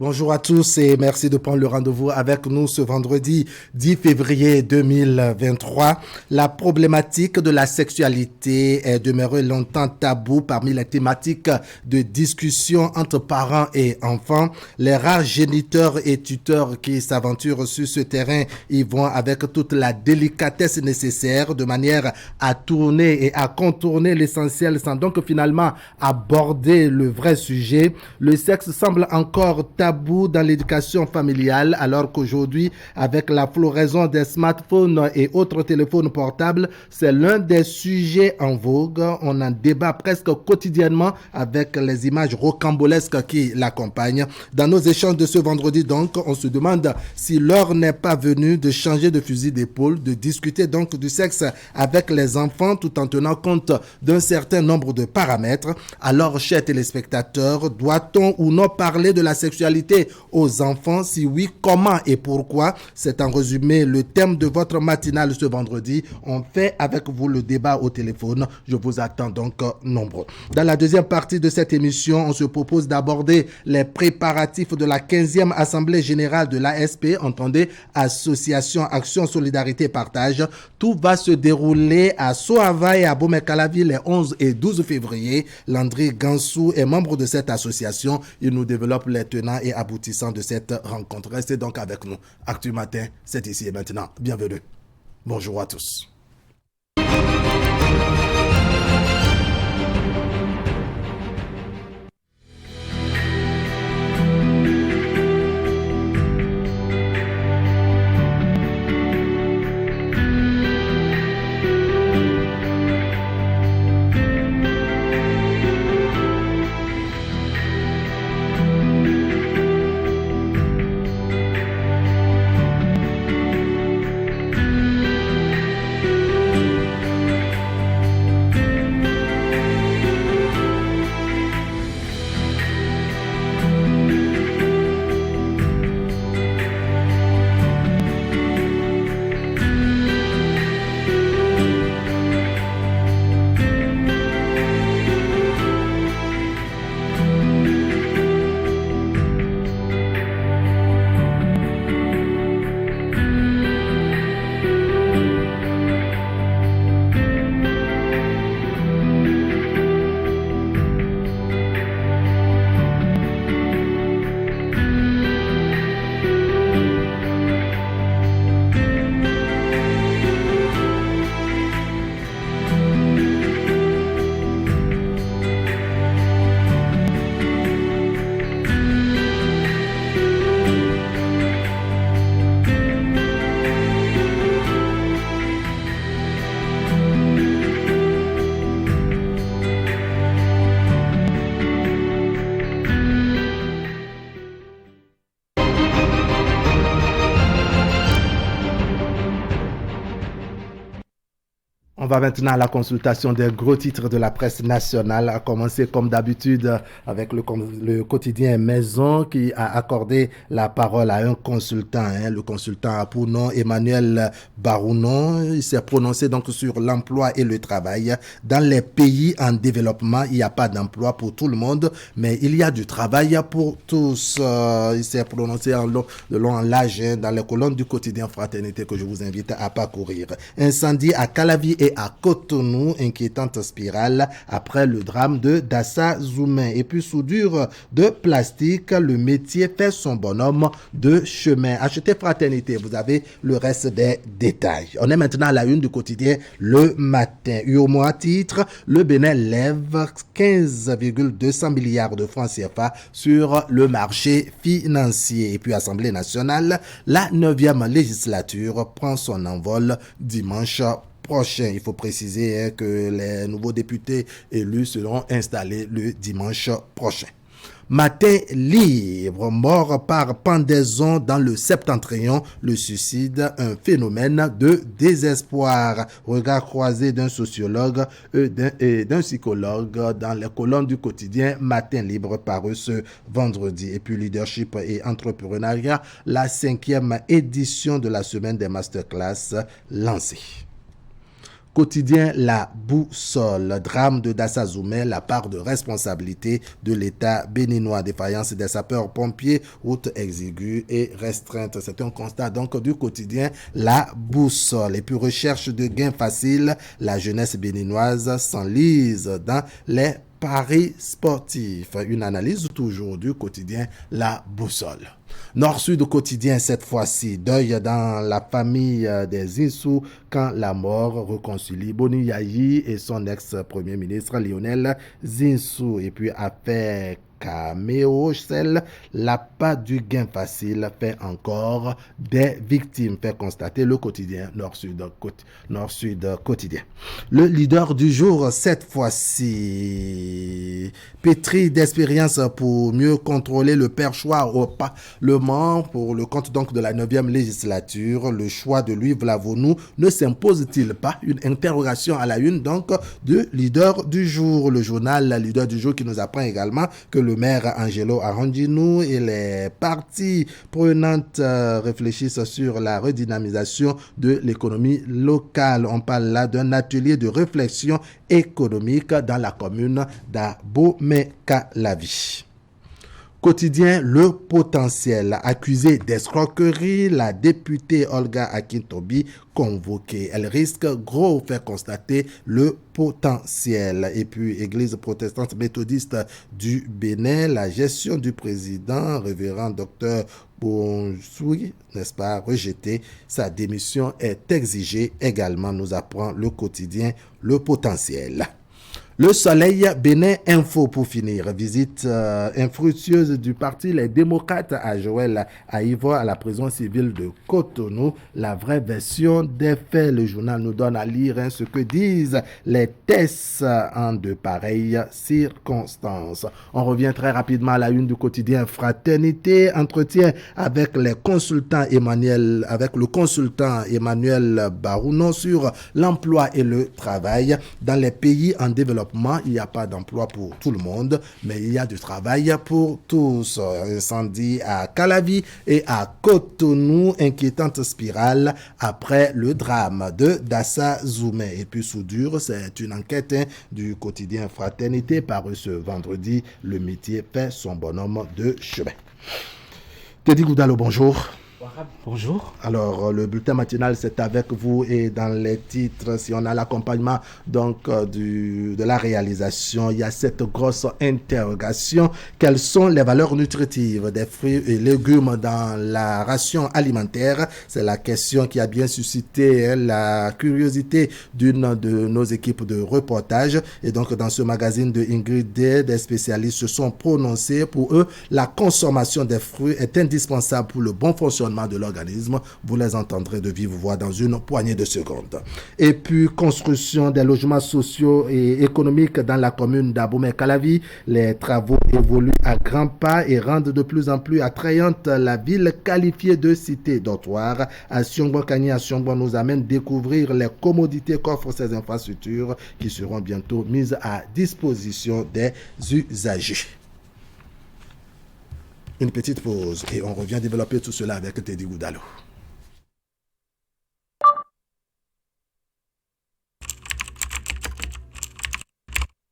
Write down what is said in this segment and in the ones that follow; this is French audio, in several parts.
Bonjour à tous et merci de prendre le rendez-vous avec nous ce vendredi 10 février 2023. La problématique de la sexualité est demeurée longtemps tabou parmi les thématiques de discussion entre parents et enfants. Les rares géniteurs et tuteurs qui s'aventurent sur ce terrain y vont avec toute la délicatesse nécessaire de manière à tourner et à contourner l'essentiel sans donc finalement aborder le vrai sujet. Le sexe semble encore tabou dans l'éducation familiale, alors qu'aujourd'hui, avec la floraison des smartphones et autres téléphones portables, c'est l'un des sujets en vogue. On en débat presque quotidiennement avec les images rocambolesques qui l'accompagnent. Dans nos échanges de ce vendredi, donc, on se demande si l'heure n'est pas venue de changer de fusil d'épaule, de discuter donc du sexe avec les enfants tout en tenant compte d'un certain nombre de paramètres. Alors, chers téléspectateurs, doit-on ou non parler de la sexualité aux enfants? Si oui, comment et pourquoi? C'est en résumé le thème de votre matinale ce vendredi. On fait avec vous le débat au téléphone. Je vous attends donc nombreux. Dans la deuxième partie de cette émission, on se propose d'aborder les préparatifs de la 15e Assemblée Générale de l'ASP, entendez, Association Action Solidarité Partage. Tout va se dérouler à Soava et à Bomekalavi les 11 et 12 février. Landry Gansou est membre de cette association. Il nous développe les tenants et aboutissants de cette rencontre. Restez donc avec nous. Actu Matin, c'est ici et maintenant. Bienvenue. Bonjour à tous. On va maintenant à la consultation des gros titres de la presse nationale, à commencer comme d'habitude avec le quotidien Maison qui a accordé la parole à un consultant. Le consultant a pour nom Emmanuel Barounon. Il s'est prononcé donc sur l'emploi et le travail. Dans les pays en développement, il n'y a pas d'emploi pour tout le monde, mais il y a du travail pour tous. Il s'est prononcé de long en large dans les colonnes du quotidien Fraternité que je vous invite à parcourir. Incendie à Calavi et à Cotonou, inquiétante spirale après le drame de Dassa Zoumen. Et puis soudure de plastique, le métier fait son bonhomme de chemin. Achetez Fraternité, vous avez le reste des détails. On est maintenant à la une du quotidien Le Matin. UOMOA titre, le Bénin lève 15,200 milliards de francs CFA sur le marché financier. Et puis Assemblée nationale, la 9e législature prend son envol dimanche prochain. Il faut préciser que les nouveaux députés élus seront installés le dimanche prochain. Matin libre, mort par pendaison dans le Septentrion, le suicide, un phénomène de désespoir. Regard croisé d'un sociologue et d'un psychologue dans les colonnes du quotidien Matin libre paru ce vendredi. Et puis leadership et entrepreneuriat, la 5e édition de la semaine des masterclass lancée. Quotidien La Boussole, drame de Dassazoumé, la part de responsabilité de l'État béninois, défaillance des sapeurs-pompiers, route exiguë et restreinte. C'est un constat donc du quotidien La Boussole. Et puis recherche de gains faciles, la jeunesse béninoise s'enlise dans les paris sportifs. Une analyse toujours du quotidien La Boussole. Nord-Sud quotidien cette fois-ci, deuil dans la famille des Insou quand la mort réconcilie Boni Yayi et son ex-premier ministre Lionel Zinsou. Et puis affaire Caméo, celle l'appât du gain facile fait encore des victimes, fait constater le quotidien Nord-Sud quotidien. Le leader du jour cette fois-ci, pétri d'expérience pour mieux contrôler le perchoir au Parlement pour le compte donc de la 9e législature, le choix de Louis Vlavonou ne s'impose-t-il pas? Une interrogation à la une donc de leader du jour. Le journal Leader du jour qui nous apprend également que le maire Angelo Arranginou et les parties prenantes réfléchissent sur la redynamisation de l'économie locale. On parle là d'un atelier de réflexion économique dans la commune d'Abomey-Calavi. Quotidien Le Potentiel, accusée d'escroquerie, la députée Olga Akintobi convoquée. Elle risque gros, fait constater Le Potentiel. Et puis, Église protestante méthodiste du Bénin, la gestion du président, révérend docteur Bonsoui, n'est-ce pas, rejeté. Sa démission est exigée également, nous apprend le quotidien Le Potentiel. Le Soleil Bénin Info pour finir. Visite infructueuse du parti Les Démocrates à Joël Aïva à la prison civile de Cotonou. La vraie version des faits. Le journal nous donne à lire ce que disent les tests en de pareilles circonstances. On revient très rapidement à la une du quotidien Fraternité. Entretien avec le consultant Emmanuel Barounon sur l'emploi et le travail dans les pays en développement. Il n'y a pas d'emploi pour tout le monde, mais il y a du travail pour tous. Incendie à Calavi et à Cotonou, inquiétante spirale après le drame de Dassazoumé. Et puis soudure, c'est une enquête du quotidien Fraternité paru ce vendredi. Le métier fait son bonhomme de chemin. Teddy Goudalo, bonjour. Bonjour. Alors, le bulletin matinal, c'est avec vous et dans les titres, si on a l'accompagnement donc de la réalisation, il y a cette grosse interrogation. Quelles sont les valeurs nutritives des fruits et légumes dans la ration alimentaire? C'est la question qui a bien suscité la curiosité d'une de nos équipes de reportage. Et donc, dans ce magazine de Ingrid, des spécialistes se sont prononcés. Pour eux, la consommation des fruits est indispensable pour le bon fonctionnement de l'organisme. Vous les entendrez de vive voix dans une poignée de secondes. Et puis, construction des logements sociaux et économiques dans la commune d'Abomey-Calavi. Les travaux évoluent à grands pas et rendent de plus en plus attrayante la ville qualifiée de cité dortoir. À Siongbon-Kani, à Siongbon nous amène découvrir les commodités qu'offrent ces infrastructures qui seront bientôt mises à disposition des usagers. Une petite pause et on revient développer tout cela avec Teddy Goudalo.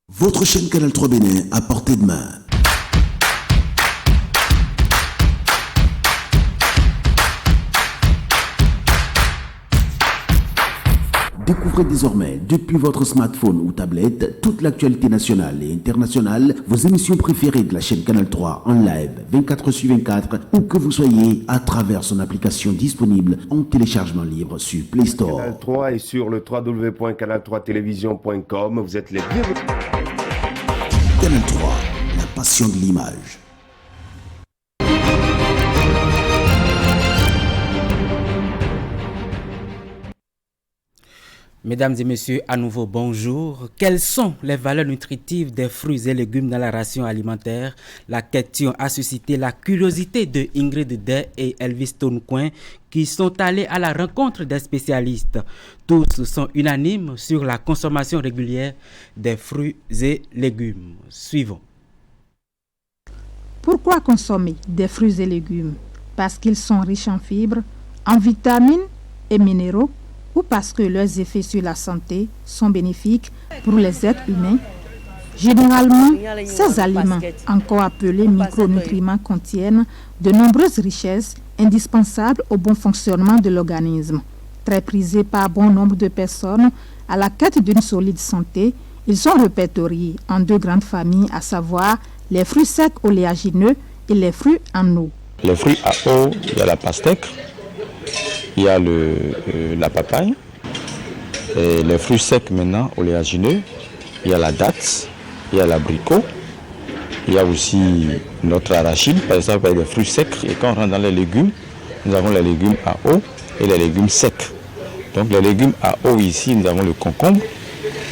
Votre chaîne Canal 3 Bénin à portée de main. Découvrez désormais, depuis votre smartphone ou tablette, toute l'actualité nationale et internationale, vos émissions préférées de la chaîne Canal 3 en live 24/24, où que vous soyez, à travers son application disponible en téléchargement libre sur Play Store. Canal 3 et sur le www.canal3television.com, vous êtes les bienvenus. Canal 3, la passion de l'image. Mesdames et messieurs, à nouveau bonjour. Quelles sont les valeurs nutritives des fruits et légumes dans la ration alimentaire? La question a suscité la curiosité de Ingrid Day et Elvis Toncoin qui sont allés à la rencontre des spécialistes. Tous sont unanimes sur la consommation régulière des fruits et légumes. Suivons. Pourquoi consommer des fruits et légumes? Parce qu'ils sont riches en fibres, en vitamines et minéraux, ou parce que leurs effets sur la santé sont bénéfiques pour les êtres humains. Généralement, ces aliments, encore appelés micronutriments, contiennent de nombreuses richesses indispensables au bon fonctionnement de l'organisme. Très prisés par bon nombre de personnes à la quête d'une solide santé, ils sont répertoriés en deux grandes familles, à savoir les fruits secs oléagineux et les fruits en eau. Les fruits à eau, il y a la pastèque, il y a la papaye. Et les fruits secs maintenant, oléagineux, il y a la date, il y a l'abricot, il y a aussi notre arachide, par exemple, avec des fruits secs. Et quand on rentre dans les légumes, nous avons les légumes à eau et les légumes secs. Donc les légumes à eau ici, nous avons le concombre,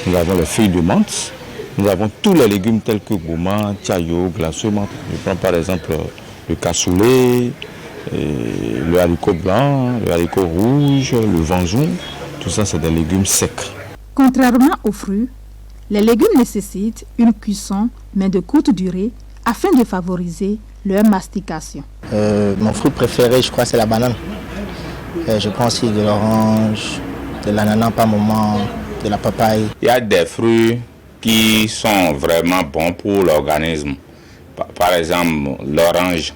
nous avons les feuilles de menthe, nous avons tous les légumes tels que gourmand, tiayo, glaçons. Je prends par exemple le cassoulet, le haricot blanc, le haricot rouge, le vanzon. Tout ça, c'est des légumes secs. Contrairement aux fruits, les légumes nécessitent une cuisson, mais de courte durée, afin de favoriser leur mastication. Mon fruit préféré, je crois, c'est la banane. Je prends aussi de l'orange, de l'ananas par moment, de la papaye. Il y a des fruits qui sont vraiment bons pour l'organisme. Par exemple, l'orange.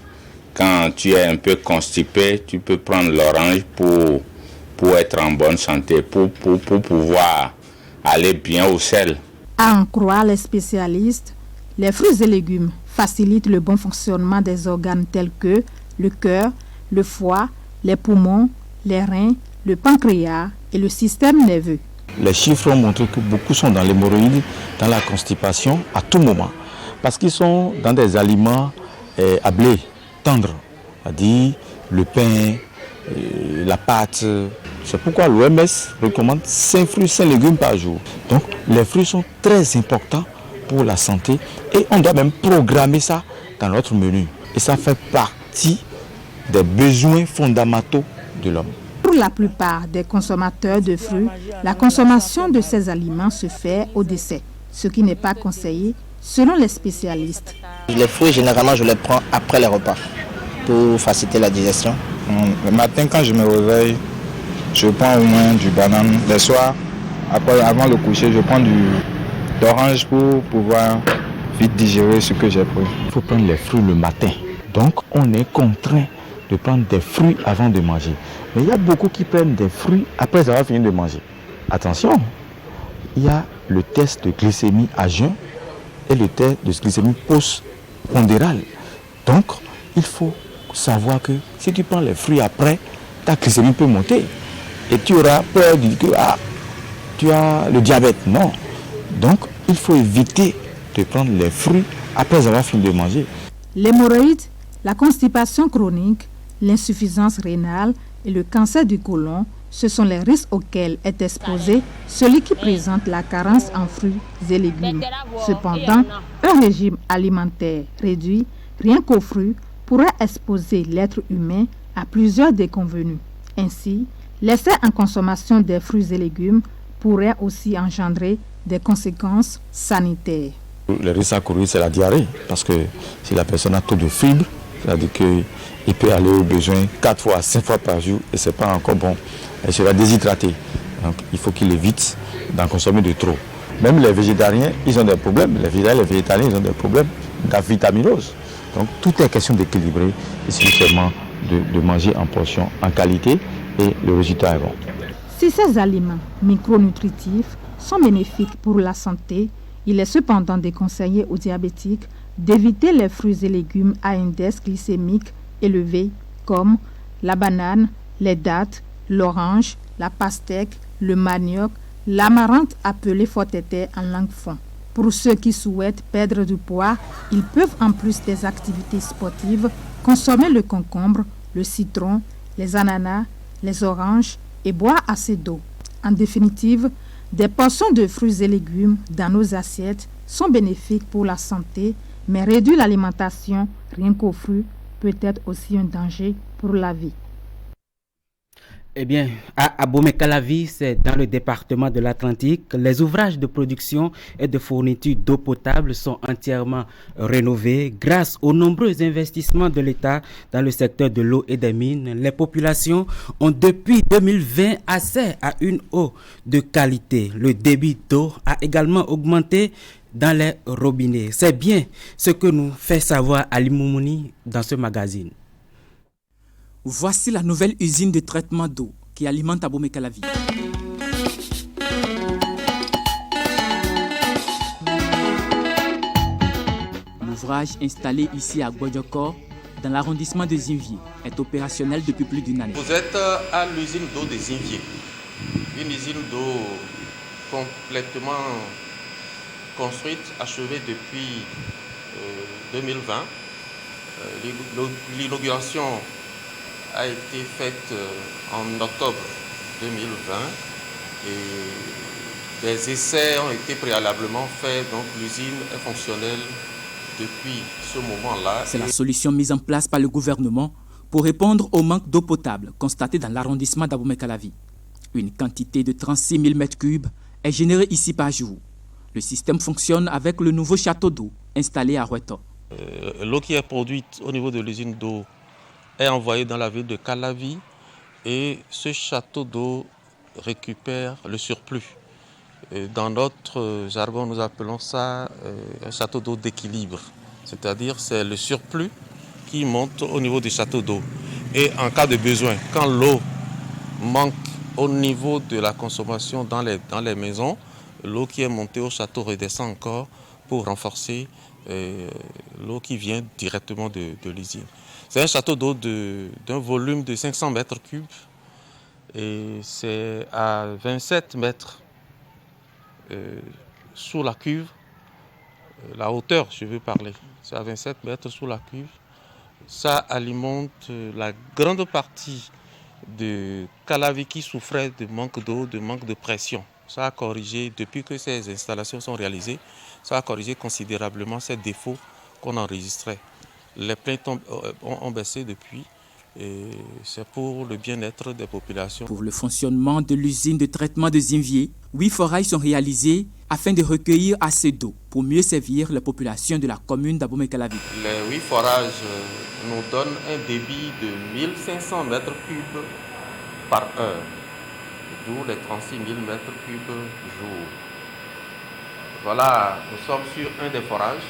Quand tu es un peu constipé, tu peux prendre l'orange pour être en bonne santé, pour pouvoir aller bien au sel. À en croire les spécialistes, les fruits et légumes facilitent le bon fonctionnement des organes tels que le cœur, le foie, les poumons, les reins, le pancréas et le système nerveux. Les chiffres ont montré que beaucoup sont dans l'hémorroïde, dans la constipation à tout moment, parce qu'ils sont dans des aliments à blé tendre, c'est-à-dire le pain, la pâte. C'est pourquoi l'OMS recommande 5 fruits, 5 légumes par jour. Donc les fruits sont très importants pour la santé et on doit même programmer ça dans notre menu. Et ça fait partie des besoins fondamentaux de l'homme. Pour la plupart des consommateurs de fruits, la consommation de ces aliments se fait au décès, ce qui n'est pas conseillé selon les spécialistes. Les fruits, généralement, je les prends après les repas pour faciliter la digestion. Le matin, quand je me réveille, je prends au moins du banane. Le soir, avant le coucher, je prends d'orange pour pouvoir vite digérer ce que j'ai pris. Il faut prendre les fruits le matin. Donc, on est contraint de prendre des fruits avant de manger. Mais il y a beaucoup qui prennent des fruits après avoir fini de manger. Attention, il y a le test de glycémie à jeun et le test de glycémie post-pondérale. Donc, il faut savoir que si tu prends les fruits après, ta glycémie peut monter. Et tu auras peur de dire que tu as le diabète. Non. Donc, il faut éviter de prendre les fruits après avoir fini de manger. L'hémorroïde, la constipation chronique, l'insuffisance rénale et le cancer du côlon, ce sont les risques auxquels est exposé celui qui présente la carence en fruits et légumes. Cependant, un régime alimentaire réduit, rien qu'aux fruits, pourrait exposer l'être humain à plusieurs déconvenues. Ainsi, l'excès en consommation des fruits et légumes pourrait aussi engendrer des conséquences sanitaires. Le risque à courir, c'est la diarrhée, parce que si la personne a trop de fibres, c'est-à-dire qu'il peut aller au besoin 4 fois, 5 fois par jour et ce n'est pas encore bon. Elle sera déshydratée. Donc il faut qu'il évite d'en consommer de trop. Même les végétariens, ils ont des problèmes. Les végétariens, ils ont des problèmes d'avitaminose. Donc tout est question d'équilibrer et suffisamment de manger en portion, en qualité, et le résultat est bon. Si ces aliments micronutritifs sont bénéfiques pour la santé, il est cependant déconseillé aux diabétiques d'éviter les fruits et légumes à index glycémique élevé comme la banane, les dattes, l'orange, la pastèque, le manioc, l'amarante appelée fortete en langue fon. Pour ceux qui souhaitent perdre du poids, ils peuvent en plus des activités sportives consommer le concombre, le citron, les ananas, les oranges et boire assez d'eau. En définitive, des portions de fruits et légumes dans nos assiettes sont bénéfiques pour la santé, mais réduire l'alimentation rien qu'aux fruits peut être aussi un danger pour la vie. Eh bien, à Abomey-Calavi, c'est dans le département de l'Atlantique, les ouvrages de production et de fourniture d'eau potable sont entièrement rénovés grâce aux nombreux investissements de l'État dans le secteur de l'eau et des mines. Les populations ont depuis 2020 accès à une eau de qualité. Le débit d'eau a également augmenté dans les robinets. C'est bien ce que nous fait savoir Ali Moumouni dans ce magazine. Voici la nouvelle usine de traitement d'eau qui alimente Abomey-Calavi. L'ouvrage installé ici à Guadjokor, dans l'arrondissement de Zinvier, est opérationnel depuis plus d'une année. Vous êtes à l'usine d'eau de Zinvier, une usine d'eau complètement construite, achevée depuis 2020. L'inauguration a été faite en octobre 2020 et des essais ont été préalablement faits, donc l'usine est fonctionnelle depuis ce moment-là. C'est la solution mise en place par le gouvernement pour répondre au manque d'eau potable constaté dans l'arrondissement d'Abomey-Calavi. Une quantité de 36 000 m3 est générée ici par jour. Le système fonctionne avec le nouveau château d'eau installé à Roueto. L'eau qui est produite au niveau de l'usine d'eau est envoyé dans la ville de Calavi et ce château d'eau récupère le surplus. Dans notre jargon, nous appelons ça un château d'eau d'équilibre. C'est-à-dire c'est le surplus qui monte au niveau du château d'eau. Et en cas de besoin, quand l'eau manque au niveau de la consommation dans les maisons, l'eau qui est montée au château redescend encore pour renforcer l'eau qui vient directement de l'usine. C'est un château d'eau d'un volume de 500 mètres cubes et c'est à 27 mètres sous la cuve, la hauteur je veux parler, c'est à 27 mètres sous la cuve. Ça alimente la grande partie de Calavi qui souffrait de manque d'eau, de manque de pression. Ça a corrigé, depuis que ces installations sont réalisées, ça a corrigé considérablement ces défauts qu'on enregistrait. Les plaintes ont baissé depuis et c'est pour le bien-être des populations. Pour le fonctionnement de l'usine de traitement de Zinvier, 8 forages sont réalisés afin de recueillir assez d'eau pour mieux servir les populations de la commune d'Abomey-Calavi. Les 8 forages nous donnent un débit de 1500 mètres cubes par heure, d'où les 36 000 mètres cubes jour. Voilà, nous sommes sur un des forages.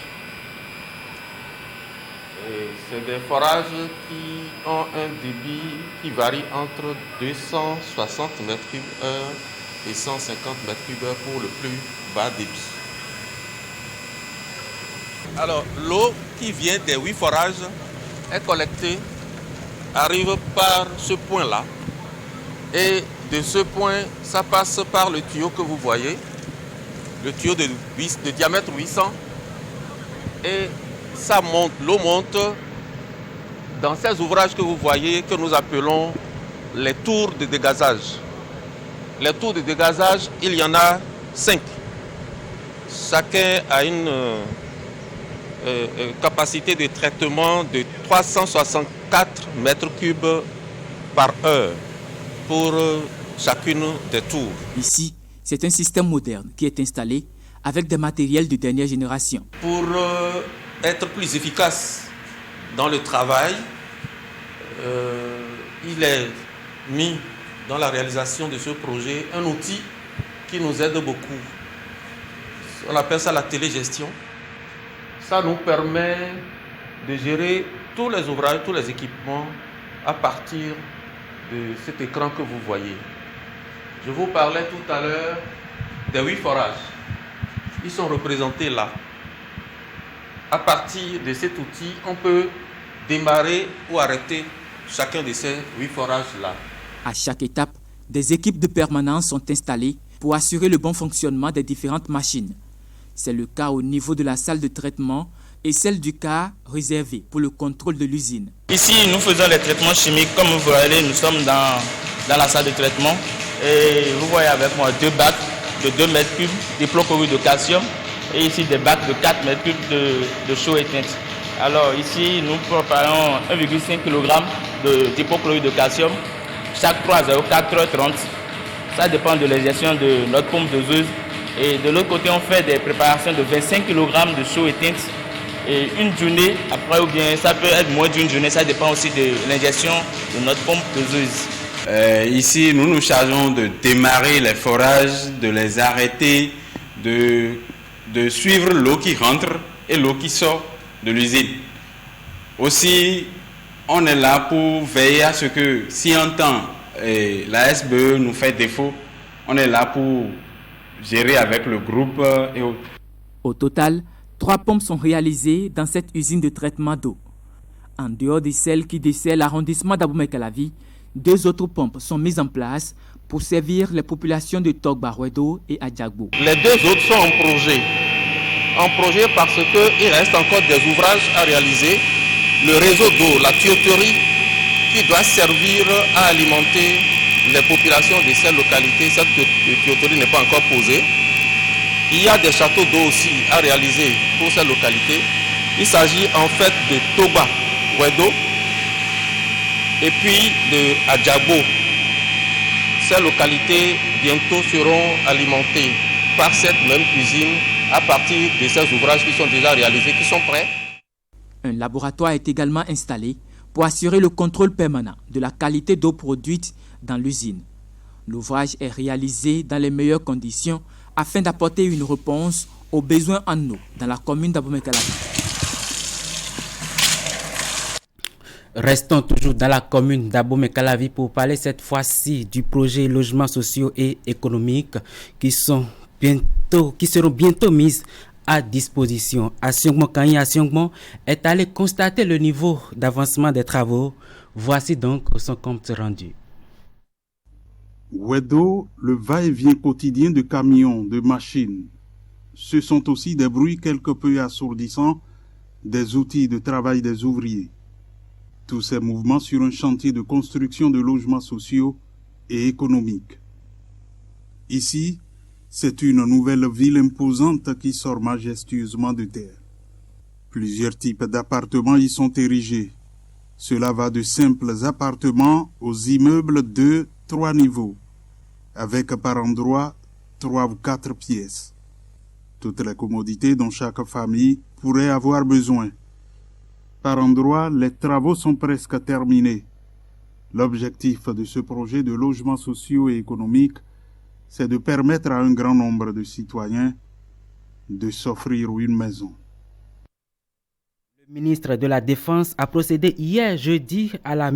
C'est des forages qui ont un débit qui varie entre 260 mètres cubes heure et 150 mètres cubes heure pour le plus bas débit. Alors, l'eau qui vient des 8 forages est collectée, arrive par ce point-là. Et de ce point, ça passe par le tuyau que vous voyez, le tuyau de diamètre 800. Et ça monte, l'eau monte dans ces ouvrages que vous voyez, que nous appelons les tours de dégazage. Les tours de dégazage, il y en a 5. Chacun a une capacité de traitement de 364 mètres cubes par heure pour chacune des tours. Ici, c'est un système moderne qui est installé avec des matériels de dernière génération. Pour être plus efficace dans le travail, il est mis dans la réalisation de ce projet un outil qui nous aide beaucoup. On appelle ça la télégestion. Ça nous permet de gérer tous les ouvrages, tous les équipements à partir de cet écran que vous voyez. Je vous parlais tout à l'heure des 8 forages. Ils sont représentés là. À partir de cet outil, on peut démarrer ou arrêter chacun de ces 8 forages-là. À chaque étape, des équipes de permanence sont installées pour assurer le bon fonctionnement des différentes machines. C'est le cas au niveau de la salle de traitement et celle du cas réservé pour le contrôle de l'usine. Ici, nous faisons les traitements chimiques. Comme vous voyez, nous sommes dans la salle de traitement. Et vous voyez avec moi 2 bacs de 2 mètres cubes d'hypochlorite de calcium et ici des bacs de 4 mètres cubes de chaux éteinte. Alors ici, nous préparons 1,5 kg d'hypochlorite de calcium chaque 4h30. Ça dépend de la gestion de notre pompe doseuse. Et de l'autre côté, on fait des préparations de 25 kg de chaux éteintes. Et une journée, après, ou bien ça peut être moins d'une journée, ça dépend aussi de l'ingestion de notre pompe doseuse. Ici, nous nous chargeons de démarrer les forages, de les arrêter, de suivre l'eau qui rentre et l'eau qui sort de l'usine. Aussi, on est là pour veiller à ce que si un temps la SBE nous fait défaut, on est là pour gérer avec le groupe et autres. Au total, 3 pompes sont réalisées dans cette usine de traitement d'eau. En dehors de celles qui desservent l'arrondissement d'Abomey-Calavi, 2 autres pompes sont mises en place pour servir les populations de Togba-Rouedo et Adjagbo. Les 2 autres sont en projet. En projet parce qu'il reste encore des ouvrages à réaliser. Le réseau d'eau, la tuyauterie, qui doit servir à alimenter les populations de ces localités. Cette tuyauterie n'est pas encore posée. Il y a des châteaux d'eau aussi à réaliser pour ces localités. Il s'agit en fait de Togba-Rouedo et puis de Adjagbo. Ces localités bientôt seront alimentées par cette même usine à partir de ces ouvrages qui sont déjà réalisés, qui sont prêts. Un laboratoire est également installé pour assurer le contrôle permanent de la qualité d'eau produite dans l'usine. L'ouvrage est réalisé dans les meilleures conditions afin d'apporter une réponse aux besoins en eau dans la commune d'Abomey-Calavi. Restons toujours dans la commune d'Abomey-Calavi pour parler cette fois-ci du projet logements sociaux et économiques qui seront bientôt mis à disposition. Asiongmo Kanyi Asiongmo est allé constater le niveau d'avancement des travaux. Voici donc son compte rendu. Rouedo, le va-et-vient quotidien de camions, de machines. Ce sont aussi des bruits quelque peu assourdissants des outils de travail des ouvriers. Tous ces mouvements sur un chantier de construction de logements sociaux et économiques. Ici, c'est une nouvelle ville imposante qui sort majestueusement de terre. Plusieurs types d'appartements y sont érigés. Cela va de simples appartements aux immeubles de 3 niveaux, avec par endroit 3 ou 4 pièces. Toutes les commodités dont chaque famille pourrait avoir besoin. Par endroit, les travaux sont presque terminés. L'objectif de ce projet de logements sociaux et économiques, c'est de permettre à un grand nombre de citoyens de s'offrir une maison. Le ministre de la Défense a procédé hier jeudi à la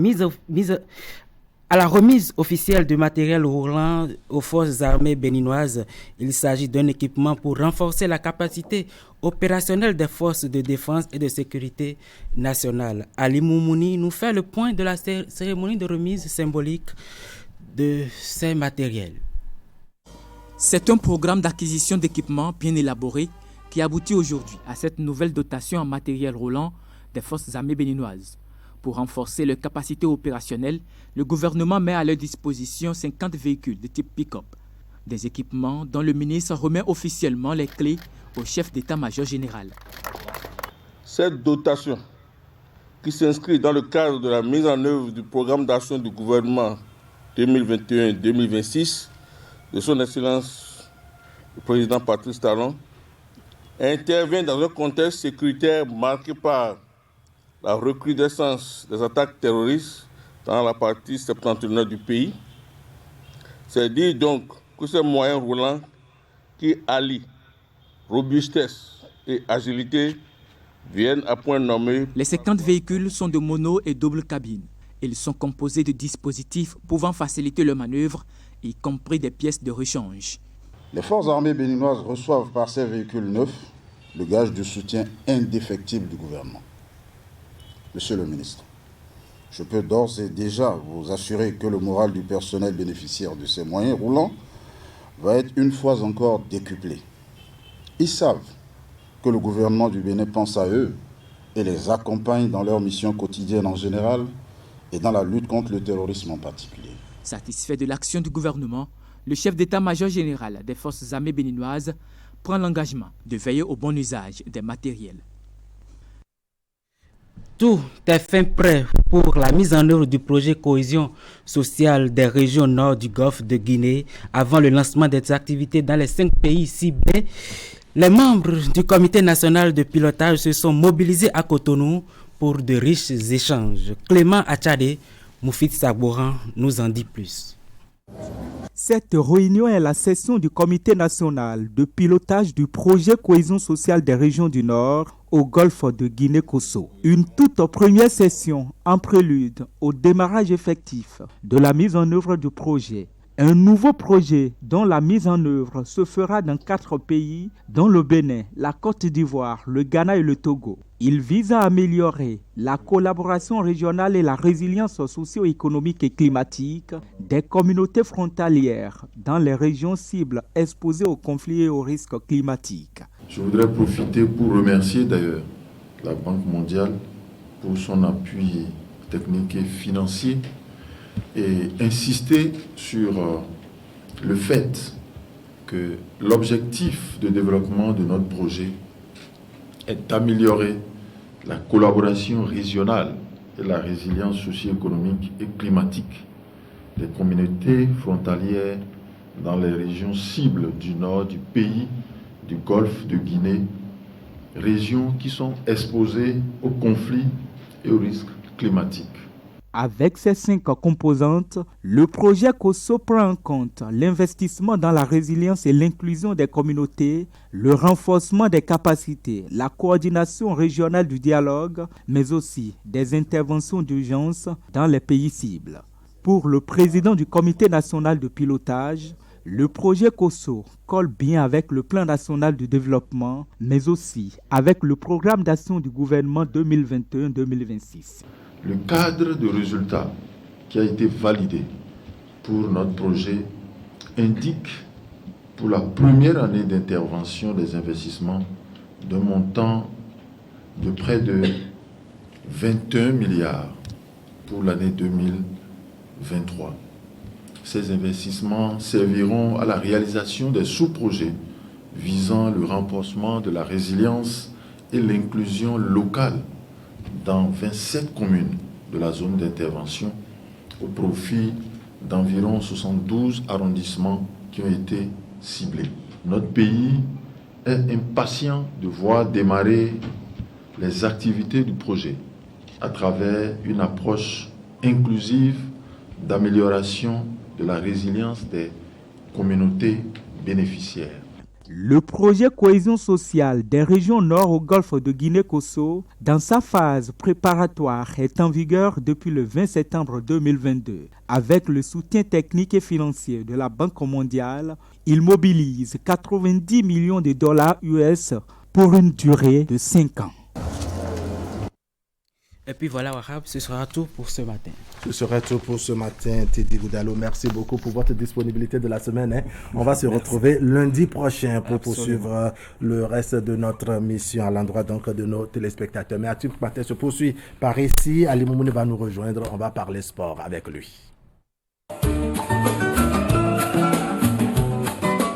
remise officielle du matériel roulant aux forces armées béninoises. Il s'agit d'un équipement pour renforcer la capacité opérationnelle des forces de défense et de sécurité nationale. Ali Moumouni nous fait le point de la cérémonie de remise symbolique de ces matériels. C'est un programme d'acquisition d'équipements bien élaboré qui aboutit aujourd'hui à cette nouvelle dotation en matériel roulant des forces armées béninoises. Pour renforcer leurs capacités opérationnelles, le gouvernement met à leur disposition 50 véhicules de type pick-up. Des équipements dont le ministre remet officiellement les clés au chef d'état-major général. Cette dotation, qui s'inscrit dans le cadre de la mise en œuvre du programme d'action du gouvernement 2021-2026, de son Excellence le Président Patrice Talon, intervient dans un contexte sécuritaire marqué par la recrudescence des attaques terroristes dans la partie septentrionale du pays. C'est dire donc que ces moyens roulants qui allient robustesse et agilité viennent à point nommé. Les 50 véhicules sont de mono et double cabine. Ils sont composés de dispositifs pouvant faciliter leur manœuvre, y compris des pièces de rechange. Les forces armées béninoises reçoivent par ces véhicules neufs le gage du soutien indéfectible du gouvernement. Monsieur le ministre, je peux d'ores et déjà vous assurer que le moral du personnel bénéficiaire de ces moyens roulants va être une fois encore décuplé. Ils savent que le gouvernement du Bénin pense à eux et les accompagne dans leur mission quotidienne en général et dans la lutte contre le terrorisme en particulier. Satisfait de l'action du gouvernement, le chef d'état-major général des forces armées béninoises prend l'engagement de veiller au bon usage des matériels. Tout est fin prêt pour la mise en œuvre du projet Cohésion sociale des régions nord du Golfe de Guinée avant le lancement des activités dans les 5 pays ciblés. Les membres du comité national de pilotage se sont mobilisés à Cotonou pour de riches échanges. Clément Achade, Moufid Sabouran nous en dit plus. Cette réunion est la session du comité national de pilotage du projet Cohésion sociale des régions du Nord au golfe de Guinée-Kosso. Une toute première session en prélude au démarrage effectif de la mise en œuvre du projet. Un nouveau projet dont la mise en œuvre se fera dans 4 pays, dont le Bénin, la Côte d'Ivoire, le Ghana et le Togo. Il vise à améliorer la collaboration régionale et la résilience socio-économique et climatique des communautés frontalières dans les régions cibles exposées aux conflits et aux risques climatiques. Je voudrais profiter pour remercier d'ailleurs la Banque mondiale pour son appui technique et financier et insister sur le fait que l'objectif de développement de notre projet est d'améliorer la collaboration régionale et la résilience socio-économique et climatique des communautés frontalières dans les régions cibles du nord du pays, du golfe de Guinée, régions qui sont exposées aux conflits et aux risques climatiques. Avec ces 5 composantes, le projet Kosso prend en compte l'investissement dans la résilience et l'inclusion des communautés, le renforcement des capacités, la coordination régionale du dialogue, mais aussi des interventions d'urgence dans les pays cibles. Pour le président du comité national de pilotage, le projet Kosso colle bien avec le plan national de développement, mais aussi avec le programme d'action du gouvernement 2021-2026. Le cadre de résultats qui a été validé pour notre projet indique pour la première année d'intervention des investissements d'un montant de près de 21 milliards pour l'année 2023. Ces investissements serviront à la réalisation des sous-projets visant le renforcement de la résilience et l'inclusion locale dans 27 communes de la zone d'intervention au profit d'environ 72 arrondissements qui ont été ciblés. Notre pays est impatient de voir démarrer les activités du projet à travers une approche inclusive d'amélioration de la résilience des communautés bénéficiaires. Le projet Cohésion sociale des régions nord au golfe de Guinée-Kosso, dans sa phase préparatoire, est en vigueur depuis le 20 septembre 2022. Avec le soutien technique et financier de la Banque mondiale, il mobilise 90 millions de dollars US pour une durée de 5 ans. Et puis voilà, Wahab, ce sera tout pour ce matin. Ce sera tout pour ce matin, Teddy Goudalo. Merci beaucoup pour votre disponibilité de la semaine. On va se retrouver lundi prochain pour poursuivre le reste de notre mission à l'endroit donc de nos téléspectateurs. Mais Actu Matin se poursuit par ici. Ali Moumouni va nous rejoindre. On va parler sport avec lui.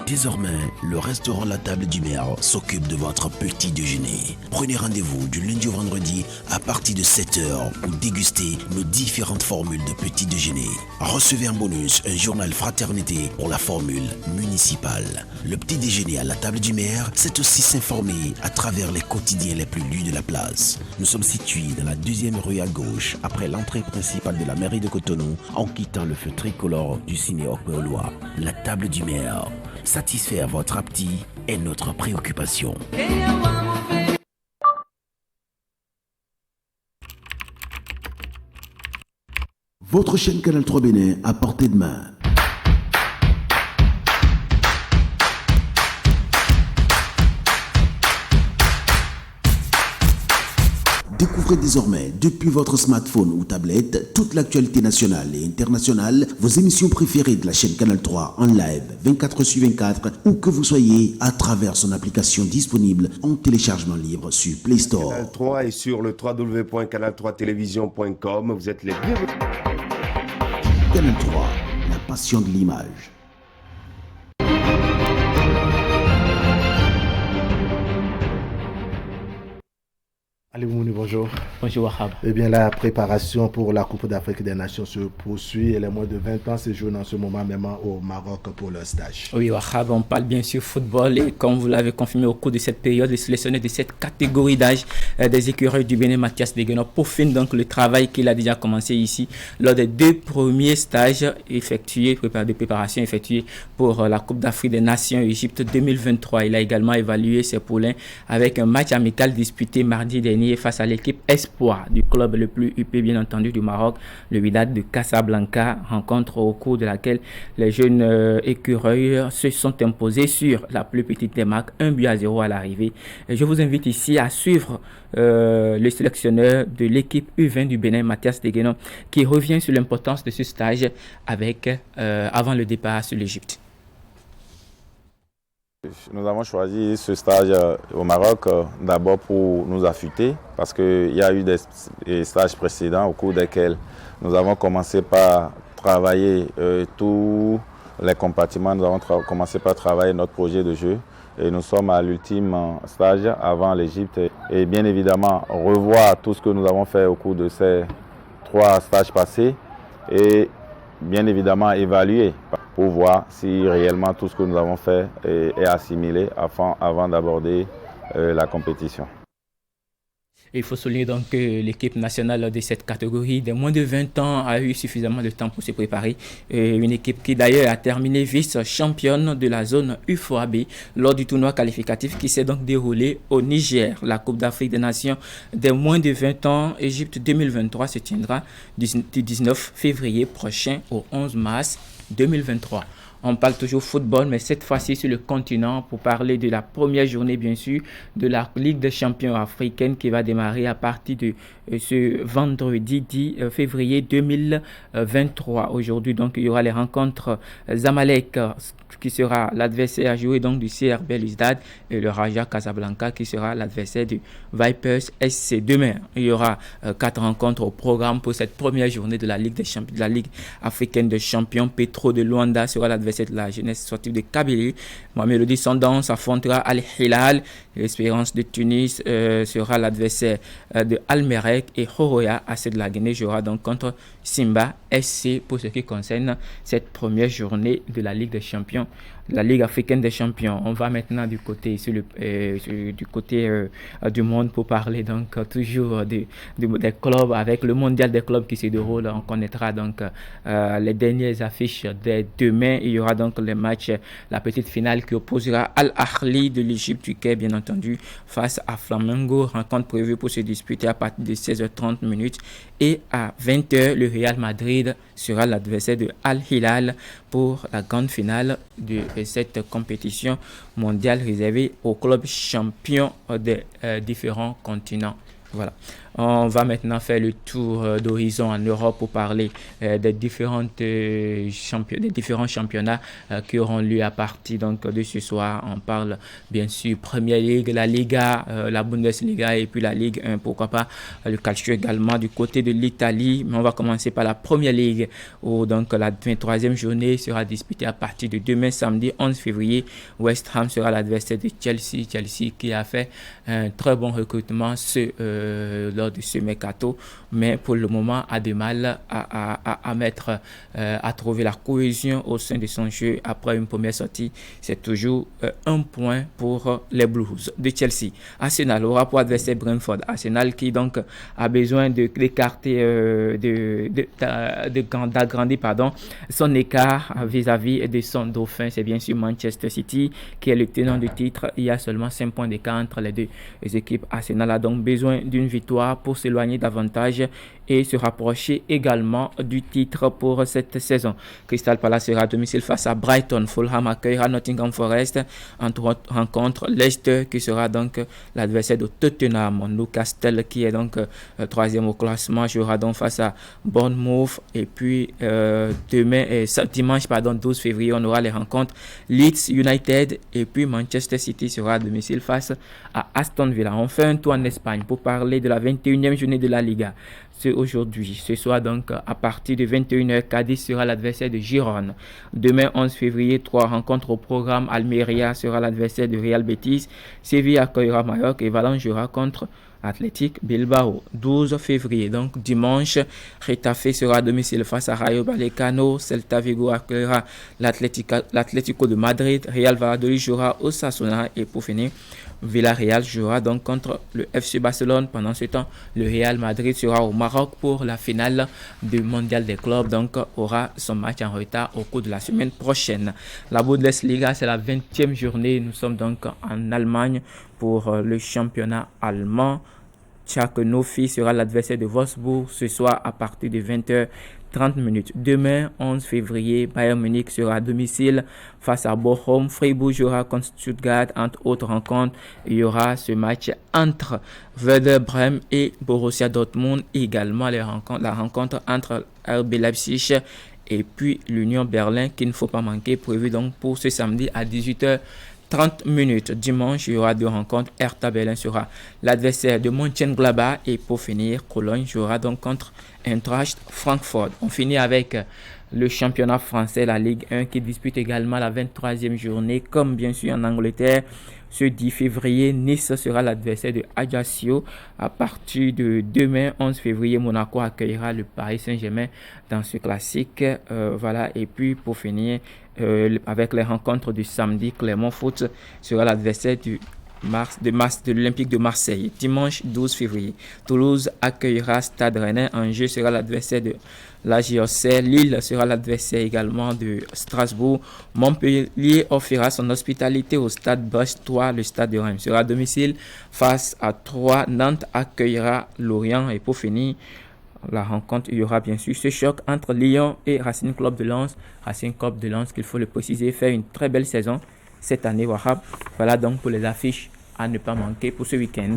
Désormais, le restaurant La Table du Maire s'occupe de votre petit déjeuner. Prenez rendez-vous du lundi au vendredi à partir de 7h pour déguster nos différentes formules de petit déjeuner. Recevez en bonus un journal fraternité pour la formule municipale. Le petit déjeuner à La Table du Maire, c'est aussi s'informer à travers les quotidiens les plus lus de la place. Nous sommes situés dans la 2e rue à gauche, après l'entrée principale de la mairie de Cotonou, en quittant le feu tricolore du ciné Okbeoloa. La Table du Maire. Satisfaire votre appétit est notre préoccupation. Votre chaîne Canal 3 Bénin à portée de main. Découvrez désormais, depuis votre smartphone ou tablette, toute l'actualité nationale et internationale, vos émissions préférées de la chaîne Canal 3 en live 24/24, où que vous soyez, à travers son application disponible en téléchargement libre sur Play Store. Canal 3 et sur le www.canal3television.com, vous êtes les bienvenus. Canal 3, la passion de l'image. Ali Mouni, bonjour. Bonjour Wahab. Eh bien, la préparation pour la Coupe d'Afrique des Nations se poursuit et les moins de 20 ans séjournent en ce moment même au Maroc pour leur stage. Oui, Wahab, on parle bien sûr football et comme vous l'avez confirmé au cours de cette période, les sélectionnés de cette catégorie d'âge des écureuils du Bénin, Mathias Degueno, peaufinent donc le travail qu'il a déjà commencé ici lors des 2 premiers stages effectués, de préparation effectués pour la Coupe d'Afrique des Nations Égypte 2023. Il a également évalué ses poulains avec un match amical disputé mardi dernier face à l'équipe Espoir du club le plus huppé bien entendu du Maroc, le Wydad de Casablanca, rencontre au cours de laquelle les jeunes écureuils se sont imposés sur la plus petite des marques, 1-0 à l'arrivée. Et je vous invite ici à suivre le sélectionneur de l'équipe U20 du Bénin, Mathias Degueno, qui revient sur l'importance de ce stage avant le départ sur l'Égypte. Nous avons choisi ce stage au Maroc d'abord pour nous affûter parce qu'il y a eu des stages précédents au cours desquels nous avons commencé par travailler tous les compartiments, nous avons commencé par travailler notre projet de jeu et nous sommes à l'ultime stage avant l'Égypte et bien évidemment revoir tout ce que nous avons fait au cours de ces 3 stages passés et bien évidemment évaluer pour voir si réellement tout ce que nous avons fait est assimilé avant d'aborder la compétition. Il faut souligner donc que l'équipe nationale de cette catégorie des moins de 20 ans a eu suffisamment de temps pour se préparer. Une équipe qui d'ailleurs a terminé vice-championne de la zone UFOAB lors du tournoi qualificatif qui s'est donc déroulé au Niger. La Coupe d'Afrique des Nations des moins de 20 ans Égypte 2023 se tiendra du 19 février prochain au 11 mars 2023. On parle toujours football, mais cette fois-ci sur le continent pour parler de la première journée, bien sûr, de la Ligue des champions africaine qui va démarrer à partir de ce vendredi 10 février 2023. Aujourd'hui, donc, il y aura les rencontres Zamalek qui sera l'adversaire à jouer donc du CR Belouizdad et le Raja Casablanca qui sera l'adversaire du Vipers SC. Demain, il y aura 4 rencontres au programme pour cette première journée de la Ligue des champions, de la Ligue africaine des champions. Petro de Luanda sera l'adversaire de la jeunesse sportive de Kabylie. Mamelodi Sundowns affrontera Al Hilal. L'Espérance de Tunis sera l'adversaire de Almerek et Horoya AC de la Guinée jouera donc contre Simba SC pour ce qui concerne cette première journée de la Ligue des champions, la Ligue africaine des champions. On va maintenant du côté du monde pour parler donc toujours des clubs avec le mondial des clubs qui se déroule. On connaîtra donc les dernières affiches dès demain. Il y aura donc les matchs, la petite finale qui opposera Al Ahly de l'Égypte du Caire bien entendu face à Flamengo, rencontre prévue pour se disputer à partir de 16h30 et à 20h le Real Madrid sera l'adversaire de Al Hilal pour la grande finale de cette compétition mondiale réservée aux clubs champions des différents continents. Voilà. On va maintenant faire le tour d'horizon en Europe pour parler des différents championnats qui auront lieu à partir donc, de ce soir. On parle bien sûr Première Ligue, la Liga, la Bundesliga et puis la Ligue 1. Pourquoi pas le calcio également du côté de l'Italie. Mais on va commencer par la Première Ligue où donc la 23e journée sera disputée à partir de demain samedi 11 février. West Ham sera l'adversaire de Chelsea. Chelsea qui a fait un très bon recrutement lors de ce mercato, mais pour le moment a du mal à trouver la cohésion au sein de son jeu après une première sortie. C'est toujours un point pour les Blues de Chelsea. Arsenal aura pour adversaire Brentford. Arsenal qui donc a besoin d'écarter, d'agrandir son écart vis-à-vis de son dauphin. C'est bien sûr Manchester City qui est le tenant du titre. Il y a seulement 5 points d'écart entre les deux équipes. Arsenal a donc besoin d'une victoire pour s'éloigner davantage et se rapprocher également du titre pour cette saison. Crystal Palace sera à domicile face à Brighton. Fulham accueillera Nottingham Forest. Entre autres rencontres, Leicester qui sera donc l'adversaire de Tottenham. Newcastle qui est donc 3e au classement jouera donc face à Bournemouth. Et puis dimanche 12 février, on aura les rencontres Leeds United et puis Manchester City sera à domicile face à Aston Villa. On fait un tour en Espagne pour parler de la 21e journée de la Liga. C'est aujourd'hui. Ce soir donc à partir de 21h, Cadiz sera l'adversaire de Girona. Demain 11 février, 3 rencontres au programme. Almeria sera l'adversaire de Real Betis. Séville accueillera Mallorca et Valence jouera contre Athletic Bilbao. 12 février, donc dimanche, Getafe sera à domicile face à Rayo Vallecano. Celta Vigo accueillera l'Atlético de Madrid. Real Valladolid jouera au Osasuna et pour finir, Villarreal jouera donc contre le FC Barcelone. Pendant ce temps, le Real Madrid sera au Maroc pour la finale du Mondial des clubs, donc aura son match en retard au cours de la semaine prochaine. La Bundesliga, c'est la 20e journée. Nous sommes donc en Allemagne pour le championnat allemand. Schalke 04 sera l'adversaire de Wolfsburg ce soir à partir de 20h30. Demain, 11 février, Bayern Munich sera à domicile face à Bochum. Freiburg jouera contre Stuttgart. Entre autres rencontres, il y aura ce match entre Werder Bremen et Borussia Dortmund. Également, la rencontre entre RB Leipzig et puis l'Union Berlin qu'il ne faut pas manquer, prévu donc pour ce samedi à 18h30. Dimanche, il y aura 2 rencontres. Hertha Berlin sera l'adversaire de Mönchengladbach et pour finir, Cologne jouera donc contre Eintracht Francfort. On finit avec le championnat français, la Ligue 1 qui dispute également la 23e journée. Comme bien sûr en Angleterre, ce 10 février, Nice sera l'adversaire de Ajaccio. À partir de demain, 11 février, Monaco accueillera le Paris Saint-Germain dans ce classique. Voilà. Et puis pour finir, avec les rencontres du samedi, Clermont Foot sera l'adversaire de l'Olympique de Marseille. Dimanche 12 février, Toulouse accueillera Stade Rennais. Angers sera l'adversaire de la JOC. Lille sera l'adversaire également de Strasbourg. Montpellier offrira son hospitalité au Stade Brestois. Le Stade de Reims sera à domicile face à Troyes. Nantes accueillera Lorient. Et pour finir la rencontre, il y aura bien sûr ce choc entre Lyon et Racing Club de Lens. Racing Club de Lens, qu'il faut le préciser, fait une très belle saison cette année, Wahab. Voilà donc pour les affiches à ne pas manquer pour ce week-end.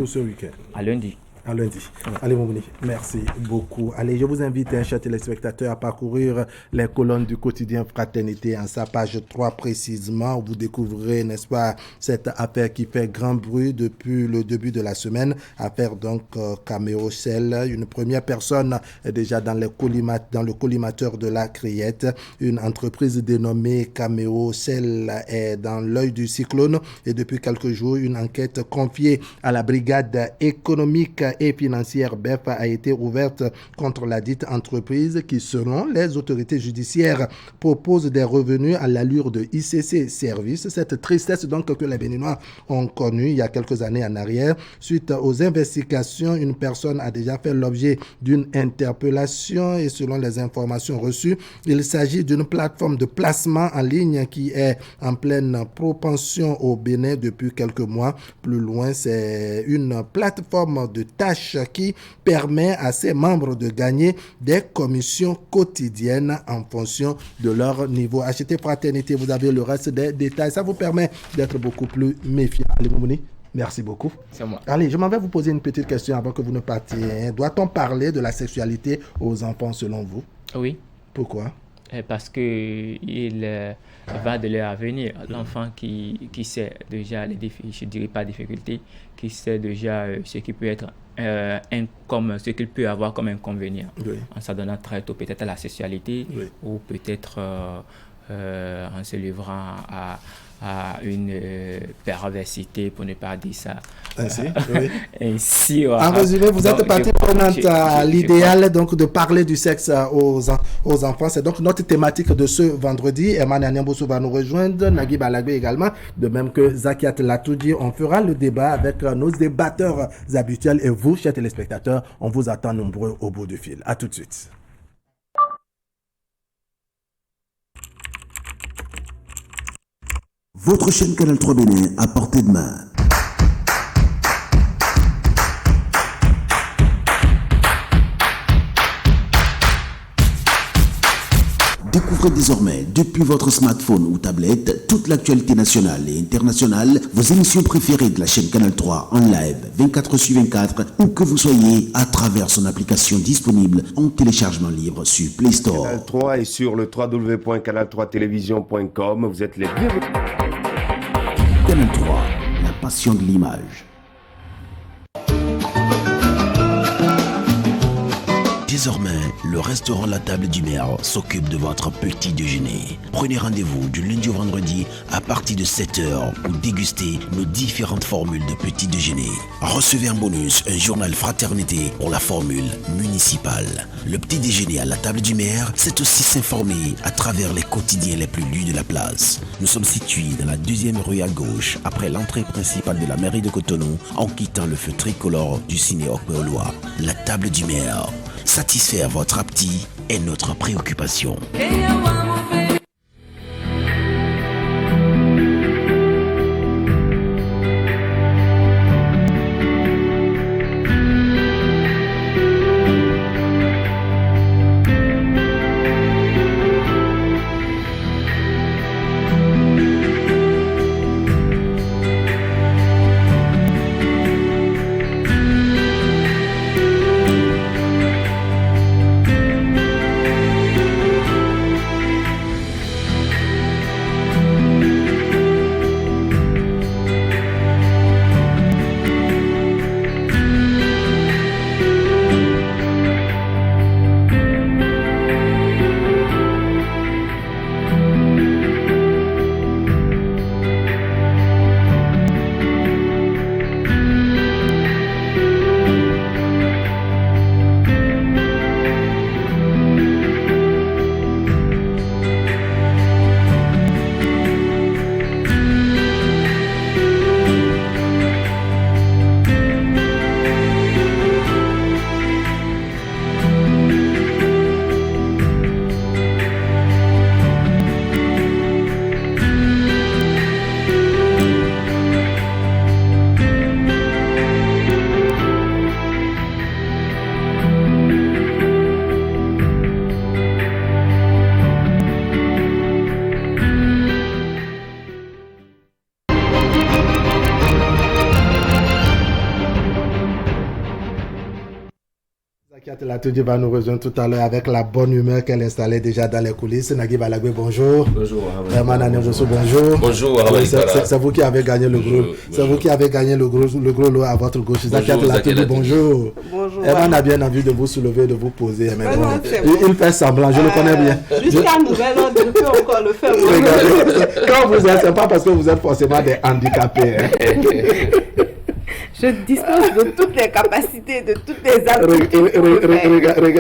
À lundi. À lundi. Allez, mon Mouni, merci beaucoup. Allez, je vous invite, chers téléspectateurs, à parcourir les colonnes du quotidien Fraternité en sa page 3 précisément, où vous découvrirez, n'est-ce pas, cette affaire qui fait grand bruit depuis le début de la semaine. Affaire donc Caméo Cell, une première personne déjà dans le collimateur de la Criette. Une entreprise dénommée Caméo Cell est dans l'œil du cyclone et depuis quelques jours, une enquête confiée à la brigade économique et financière BEF a été ouverte contre la dite entreprise qui, selon les autorités judiciaires, propose des revenus à l'allure de ICC Service. Cette tristesse donc que les Béninois ont connue il y a quelques années en arrière. Suite aux investigations, une personne a déjà fait l'objet d'une interpellation et selon les informations reçues, il s'agit d'une plateforme de placement en ligne qui est en pleine propension au Bénin depuis quelques mois. Plus loin, c'est une plateforme de tâches qui permet à ses membres de gagner des commissions quotidiennes en fonction de leur niveau. Achetez Fraternité, vous avez le reste des détails. Ça vous permet d'être beaucoup plus méfiant. Allez, Moumouni, merci beaucoup. C'est moi. Allez, je m'en vais vous poser une petite question avant que vous ne partiez. Doit-on parler de la sexualité aux enfants selon vous? Oui. Pourquoi? Parce qu'il va de leur avenir. L'enfant qui sait déjà les défis, je ne dirais pas difficultés, qui sait déjà ce qui peut être comme ce qu'il peut avoir comme inconvénient, en s'adonnant très tôt peut-être à la sexualité, ou peut-être en se livrant à une perversité, pour ne pas dire ça. Ainsi, oui. Ainsi, en résumé, vous êtes partie prenante à l'idéal donc de parler du sexe aux enfants. C'est donc notre thématique de ce vendredi. Herman Anyamboso va nous rejoindre, Nagui Balagbe également, de même que Zakiat Latoudi. On fera le débat avec nos débatteurs habituels et vous, chers téléspectateurs, on vous attend nombreux au bout du fil. À tout de suite. Votre chaîne Canal 3 Bénin à portée de main. Découvrez désormais, depuis votre smartphone ou tablette, toute l'actualité nationale et internationale, vos émissions préférées de la chaîne Canal 3 en live 24/24, où que vous soyez, à travers son application disponible en téléchargement libre sur Play Store. Canal 3 et sur le www.canal3television.com, vous êtes les bienvenus. Canal 3, la passion de l'image. Désormais, le restaurant La Table du Maire s'occupe de votre petit déjeuner. Prenez rendez-vous du lundi au vendredi à partir de 7h pour déguster nos différentes formules de petit déjeuner. Recevez en bonus un journal fraternité pour la formule municipale. Le petit déjeuner à La Table du Maire, c'est aussi s'informer à travers les quotidiens les plus lus de la place. Nous sommes situés dans la 2e rue à gauche, après l'entrée principale de la mairie de Cotonou, en quittant le feu tricolore du ciné Okpeoloa. La Table du Maire. Satisfaire votre appétit est notre préoccupation. Latoudi va nous rejoindre tout à l'heure avec la bonne humeur qu'elle installait déjà dans les coulisses. Nagui Balagwe, bonjour. Bonjour. Herman Rosso, bonjour. Bonjour. C'est vous qui avez gagné le gros. C'est vous qui avez gagné le gros lot à votre gauche. Zakiat Latoudi, bonjour. Bonjour. Herman a bien envie de vous soulever, de vous poser. Mais bon, il fait semblant, je le connais bien. Jusqu'à nouvel ordre, je peux encore le faire. Regardez, quand vous êtes, c'est pas parce que vous êtes forcément des handicapés. Je dispose de toutes les capacités, de toutes les aptitudes.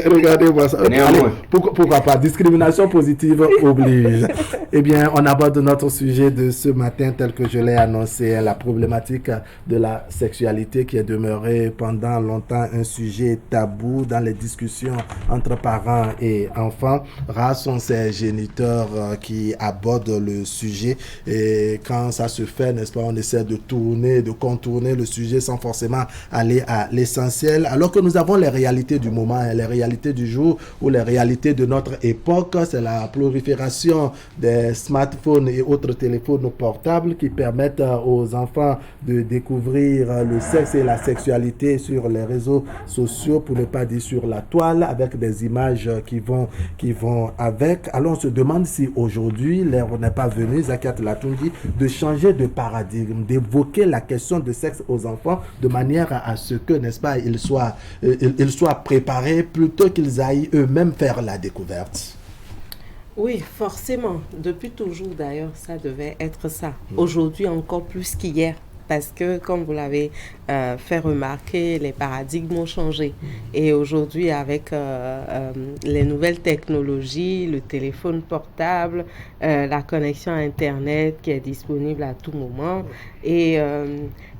Regardez-moi ça. Allez, pourquoi pas? Discrimination positive oblige. Eh bien, on aborde notre sujet de ce matin tel que je l'ai annoncé, la problématique de la sexualité qui est demeurée pendant longtemps un sujet tabou dans les discussions entre parents et enfants. Rares sont ces géniteurs qui abordent le sujet et quand ça se fait, n'est-ce pas, on essaie de tourner, de contourner le sujet sans forcément aller à l'essentiel, alors que nous avons les réalités du moment, les réalités du jour ou les réalités de notre époque. C'est la prolifération des smartphones et autres téléphones portables qui permettent aux enfants de découvrir le sexe et la sexualité sur les réseaux sociaux, pour ne pas dire sur la toile, avec des images qui vont avec. Alors on se demande si aujourd'hui l'heure n'est pas venue, Zakiat Latoudi, de changer de paradigme, d'évoquer la question de sexe aux enfants de manière à ce que, n'est-ce pas, ils soient préparés plutôt qu'ils aillent eux-mêmes faire la découverte. Oui, forcément. Depuis toujours, d'ailleurs, ça devait être ça. Aujourd'hui, encore plus qu'hier. Parce que, comme vous l'avez fait remarquer, les paradigmes ont changé. Et aujourd'hui, avec les nouvelles technologies, le téléphone portable, la connexion à Internet qui est disponible à tout moment, et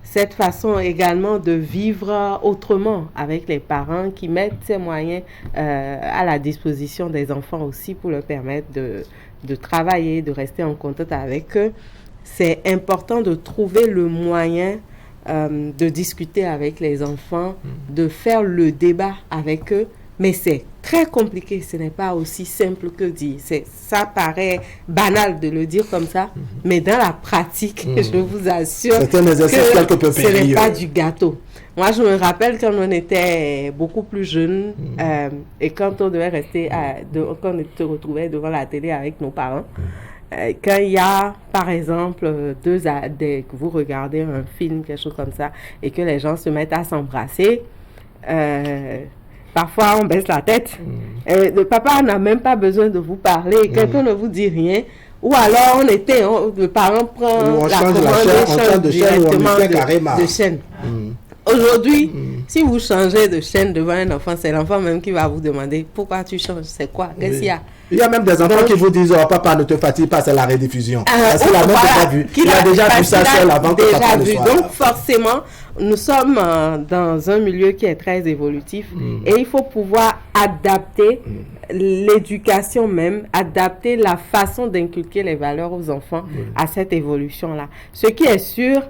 cette façon également de vivre autrement avec les parents qui mettent ces moyens à la disposition des enfants aussi pour leur permettre de travailler, de rester en contact avec eux. C'est important de trouver le moyen de discuter avec les enfants, de faire le débat avec eux, mais c'est très compliqué, ce n'est pas aussi simple que dit. Ça paraît banal de le dire comme ça, mais dans la pratique, je vous assure que ce n'est pas du gâteau. Moi, je me rappelle quand on était beaucoup plus jeunes et quand on devait rester, quand on se retrouvait devant la télé avec nos parents, quand il y a, par exemple, que vous regardez un film, quelque chose comme ça, et que les gens se mettent à s'embrasser, Parfois, on baisse la tête. Le papa n'a même pas besoin de vous parler. Quelqu'un ne vous dit rien. Ou alors, le parent prend la commande et change directement de chaîne. Aujourd'hui, si vous changez de chaîne devant un enfant, c'est l'enfant même qui va vous demander pourquoi tu changes, c'est quoi, qu'est-ce qu'il y a. Il y a même des enfants qui vous disent oh, papa ne te fatigue pas, c'est la rediffusion. Parce qu'il a même déjà vu. Il a déjà vu ça seul avant que papa ne soit. Donc forcément, nous sommes dans un milieu qui est très évolutif et il faut pouvoir adapter l'éducation même, adapter la façon d'inculquer les valeurs aux enfants à cette évolution-là. Ce qui est sûr,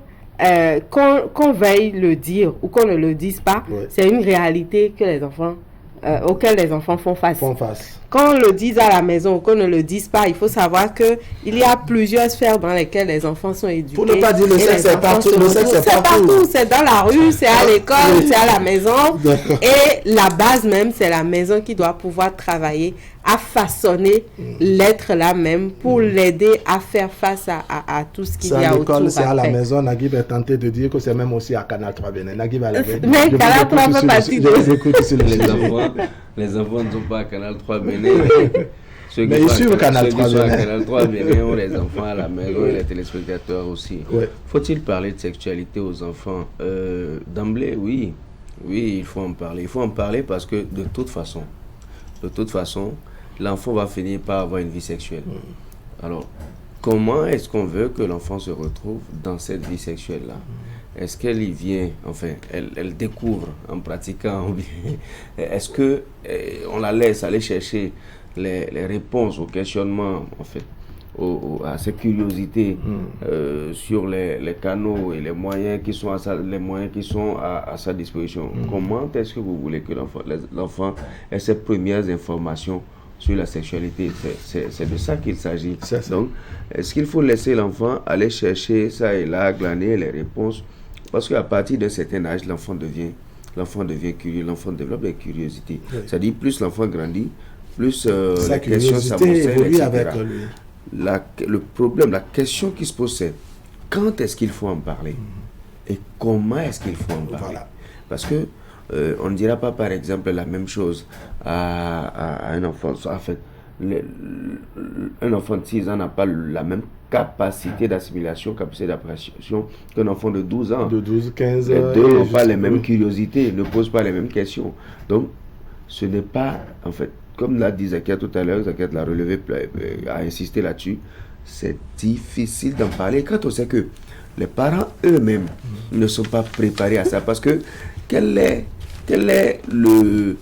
qu'on veuille le dire ou qu'on ne le dise pas, c'est une réalité que les enfants, auquel les enfants font face. Qu'on le dise à la maison ou qu'on ne le dise pas, il faut savoir que il y a plusieurs sphères dans lesquelles les enfants sont éduqués. Pour ne pas dire le sexe, c'est partout. C'est partout. C'est dans la rue, c'est à l'école, c'est à la maison. Et la base même, c'est la maison qui doit pouvoir travailler à façonner l'être là même pour l'aider à faire face à tout ce qu'il y a autour. C'est à la maison. Naguib est tenté de dire que c'est même aussi à Canal 3 Bénin. Naguib à la Bénin. Mais Canal 3 va partir de... Les enfants ne sont pas à Canal 3 Bénin. Mais ils suivent Canal 3 Bénin. Canal 3 Bénin ont les enfants à la maison et les téléspectateurs aussi. Faut-il parler de sexualité aux enfants d'emblée? Oui, il faut en parler. Il faut en parler parce que de toute façon, l'enfant va finir par avoir une vie sexuelle. Alors, comment est-ce qu'on veut que l'enfant se retrouve dans cette vie sexuelle-là? Est-ce qu'elle y vient, enfin, elle découvre en pratiquant? Est-ce que on la laisse aller chercher les réponses aux questionnements, en fait, à ses curiosités sur les canaux et les moyens qui sont à sa disposition? Comment est-ce que vous voulez que l'enfant ait ses premières informations sur la sexualité? C'est de ça qu'il s'agit. Donc, est-ce qu'il faut laisser l'enfant aller chercher ça et là, glaner les réponses? Parce qu'à partir d'un certain âge, l'enfant devient curieux, l'enfant développe des curiosités. C'est-à-dire, plus l'enfant grandit, plus la question s'amoncelle, avec lui. Le problème, la question qui se pose, c'est quand est-ce qu'il faut en parler et comment est-ce qu'il faut en parler? Parce que on ne dira pas, par exemple, la même chose à un enfant. En fait, un enfant de 6 ans n'a pas la même capacité d'assimilation, capacité d'appréciation qu'un enfant de 12 ans. De 12, 15 ans. Les deux n'ont pas les mêmes curiosités, ne posent pas les mêmes questions. Donc, ce n'est pas, en fait, comme l'a dit Zakia tout à l'heure, Zakia l'a relevé, a insisté là-dessus, c'est difficile d'en parler quand on sait que les parents eux-mêmes ne sont pas préparés à ça. Parce que quel est le...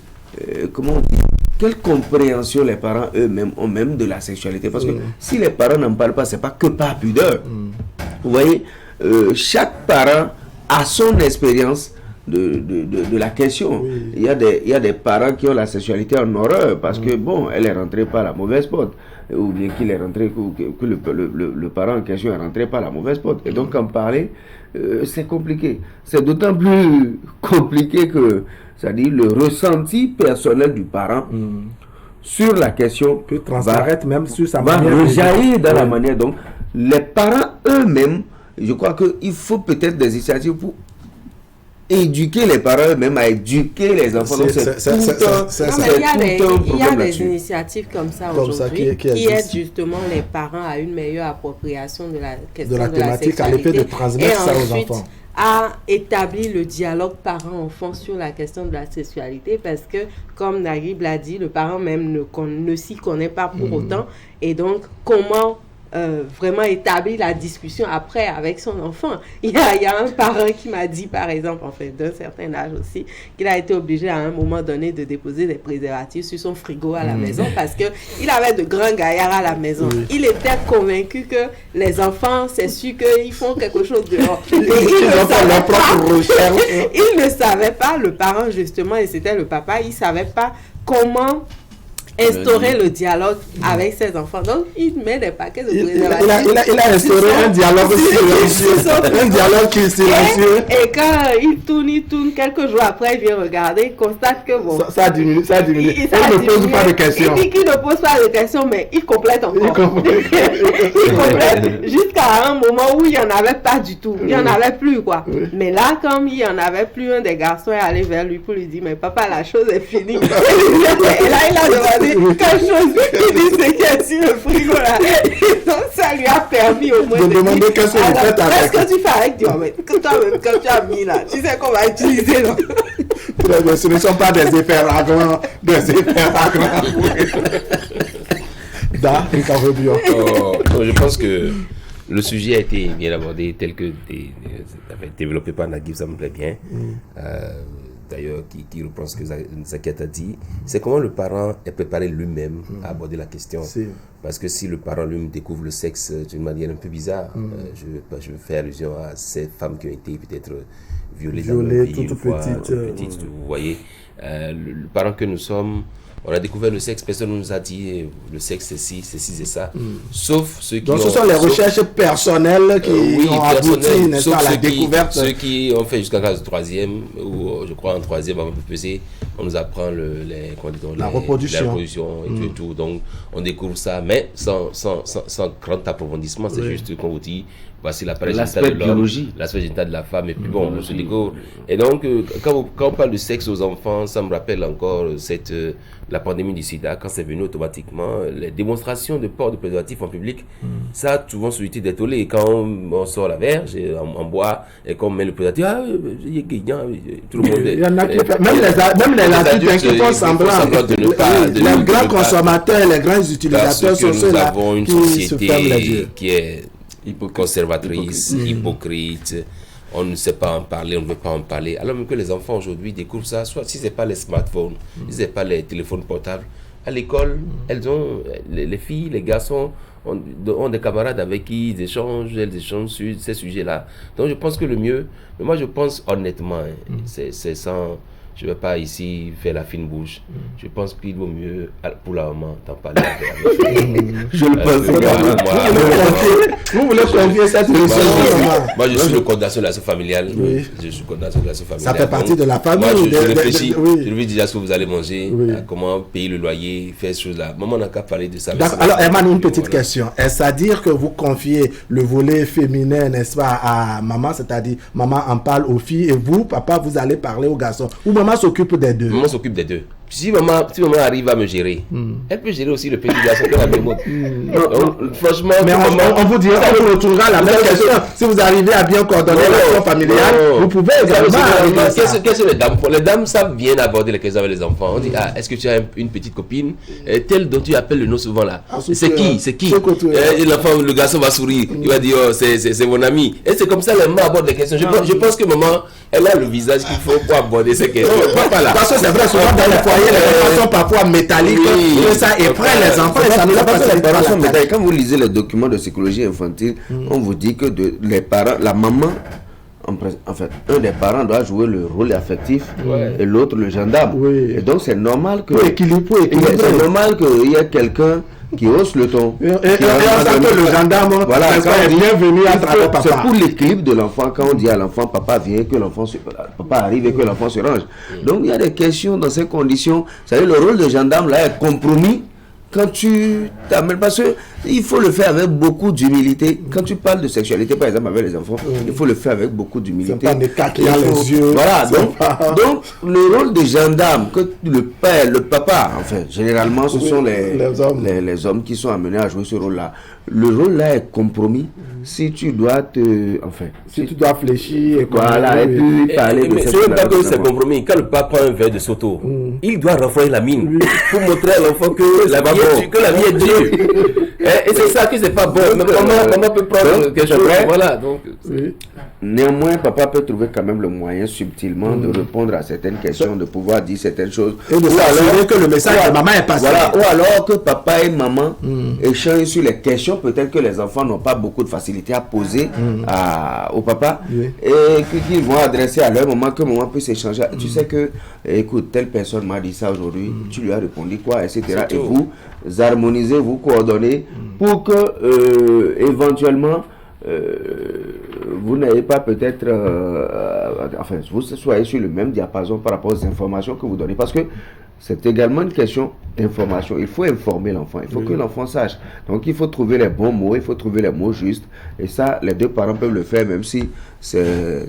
comment on dit? Quelle compréhension les parents eux-mêmes ont même de la sexualité? Parce que si les parents n'en parlent pas, c'est pas que par pudeur. Vous voyez, chaque parent a son expérience de la question. Il y a des parents qui ont la sexualité en horreur parce que, bon, elle est rentrée par la mauvaise porte. Ou bien qu'il est rentré, que le parent en question est rentré par la mauvaise porte. Et donc, en parler, c'est compliqué. C'est d'autant plus compliqué que, c'est-à-dire le ressenti personnel du parent sur la question peut transparaître même sur sa manière. Va rejaillir dans la manière. Donc, les parents eux-mêmes, je crois qu'il faut peut-être des initiatives pour éduquer les parents eux-mêmes à éduquer les enfants. Il y a des initiatives comme ça aujourd'hui qui aident justement les parents à une meilleure appropriation de la question de la thématique, à l'effet de transmettre ça aux enfants. A établi le dialogue parent-enfant sur la question de la sexualité parce que, comme Naguib l'a dit, le parent même ne s'y connaît pas pour autant. Et donc, comment vraiment établir la discussion après avec son enfant? Il y a un parent qui m'a dit, par exemple, en fait, d'un certain âge aussi, qu'il a été obligé à un moment donné de déposer des préservatifs sur son frigo à la maison parce qu'il avait de grands gaillards à la maison. Il était convaincu que les enfants, c'est sûr qu'ils font quelque chose dehors. Il ne savait pas, le parent justement, et c'était le papa, il ne savait pas comment instaurer le dialogue avec ses enfants. Donc, il met des paquets de préservatifs. Il a instauré un dialogue silencieux. Un dialogue qui est silencieux. Et quand il tourne, quelques jours après, il vient regarder, il constate que bon. Ça a diminué. Il ne pose pas de questions. Il dit qu'il ne pose pas de questions, mais il complète encore. Il complète jusqu'à un moment où il n'y en avait pas du tout. Il n'y en avait plus, quoi. Mais là, comme il n'y en avait plus, un des garçons est allé vers lui pour lui dire, mais papa, la chose est finie. Et là, il a demandé quelque chose. Il dit, c'est qu'il y a sur le frigo, là. Donc, ça lui a permis au moins de demander qu'est-ce que vous faites avec. Qu'est-ce que tu fais avec toi-même? Toi-même, quand tu as mis là, tu sais qu'on va utiliser, là. Très bien, ce ne sont pas des effets ragrants. Je pense que le sujet a été bien abordé, tel que développé par Naguib, ça me plaît bien. D'ailleurs, qui reprend ce que Zakiat a dit. C'est comment le parent est préparé lui-même à aborder la question. Parce que si le parent lui-même découvre le sexe d'une manière un peu bizarre, je fais allusion à ces femmes qui ont été peut-être violées dans leur vie une fois petites, vous voyez. Le parent que nous sommes, on a découvert le sexe, personne ne nous a dit le sexe c'est ci, c'est ça. Sauf ceux qui donc ce sont les recherches personnelles qui ont abouti, n'est-ce pas, à la découverte. Ceux qui ont fait jusqu'à la classe de 3e, ou je crois en 3e, avant PPC, on nous apprend la reproduction et tout. Donc on découvre ça, mais sans grand approfondissement, c'est juste qu'on vous dit, voici l'aspect génital de l'homme, l'aspect génital de la femme, et puis bon, on se découvre. Et donc, quand on parle de sexe aux enfants, ça me rappelle encore la pandémie du sida, quand c'est venu automatiquement, les démonstrations de port de préservatifs en public, ça a souvent suscité des tollés. Et quand on sort la verge, en bois, et qu'on met le préservatif, tout le monde... Il y en a qui même les adultes qui font semblant les grands consommateurs, les grands utilisateurs sont ceux-là qui se ferment les yeux. Qui est conservatrice, hypocrite, on ne sait pas en parler, on ne veut pas en parler. Alors même que les enfants aujourd'hui découvrent ça, soit si ce n'est pas les smartphones, si ce n'est pas les téléphones portables, à l'école, elles ont, les filles, les garçons ont des camarades avec qui elles échangent sur ces sujets-là. Donc je pense que le mieux, mais moi je pense honnêtement, c'est sans... Je ne vais pas ici faire la fine bouche. Je pense qu'il vaut mieux, pour la maman, t'en parler avec je le pense. Vous voulez confier cette leçon? Moi, je suis le coordinateur de l'action familiale. Je suis coordinateur de l'action familiale. Ça fait partie de la famille. Moi, je réfléchis. Je lui dis déjà ce que vous allez manger, comment payer le loyer, faire ces choses-là. Maman n'a qu'à parler de ça. Alors, Herman, une petite question. Est-ce à dire que vous confiez le volet féminin, n'est-ce pas, à maman, c'est-à-dire maman en parle aux filles et vous, papa, vous allez parler aux garçons? Ou maman s'occupe des deux? Maman s'occupe des deux. Si maman arrive à me gérer, elle peut gérer aussi le petit garçon de la même mode. Franchement, mais on vous dira, on vous retournera la même question. Si vous arrivez à bien coordonner l'action familiale, vous pouvez également arriver à ça. Qu'est-ce que les dames font? Les dames savent bien aborder les questions avec les enfants. On dit, est-ce que tu as une petite copine, telle dont tu appelles le nom souvent là? C'est qui? Et l'enfant, le garçon va sourire. Il va dire, oh, c'est mon ami. Et c'est comme ça les mamans abordent les questions. Je pense que maman, elle a le visage qu'il faut pour aborder ces questions. Parce que c'est vrai, souvent dans les foyers, les parents sont parfois métalliques. Ça effraie les enfants et ça nous a passé les parents métalliques. Quand vous lisez les documents de psychologie infantile, on vous dit que les parents, la maman, en fait, un des parents doit jouer le rôle affectif et l'autre le gendarme. Et donc c'est normal que c'est normal qu'il y ait quelqu'un qui hausse le ton. Et on sent que le gendarme, voilà, est bienvenu à travers papa. C'est pour l'équilibre de l'enfant. Quand on dit à l'enfant, papa vient, que papa arrive et que l'enfant se range. Donc il y a des questions dans ces conditions. Vous savez, le rôle de gendarme là est compromis quand tu t'amènes, parce qu'il faut le faire avec beaucoup d'humilité. Quand tu parles de sexualité, par exemple, avec les enfants, il faut le faire avec beaucoup d'humilité. C'est pas des cas qui a les yeux. Voilà, donc le rôle des gendarmes, que le père, le papa, enfin, généralement, ce sont les hommes qui sont amenés à jouer ce rôle-là. Le rôle là est compromis. Si tu dois si tu dois fléchir et puis parler de cette c'est pas que c'est compromis. Quand le papa prend un verre de soto, il doit renflouer la mine pour montrer à l'enfant que la vie est dure. Et c'est ça que c'est pas bon. Mais comment peut prendre quelque chose? Voilà, donc. néanmoins, papa peut trouver quand même le moyen subtilement de répondre à certaines questions, de pouvoir dire certaines choses. Et de s'assurer que le message de maman est passé. Voilà, ou alors que papa et maman échangent sur les questions, peut-être que les enfants n'ont pas beaucoup de facilité à poser au papa, et qu'ils vont adresser à leur maman, que maman puisse échanger. Tu sais que, écoute, telle personne m'a dit ça aujourd'hui, tu lui as répondu quoi, etc. Et vous harmonisez, vous coordonnez pour que éventuellement vous n'ayez pas peut-être vous soyez sur le même diapason par rapport aux informations que vous donnez, parce que c'est également une question d'information. Il faut informer l'enfant, il faut que l'enfant sache, donc il faut trouver les bons mots, il faut trouver les mots justes, et ça les deux parents peuvent le faire, même si c'est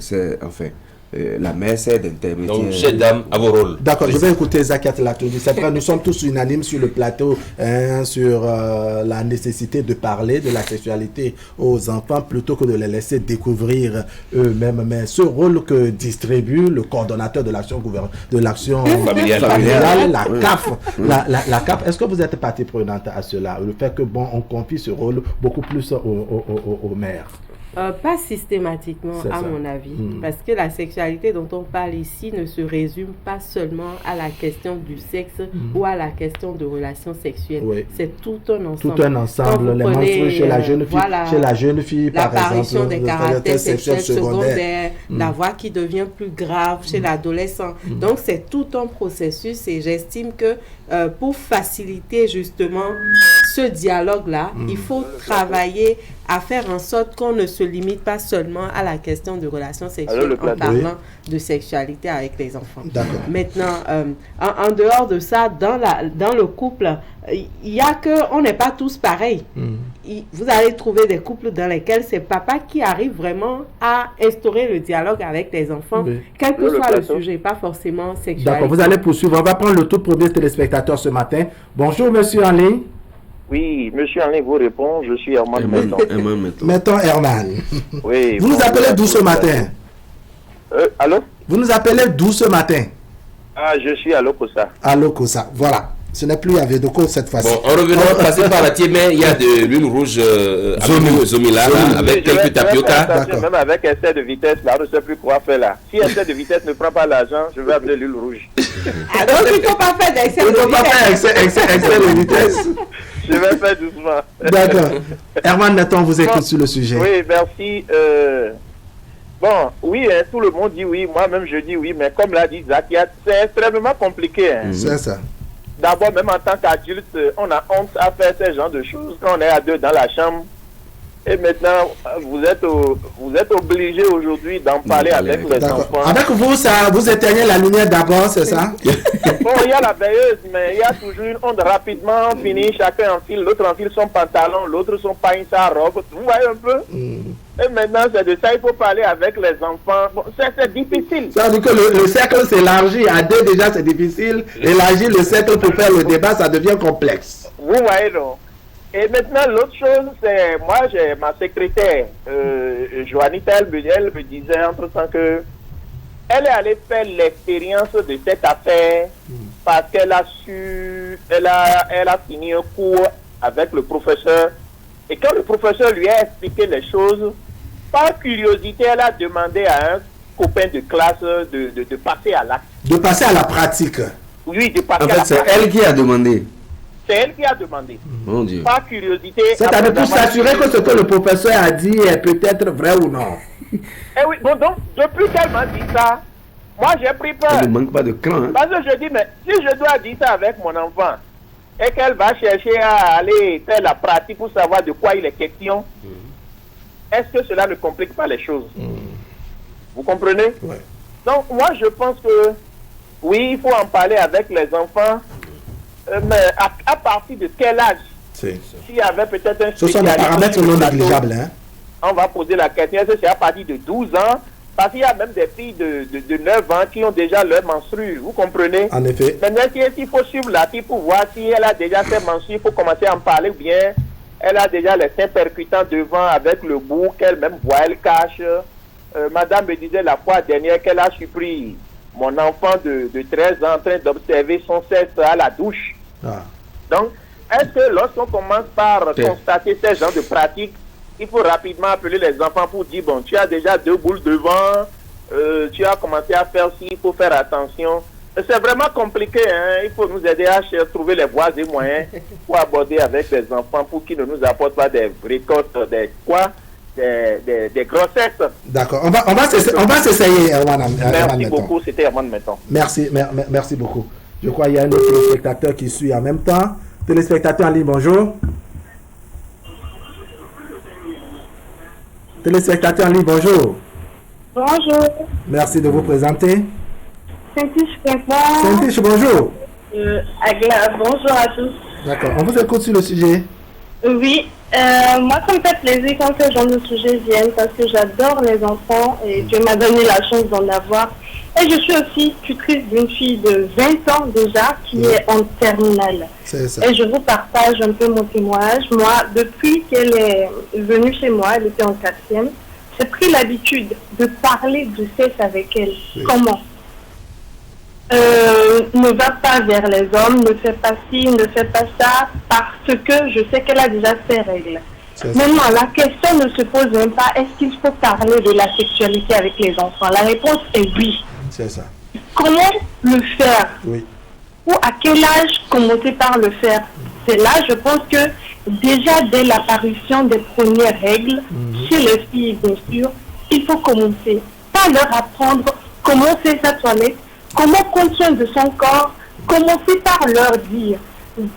la mère c'est d'intermédiaire. Donc, chère dame, à vos rôles. D'accord, je vais écouter Zakiat Latoudi. C'est vrai, nous sommes tous unanimes sur le plateau sur la nécessité de parler de la sexualité aux enfants plutôt que de les laisser découvrir eux-mêmes. Mais ce rôle que distribue le coordonnateur de l'action familiale, la CAF, la CAF, est-ce que vous êtes partie prenante à cela? Le fait que on confie ce rôle beaucoup plus aux mères? Pas systématiquement, à mon avis, parce que la sexualité dont on parle ici ne se résume pas seulement à la question du sexe ou à la question de relations sexuelles. C'est tout un ensemble. Tout un ensemble, les menstrues chez la jeune fille, par exemple, l'apparition des caractères sexuels secondaires, la voix qui devient plus grave chez l'adolescent. Donc c'est tout un processus, et j'estime que pour faciliter justement ce dialogue-là, il faut travailler à faire en sorte qu'on ne se limite pas seulement à la question de relations sexuelles en parlant de sexualité avec les enfants. Maintenant, en dehors de ça, dans le couple, il y a que on n'est pas tous pareils. Vous allez trouver des couples dans lesquels c'est papa qui arrive vraiment à instaurer le dialogue avec les enfants, quel que soit le sujet, pas forcément sexuel. D'accord, vous allez poursuivre. On va prendre le tout premier téléspectateur ce matin. Bonjour, monsieur en ligne. Oui, monsieur en ligne vous répond, je suis Herman Metton. Metton Herman. Oui. Vous nous appelez d'où ce matin? Allô? Vous nous appelez d'où ce matin? Ah, je suis à Lokosa. À Lokosa, voilà. Ce n'est plus à Védoko cette fois-ci. Bon, en revenant, passer par la Tiémé, il y a de l'huile rouge Zomila, avec quelques tapioca. Même avec excès de vitesse, là, on ne sait plus quoi faire là. Si excès de vitesse ne prend pas l'argent, je vais amener l'huile rouge. Donc il ne faut pas faire d'excès de vitesse. Il ne faut pas faire excès de vitesse. Je vais faire doucement. D'accord. Herman Nathan vous écoute sur le sujet. Oui, merci. Bon, oui, tout le monde dit oui. Moi-même, je dis oui. Mais comme l'a dit Zakiat, c'est extrêmement compliqué. C'est ça. D'abord, même en tant qu'adulte, on a honte à faire ce genre de choses quand on est à deux dans la chambre. Et maintenant, vous êtes obligé aujourd'hui d'en parler avec les enfants. Avec vous, vous éteignez la lumière d'abord, c'est ça? Bon, il y a la veilleuse, mais il y a toujours une onde rapidement finie. Chacun enfile, l'autre enfile son pantalon, l'autre son pagne, sa robe. Vous voyez un peu? Et maintenant, c'est de ça, il faut parler avec les enfants. Bon, c'est difficile. Ça veut dire que le cercle s'élargit. À deux, déjà, c'est difficile. Élargir le cercle pour faire le débat, ça devient complexe. Vous voyez donc. Et maintenant, l'autre chose, c'est, moi, j'ai ma secrétaire, Joanita Elbeniel, me disait entre-temps que elle est allée faire l'expérience de cette affaire parce qu'elle a elle a fini un cours avec le professeur. Et quand le professeur lui a expliqué les choses, par curiosité, elle a demandé à un copain de classe de passer à l'acte. De passer à la pratique. Oui, de passer à la pratique. En fait, c'est elle qui a demandé. C'est elle qui a demandé. Mon Dieu. Par curiosité. C'est-à-dire pour s'assurer que ce que le professeur a dit est peut-être vrai ou non. Eh oui, bon, donc, depuis qu'elle m'a dit ça, moi j'ai pris peur. Elle ne manque pas de cran. Hein? Parce que je dis, mais si je dois dire ça avec mon enfant, et qu'elle va chercher à aller faire la pratique pour savoir de quoi il est question, est-ce que cela ne complique pas les choses? Vous comprenez? Donc, moi je pense que, oui, il faut en parler avec les enfants. Mais à partir de quel âge? S'il y avait peut-être un... Ce sont des paramètres non négligeables. Hein? On va poser la question, est-ce que c'est à partir de 12 ans? Parce qu'il y a même des filles de 9 ans qui ont déjà leur menstrue, vous comprenez? En effet. Maintenant, s'il faut suivre la fille pour voir si elle a déjà ses menstrues, il faut commencer à en parler bien. Elle a déjà les seins percutants devant avec le bout qu'elle-même voit, elle cache. Madame me disait la fois dernière qu'elle a surpris mon enfant de 13 ans en train d'observer son sexe à la douche. Donc, est-ce que lorsqu'on commence par constater ces genres de pratiques, il faut rapidement appeler les enfants pour dire, bon, tu as déjà 2 boules devant, tu as commencé à faire ci, il faut faire attention. C'est vraiment compliqué, hein. Il faut nous aider à trouver les voies et moyens pour aborder avec les enfants pour qu'ils ne nous apportent pas des récoltes, des grossesses. D'accord, on va s'essayer, Erwan. Merci beaucoup, c'était Erwan maintenant. Merci beaucoup. Je crois qu'il y a un autre téléspectateur qui suit en même temps. Téléspectateur en ligne, bonjour. Téléspectateur en ligne, bonjour. Bonjour. Merci de vous présenter. Saint-Tiche, bonjour. Bonjour à tous. D'accord, on vous écoute sur le sujet. Oui, moi ça me fait plaisir quand ces gens de sujets viennent parce que j'adore les enfants et Dieu m'a donné la chance d'en avoir. Et je suis aussi tutrice d'une fille de 20 ans déjà qui est en terminale. C'est ça. Et je vous partage un peu mon témoignage. Moi, depuis qu'elle est venue chez moi, elle était en 4e, j'ai pris l'habitude de parler de sexe avec elle. Oui. Comment ne va pas vers les hommes, ne fais pas ci, ne fais pas ça, parce que je sais qu'elle a déjà ses règles. Maintenant, la question ne se pose même pas, est-ce qu'il faut parler de la sexualité avec les enfants? La réponse est oui. C'est ça. Comment le faire? Oui. Ou à quel âge commencer par le faire? C'est là, je pense que déjà dès l'apparition des premières règles, chez les filles bien sûr, il faut commencer. Pas leur apprendre comment faire sa toilette, comment prendre soin de son corps, commencer par leur dire,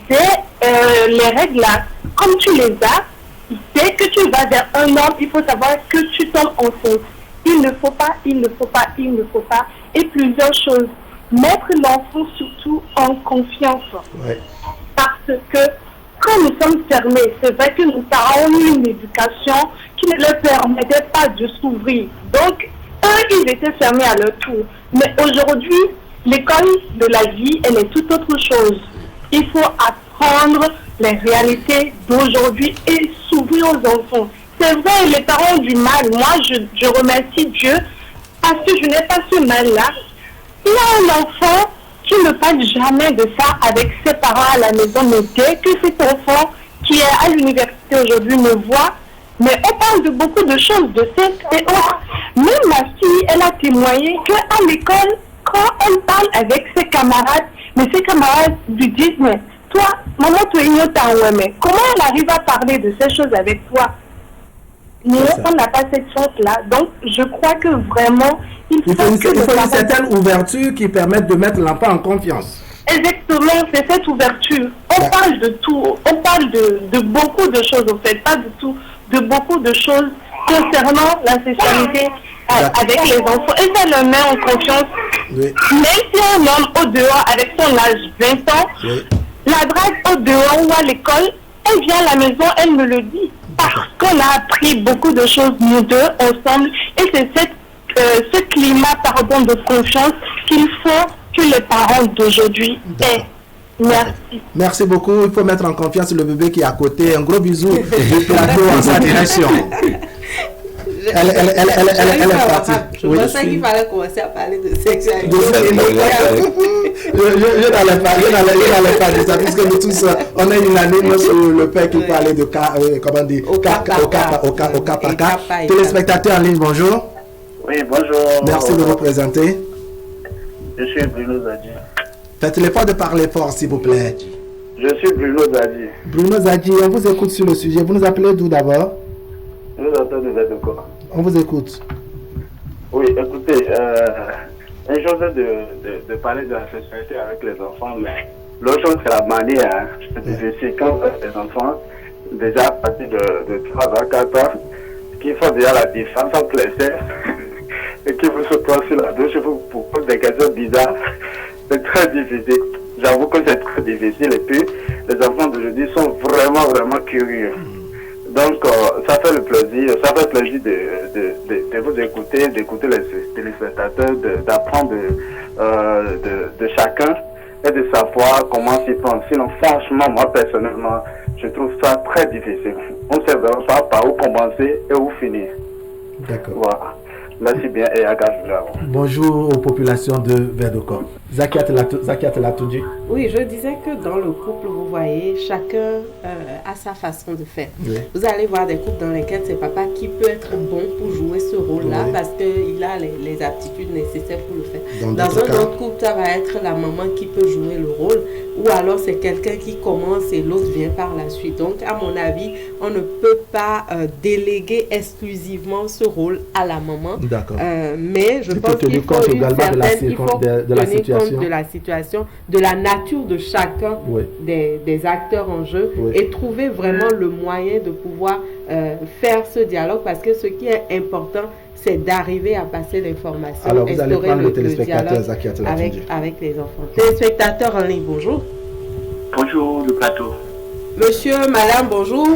les règles là, comme tu les as, dès que tu vas vers un homme, il faut savoir que tu tombes enceinte. Il ne faut pas, et plusieurs choses. Mettre l'enfant surtout en confiance. Ouais. Parce que quand nous sommes fermés, c'est vrai que nos parents ont eu une éducation qui ne leur permettait pas de s'ouvrir. Donc, eux, ils étaient fermés à leur tour. Mais aujourd'hui, l'école de la vie, elle est tout autre chose. Il faut apprendre les réalités d'aujourd'hui et s'ouvrir aux enfants. C'est vrai, les parents ont du mal. Moi, je remercie Dieu parce que je n'ai pas ce mal-là. Il y a un enfant qui ne parle jamais de ça avec ses parents à la maison, mais dès que cet enfant qui est à l'université aujourd'hui me voit, mais on parle de beaucoup de choses, de sexe et autres. Même ma fille, elle a témoigné qu'à l'école, quand elle parle avec ses camarades, mais ses camarades lui disent, mais toi, maman, tu es ignorante, mais comment elle arrive à parler de ces choses avec toi? Nous, on n'a pas cette chance-là. Donc, je crois que vraiment, il faut une certaine ouverture qui permette de mettre l'enfant en confiance. Exactement, c'est cette ouverture. On parle de tout. On parle de beaucoup de choses, en fait. Pas de tout, de beaucoup de choses concernant la sexualité avec les enfants. Et ça le met en confiance. Oui. Même si un homme au dehors, avec son âge 20 ans, la drague au dehors ou à l'école, elle vient à la maison, elle me le dit. Parce qu'on a appris beaucoup de choses, nous deux, ensemble. Et c'est ce climat, de confiance qu'il faut que les parents d'aujourd'hui aient. Merci. Merci beaucoup. Il faut mettre en confiance le bébé qui est à côté. Un gros bisou du plateau en sa direction. Elle est partie. Je pensais qu'il fallait commencer à parler de sexualité. Je n'allais pas dire ça, puisque nous tous, on a une année sur le père qui parlait de cas, comment dire, au cas par cas. Téléspectateurs en ligne, bonjour. Oui, bonjour. Merci de vous présenter. Je suis Bruno Zadi. Faites l'effort de parler fort, s'il vous plaît. Je suis Bruno Zadi. Bruno Zadi, on vous écoute sur le sujet. Vous nous appelez d'où d'abord? Je vous appelle de Vedoko. On vous écoute. Oui, écoutez, une chose de parler de la sexualité avec les enfants, mais l'autre chose, c'est la manière. C'est difficile quand les enfants, déjà à partir de 3 ans, 4 ans, qui font déjà la différence entre les sexes et qui vous se prennent sur la douche pour poser des questions bizarres. C'est très difficile. J'avoue que c'est très difficile. Et puis, les enfants d'aujourd'hui sont vraiment, vraiment curieux. Donc, ça fait plaisir de vous écouter, d'écouter les téléspectateurs, d'apprendre de chacun et de savoir comment s'y prendre. Sinon, franchement, moi, personnellement, je trouve ça très difficile. On ne sait vraiment pas par où commencer et où finir. D'accord. Voilà. Merci bien et à gage. Bonjour aux populations de Verdocor. Zakiat l'a tout dit. Oui, je disais que dans le couple, vous voyez, chacun a sa façon de faire. Oui. Vous allez voir des couples dans lesquels c'est papa qui peut être bon pour jouer ce rôle-là parce qu'il a les aptitudes nécessaires pour le faire. Dans un autre couple, ça va être la maman qui peut jouer le rôle ou alors c'est quelqu'un qui commence et l'autre vient par la suite. Donc, à mon avis, on ne peut pas déléguer exclusivement ce rôle à la maman. D'accord. Mais je pense qu'il faut tenir compte de la situation, de la nature de chacun des acteurs en jeu et trouver vraiment le moyen de pouvoir faire ce dialogue parce que ce qui est important, c'est d'arriver à passer l'information. Alors, vous allez prendre le téléspectateur avec les enfants. Téléspectateurs en ligne, bonjour. Bonjour, le plateau. Monsieur, madame, bonjour.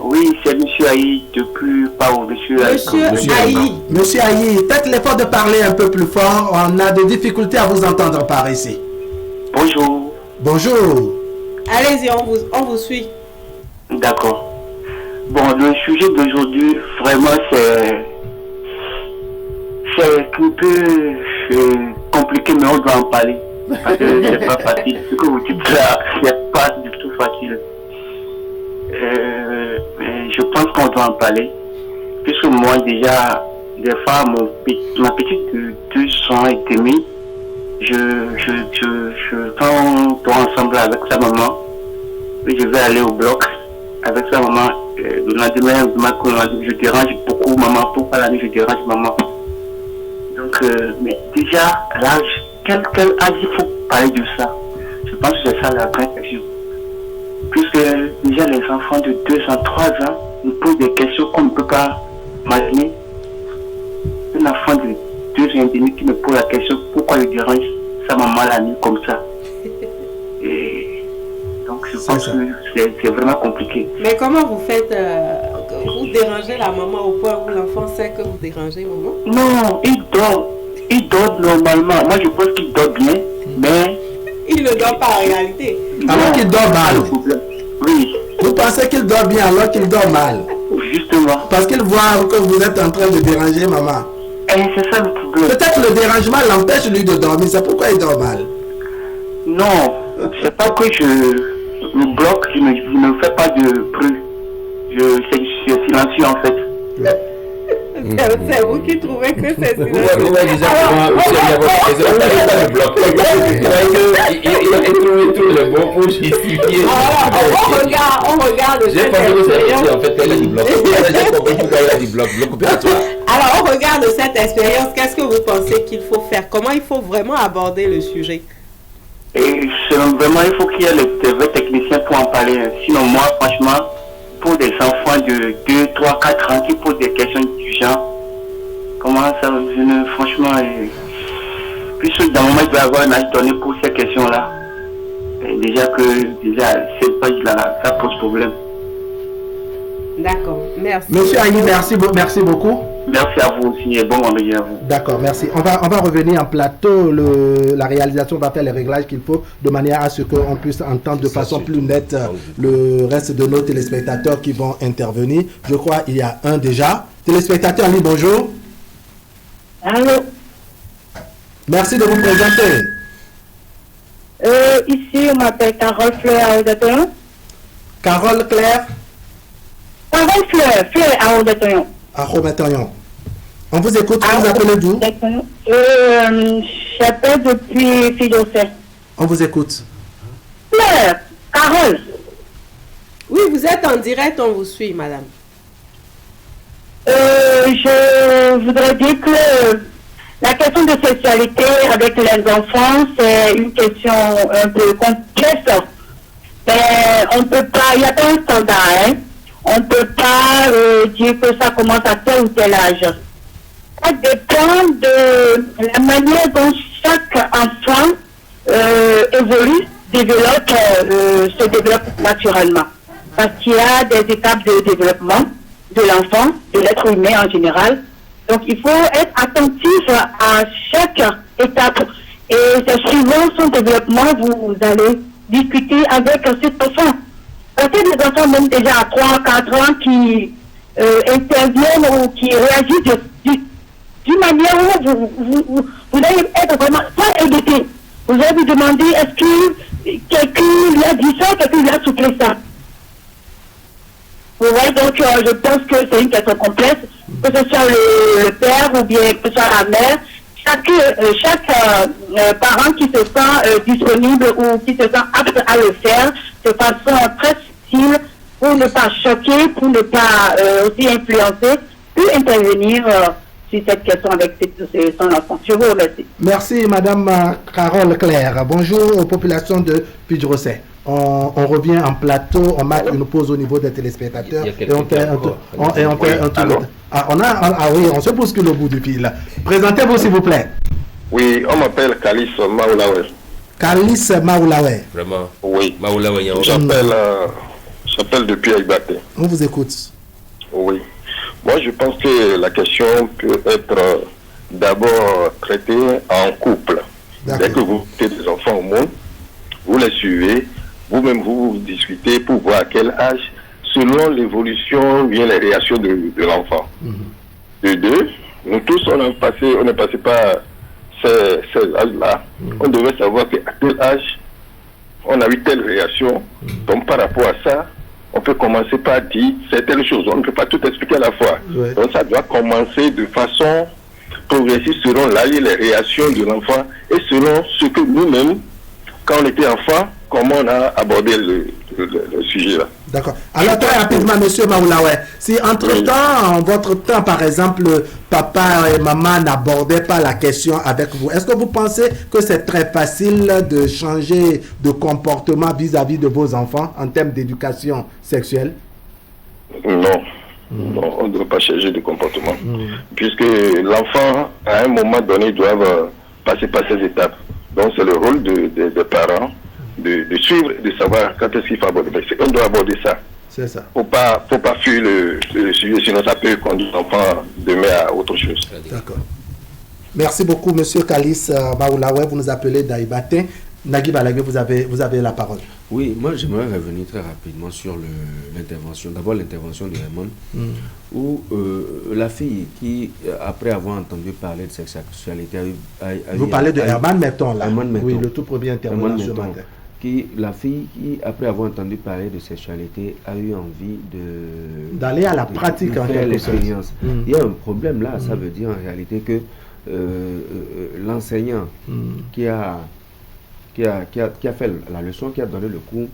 Oui, c'est Monsieur Aïe depuis Pau. Monsieur Aïe. Monsieur Aïe, faites l'effort de parler un peu plus fort. On a des difficultés à vous entendre par ici. Bonjour. Bonjour. Allez-y, on vous suit. D'accord. Bon, le sujet d'aujourd'hui, vraiment, c'est un peu compliqué, mais on doit en parler. Parce que c'est pas facile. Ce que vous dites là, c'est pas du tout facile. Je pense qu'on doit en parler. Puisque moi, déjà, des fois, ma petite de 2 ans et demi, quand on dort ensemble avec sa maman, je vais aller au bloc avec sa maman. Le lendemain, je dérange beaucoup maman. Pourquoi la nuit je dérange maman? Donc, mais déjà, à l'âge, quel âge il faut parler de ça? Je pense que c'est ça la grande question. Puisque déjà les enfants de 2 ans, 3 ans nous posent des questions qu'on ne peut pas imaginer. Un enfant de 2 ans et demi qui me pose la question pourquoi il dérange sa maman la nuit comme ça. Et donc je pense que c'est vraiment compliqué. Mais comment vous faites vous dérangez la maman au point où l'enfant sait que vous dérangez maman? Non, il dort normalement. Moi je pense qu'il dort bien, mais il ne dort pas en réalité. Alors qu'il dort mal. Oui. Vous pensez qu'il dort bien alors qu'il dort mal? Justement. Parce qu'il voit que vous êtes en train de déranger maman. C'est ça le problème. Peut-être le dérangement l'empêche lui de dormir. C'est pourquoi il dort mal. Non, c'est pas que je me bloque, je ne fais pas de bruit. C'est silencieux en fait. C'est vous qui trouvez que c'est silencieux. On regarde Alors on regarde cette expérience. Qu'est-ce que vous pensez qu'il faut faire? Comment il faut vraiment aborder le sujet? Et vraiment, il faut qu'il y ait des vrais techniciens pour en parler. Sinon, moi, franchement, pour des enfants de 2, 3, 4 ans qui posent des questions du genre, comment ça, franchement, puisque dans le moment, il doit y avoir un âge donné pour ces questions-là. Déjà, cette page-là, ça pose problème. D'accord, merci. Monsieur Aïe, merci beaucoup. Merci à vous aussi et bon vendredi à vous. D'accord, merci. On va revenir en plateau. La réalisation va faire les réglages qu'il faut de manière à ce qu'on puisse entendre de façon plus nette le reste de nos téléspectateurs qui vont intervenir. Je crois qu'il y a un déjà. Téléspectateur, Ali, bonjour. Allô. Merci de vous présenter. Ici, on m'appelle Carole Fleur à Audetoyon. Carole Claire. Carole Fleur à Audetoyon. À Audetoyon. On vous écoute, vous appelez d'où? J'appelle depuis Fidocet. On vous écoute. Fleur, Carole. Oui, vous êtes en direct, on vous suit, madame. Je voudrais dire que la question de sexualité avec les enfants, c'est une question un peu complexe. Mais on peut pas, il n'y a pas un standard, hein. On ne peut pas dire que ça commence à tel ou tel âge. Ça dépend de la manière dont chaque enfant évolue, se développe naturellement. Parce qu'il y a des étapes de développement de l'enfant, de l'être humain en général. Donc il faut être attentif à chaque étape. Et c'est suivant son développement, vous allez discuter avec cet enfant. Parce que des enfants, même déjà à 3, 4 ans, qui interviennent ou qui réagissent d'une manière où vous allez être vraiment pas éduqué. Vous allez vous demander est-ce que quelqu'un lui a dit ça, quelqu'un lui a soufflé ça. Vous voyez, donc je pense que c'est une question complexe, que ce soit le père ou bien que ce soit la mère. Chaque parent qui se sent disponible ou qui se sent apte à le faire de façon très subtile pour ne pas choquer, pour ne pas aussi influencer, peut intervenir sur cette question avec son enfant. Je vous remercie. Merci Madame Carole Claire. Bonjour aux populations de Puy-du-Rosset. On revient en plateau, on marque une pause au niveau des téléspectateurs et on fait un tour. On se bouscule au bout du fil. Présentez-vous s'il vous plaît. Oui, on m'appelle Kalis Maoulawe. Kalis Maoulawe. Vraiment? Oui. Maoulawe. J'appelle depuis Aïbaté. On vous écoute. Oui. Moi, je pense que la question peut être d'abord traitée en couple. Dès que vous mettez des enfants au monde, vous les suivez, vous-même vous discutez pour voir à quel âge, selon l'évolution, vient les réactions de l'enfant. De deux, nous tous, on est passé par ces âges-là. On devait savoir qu'à quel âge on a eu telle réaction. Donc par rapport à ça, on peut commencer par dire certaines choses. On ne peut pas tout expliquer à la fois. Ouais. Donc ça doit commencer de façon progressive selon l'âge et les réactions de l'enfant et selon ce que nous-mêmes, quand on était enfant, comment on a abordé le sujet-là. D'accord. Alors très rapidement, monsieur Maoulawe, si entre-temps, en votre temps, par exemple, papa et maman n'abordaient pas la question avec vous, est-ce que vous pensez que c'est très facile de changer de comportement vis-à-vis de vos enfants en termes d'éducation sexuelle? Non. Non, on ne doit pas changer de comportement. Puisque l'enfant, à un moment donné, doit passer par ces étapes. Donc c'est le rôle des parents de suivre et de savoir quand est-ce qu'il faut aborder. On doit aborder ça. C'est ça. Faut pas fuir le sujet, sinon ça peut conduire l'enfant demain à autre chose. D'accord. Merci beaucoup, monsieur Kalis Maoulawe. Vous nous appelez d'Aïbaté. Nagui Balague, vous avez la parole. Oui, moi j'aimerais revenir très rapidement sur l'intervention. D'abord l'intervention de Raymond, où la fille qui, après avoir entendu parler de sexualité, vous parlez de Herman Metton, là. Herman Metton. Oui, le tout premier intervenant ce matin. La fille qui, après avoir entendu parler de sexualité, a eu envie d'aller à la pratique en faire l'expérience. Il y a un problème là, ça veut dire en réalité que l'enseignant qui a fait la leçon, qui a donné le cours,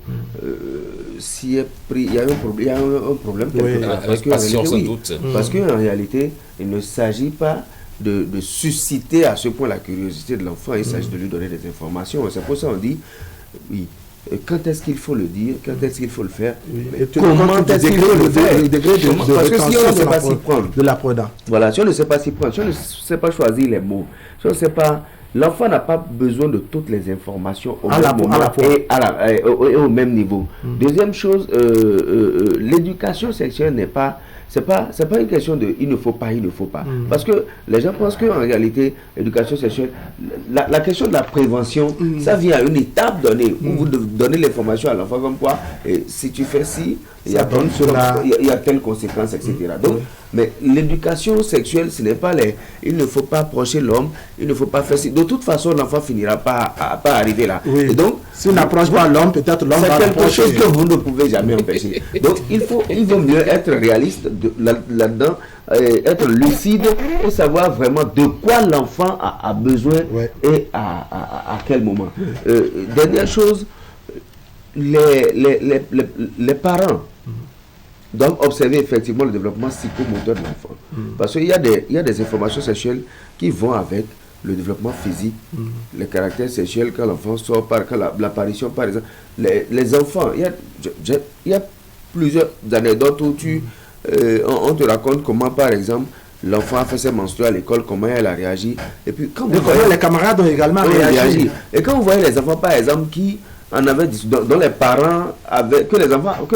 s'y est pris, il y a un problème parce qu'en réalité, il ne s'agit pas de susciter à ce point la curiosité de l'enfant, il s'agit de lui donner des informations. C'est pour ça qu'on dit, oui, quand est-ce qu'il faut le dire, quand est-ce qu'il faut le faire, comment est-ce qu'il faut le faire, parce que si on ne sait pas s'y prendre, de l'apprenant. Voilà, si on ne sait pas s'y prendre, si on ne sait pas choisir les mots, si on ne sait pas. L'enfant n'a pas besoin de toutes les informations au même moment et au même niveau. Deuxième chose, l'éducation sexuelle n'est pas... C'est pas une question de il ne faut pas. Parce que les gens pensent qu'en réalité, l'éducation sexuelle, la question de la prévention, ça vient à une étape donnée où vous donnez l'information à l'enfant comme quoi, et si tu fais ci, il y a telle conséquence, etc. Donc, mais l'éducation sexuelle, ce n'est pas il ne faut pas approcher l'homme, il ne faut pas faire ci. De toute façon, l'enfant finira pas arriver là. Oui. Et donc, si on n'approche pas l'homme, peut-être l'homme va c'est quelque chose que vous ne pouvez jamais empêcher. Donc, il vaut mieux être réaliste là-dedans, être lucide et savoir vraiment de quoi l'enfant a besoin et à quel moment. Dernière chose, les parents doivent observer effectivement le développement psychomoteur de l'enfant. Parce qu'il y a des informations sexuelles qui vont avec le développement physique, le caractère sexuel quand l'enfant sort, quand l'apparition par exemple. Les enfants, il y a plusieurs anecdotes où on te raconte comment par exemple l'enfant a fait ses menstrues à l'école, comment elle a réagi. Et puis quand vous voyez, les camarades ont également réagi. Et quand vous voyez les enfants par exemple qui en avaient dont les parents avaient que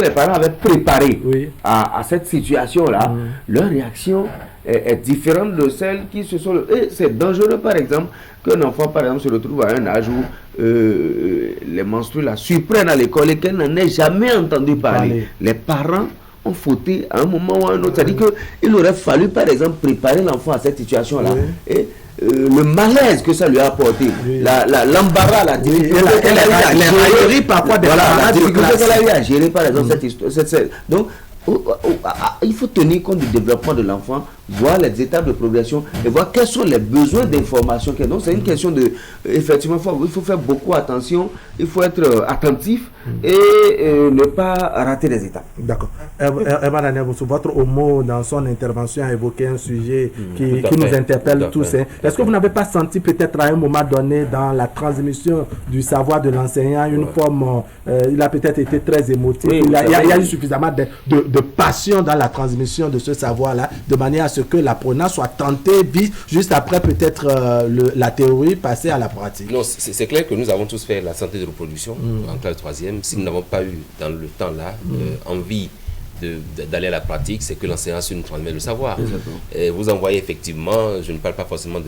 les parents avaient préparé à cette situation là, leur réaction est différente de celle qui se sont. Et c'est dangereux par exemple qu'un enfant par exemple se retrouve à un âge où les menstrues la surprennent à l'école et qu'elle n'en ait jamais entendu parler. Les parents ont fauté à un moment ou à un autre. C'est-à-dire qu'il aurait fallu, par exemple, préparer l'enfant à cette situation-là. Et le malaise que ça lui a apporté, l'embarras, la difficulté qu'elle a eu à gérer, par exemple, cette histoire. Donc, il faut tenir compte du développement de l'enfant, voir les étapes de progression et voir quels sont les besoins d'information. Donc c'est une question de, effectivement, il faut faire beaucoup attention, il faut être attentif et ne pas rater les étapes. D'accord. Votre homo dans son intervention a évoqué un sujet qui nous interpelle tous. Est-ce que vous n'avez pas senti peut-être à un moment donné dans la transmission du savoir de l'enseignant une forme, il a peut-être été très émotif, il y a eu suffisamment de passion dans la transmission de ce savoir-là, de manière à ce que l'apprenant soit tenté juste après peut-être la théorie passer à la pratique. Non, c'est clair que nous avons tous fait la santé de reproduction en classe 3e. Si nous n'avons pas eu dans le temps là envie d'aller à la pratique, c'est que l'enseignant nous transmet le savoir. Et vous en voyez effectivement, je ne parle pas forcément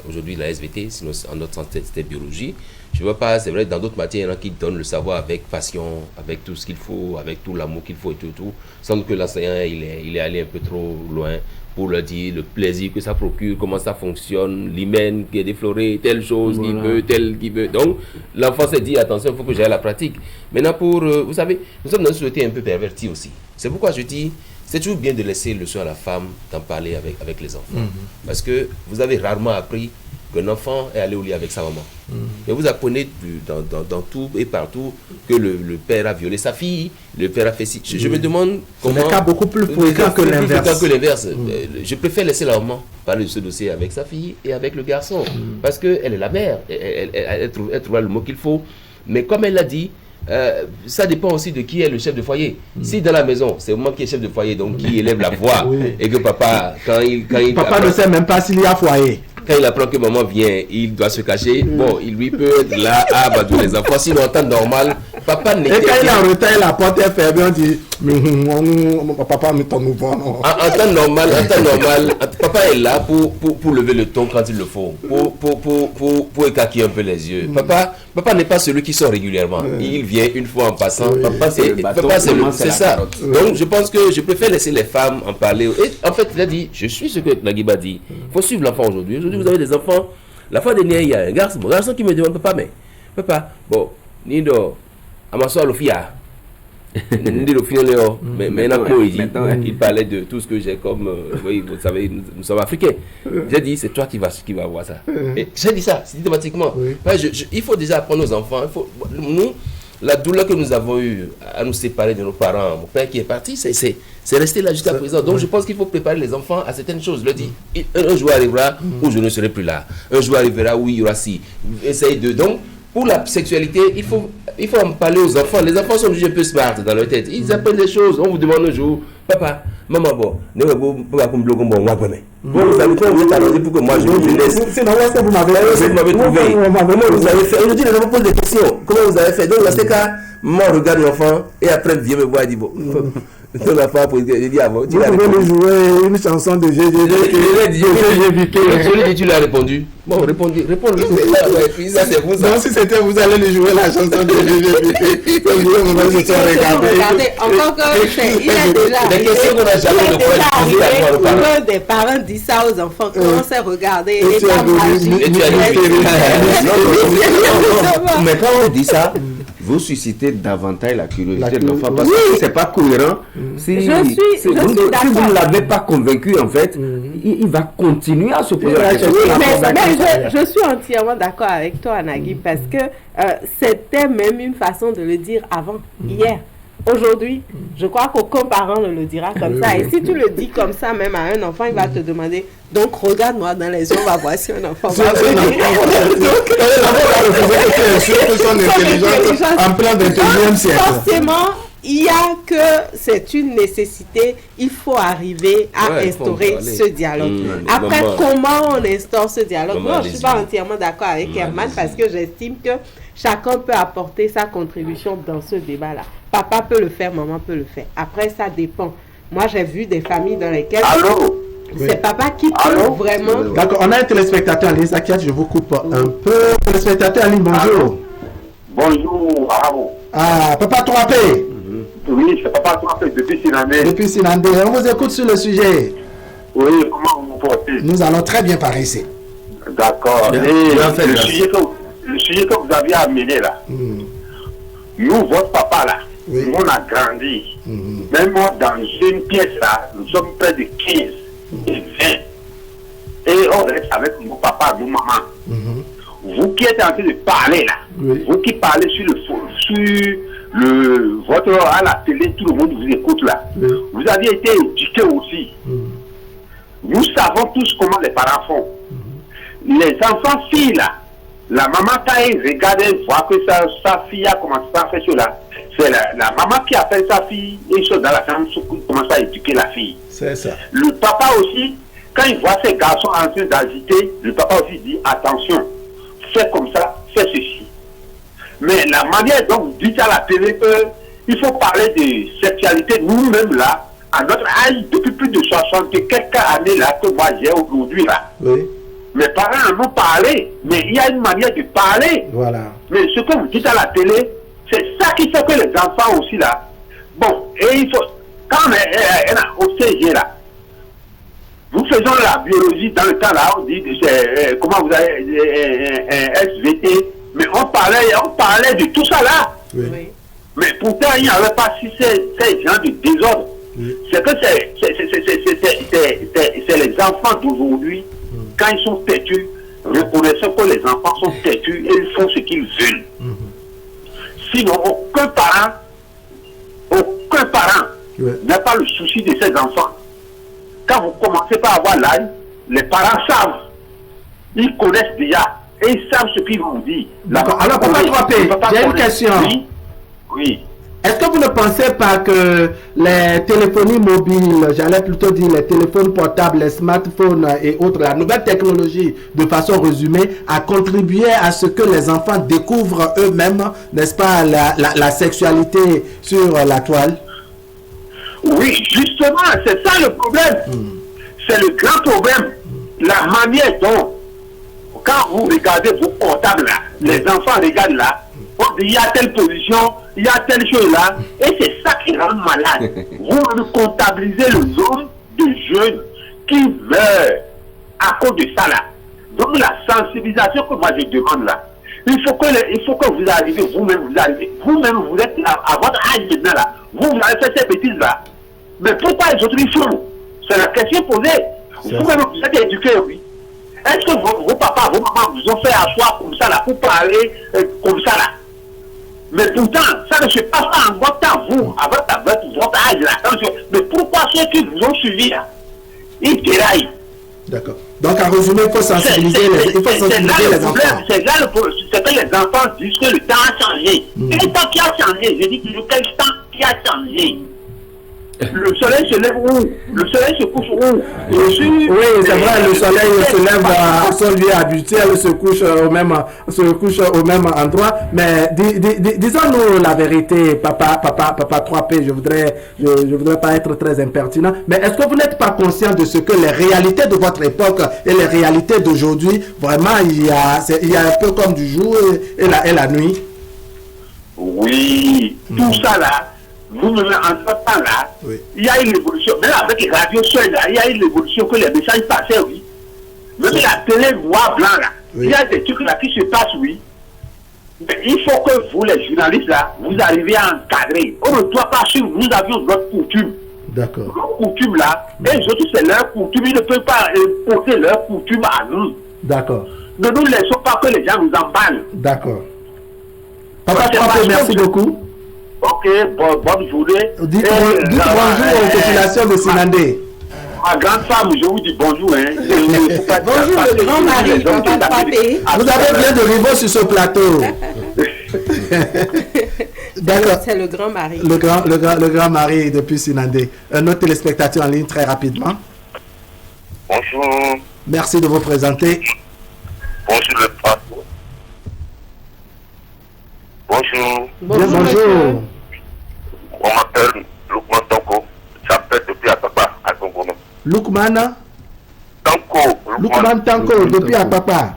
aujourd'hui de la SVT, sinon en notre santé c'était biologie. Je ne vois pas, c'est vrai, dans d'autres matières, il y en a qui donnent le savoir avec passion, avec tout ce qu'il faut, avec tout l'amour qu'il faut et tout. Sans doute que l'enseignant, il est allé un peu trop loin pour leur dire le plaisir que ça procure, comment ça fonctionne, l'hymen qui est défloré, telle chose qu'il veut, telle qu'il veut. Donc, l'enfant s'est dit, attention, il faut que j'aille à la pratique. Maintenant, vous savez, nous sommes dans une société un peu pervertie aussi. C'est pourquoi je dis, c'est toujours bien de laisser le soin à la femme d'en parler avec les enfants. Parce que vous avez rarement appris qu'un enfant est allé au lit avec sa maman. Mais vous apprenez dans tout et partout que le père a violé sa fille, le père a fait ci. Je me demande comment... C'est un cas beaucoup plus fréquent que l'inverse. Je préfère laisser la maman parler de ce dossier avec sa fille et avec le garçon. Parce qu'elle est la mère. Elle trouvera le mot qu'il faut. Mais comme elle l'a dit, ça dépend aussi de qui est le chef de foyer. Si dans la maison, c'est moi qui est chef de foyer, donc qui élève la voix, et que papa, quand il papa ne sait même pas s'il y a foyer. Quand il apprend que maman vient, il doit se cacher. Bon, il lui peut être là à abattre les enfants. Sinon, en temps normal, papa n'est pas. Et quand il est en retard, la porte est fermée, on dit papa, mais ton nouveau. En temps normal, papa est là pour lever le ton quand il le faut, pour écaquer un peu les yeux. Papa n'est pas celui qui sort régulièrement. Il vient une fois en passant. Papa, c'est ça. Donc, je pense que je préfère laisser les femmes en parler. Et en fait, il a dit, je suis ce que Naguib a dit. Il faut suivre l'enfant aujourd'hui. Aujourd'hui, vous avez des enfants. La fois dernière, il y a un garçon qui me demande, papa, bon, Nido, à ma soeur, Lofia. Mais il parlait de tout ce que j'ai comme, oui, vous savez, nous sommes africains. J'ai dit, c'est toi qui vas voir ça. Et j'ai dit ça systématiquement. Il faut déjà apprendre aux enfants. Nous, la douleur que nous avons eue à nous séparer de nos parents, mon père qui est parti, c'est resté là jusqu'à présent. Donc je pense qu'il faut préparer les enfants à certaines choses. Je le dis, un jour arrivera où je ne serai plus là. Un jour arrivera où il y aura ci. Essaye de... Donc, pour la sexualité, il faut en parler aux enfants. Les enfants sont déjà un peu smart dans leur tête. Ils apprennent des choses. On vous demande un jour, papa, maman, bon, vous avez arrangé pour que moi je laisse. C'est normal que vous m'avez trouvé. Comment vous avez fait? Aujourd'hui, les enfants posent des questions. Comment vous avez fait? Donc, dans ce cas, maman regarde l'enfant et après vient me voir et dit, bon. Ton enfant pour dire avant. Tu pouvez lui jouer une chanson de GG. Tu lui as répondu. Bon, réponds. Ça, c'est vous. Non, si c'était vous allez lui jouer la chanson de GG. Regardez, encore que il est déjà. Des questions qu'on n'a jamais de quoi. Des parents disent ça aux enfants. Commencez à regarder. Et tu as mais quand on dit ça, vous suscitez davantage la curiosité de l'enfant parce que c'est pas cohérent. Si vous ne l'avez pas convaincu, en fait, il va continuer à se poser la question. Je suis entièrement d'accord avec toi, Naguib, parce que c'était même une façon de le dire avant, hier. Aujourd'hui, je crois qu'aucun parent ne le dira comme ça. Et si tu le dis comme ça, même à un enfant, il va te demander, donc regarde-moi dans les yeux, on va voir si un enfant va venir. Forcément, il y a que c'est une nécessité, il faut arriver à instaurer ce dialogue. Après, comment on instaure ce dialogue? Moi, je ne suis pas entièrement d'accord avec Herman parce que j'estime que chacun peut apporter sa contribution dans ce débat-là. Papa peut le faire, maman peut le faire. Après, ça dépend. Moi, j'ai vu des familles dans lesquelles c'est papa qui peut vraiment... D'accord, on a un téléspectateur en ligne, Zakiat, je vous coupe un peu. Téléspectateur en ligne, bonjour. Bonjour, bravo. Ah, papa 3P. Oui, c'est Papa Trompé depuis Sinandé. Depuis Sinandé, on vous écoute sur le sujet. Oui, comment vous vous portez? Nous allons très bien par ici. D'accord. Et le sujet que vous aviez amené là, nous, votre papa là, nous on a grandi. Même moi, dans une pièce là, nous sommes près de 15 et 20. Et on reste avec mon papa, nos mamans. Vous qui êtes en train de parler là, vous qui parlez sur à la télé, tout le monde vous écoute là. Vous avez été éduqués aussi. Nous savons tous comment les parents font. Les enfants filles là, la maman quand elle regarde, elle voit que sa fille a commencé à faire cela. C'est la maman qui appelle sa fille et ils sont dans la chambre, commence à éduquer la fille. C'est ça. Le papa aussi, quand il voit ces garçons en train d'agiter, le papa aussi dit attention, fais comme ça, fais ceci. Mais la manière dont vous dites à la télé qu'il faut parler de sexualité, nous-mêmes là, à notre âge, depuis plus de 60 et quelques années là, que moi j'ai aujourd'hui là. Mes parents en ont parlé, mais il y a une manière de parler. Voilà. Mais ce que vous dites à la télé, c'est ça qui fait que les enfants aussi là. Bon, et il faut, quand on est au CG là, nous faisons la biologie dans le temps là, on dit, comment vous avez SVT, mais on parlait de tout ça là. Mais pourtant, il n'y avait pas si ces gens de désordre. C'est que c'est les enfants d'aujourd'hui, quand ils sont têtus, reconnaissant que les enfants sont têtus et ils font ce qu'ils veulent. Sinon, aucun parent n'a pas le souci de ses enfants. Quand vous commencez par avoir l'âge, les parents savent. Ils connaissent déjà et ils savent ce qu'ils vont dire. Alors, Papa Trompé, j'ai une question. Oui. Est-ce que vous ne pensez pas que les téléphonies mobiles, j'allais plutôt dire les téléphones portables, les smartphones et autres, la nouvelle technologie, de façon résumée, a contribué à ce que les enfants découvrent eux-mêmes, n'est-ce pas, la sexualité sur la toile? Oui, justement, c'est ça le problème. C'est le grand problème. La manière dont, quand vous regardez vos portables là, les enfants regardent là, on dit il y a telle position, il y a telle chose là, et c'est ça qui rend malade. Vous comptabilisez le nombre de jeunes qui meurent à cause de ça là. Donc la sensibilisation que moi je demande là, il faut que vous arrivez, vous-même vous êtes là, à votre âge maintenant là, vous avez fait ces bêtises là. Mais pourquoi les autres ils font? C'est la question posée. Vous-même vous êtes éduqués, oui. Est-ce que vos papas, vos mamans vous ont fait asseoir comme ça là, pour parler comme ça là? Mais pourtant, ça ne se passe pas en votre temps, vous, avec votre âge là. Mais pourquoi ceux qui vous ont suivi là, ils déraillent? D'accord. Donc, en résumé, il faut sensibiliser les enfants. C'est là le problème. C'est que les enfants disent que le temps a changé. Et le temps qui a changé, je dis que quel temps qui a changé? Le soleil se lève où? Le soleil se couche où? Oui, c'est vrai, le soleil se lève à son lieu habituel, se couche au même endroit. Mais disons-nous la vérité, papa 3P, je voudrais pas être très impertinent. Mais est-ce que vous n'êtes pas conscient de ce que les réalités de votre époque et les réalités d'aujourd'hui, vraiment, il y a un peu comme du jour et la nuit? Oui, tout ça là. Vous me mettez en ce temps là, il y a une évolution. Même avec les radios seules là, il y a une évolution que les messages passaient, oui. Même la télé noir blanc là, il y a des trucs là qui se passent, oui. Mais il faut que vous, les journalistes là, vous arriviez à encadrer. On ne doit pas suivre, nous avions notre coutume. D'accord. Notre coutume là, et les autres c'est leur coutume, ils ne peuvent pas imposer leur coutume à nous. D'accord. Ne nous laissons pas que les gens nous emballent. D'accord. Papa 3P, merci beaucoup. Ok, bonne journée. Dites bonjour aux populations de Sinandé. Ma grande femme, je vous dis bonjour. Bonjour le grand mari, Papa 3P. Vous avez plein de rivaux sur ce plateau. D'accord. C'est le grand mari. Le grand mari depuis Sinandé. Un autre téléspectateur en ligne très rapidement. Bonjour. Merci de vous présenter. Bonjour le plateau. Bonjour. Bonjour. On m'appelle Lukman Tanko. J'appelle depuis Apapa à Congono. Lukman Tanko depuis Apapa.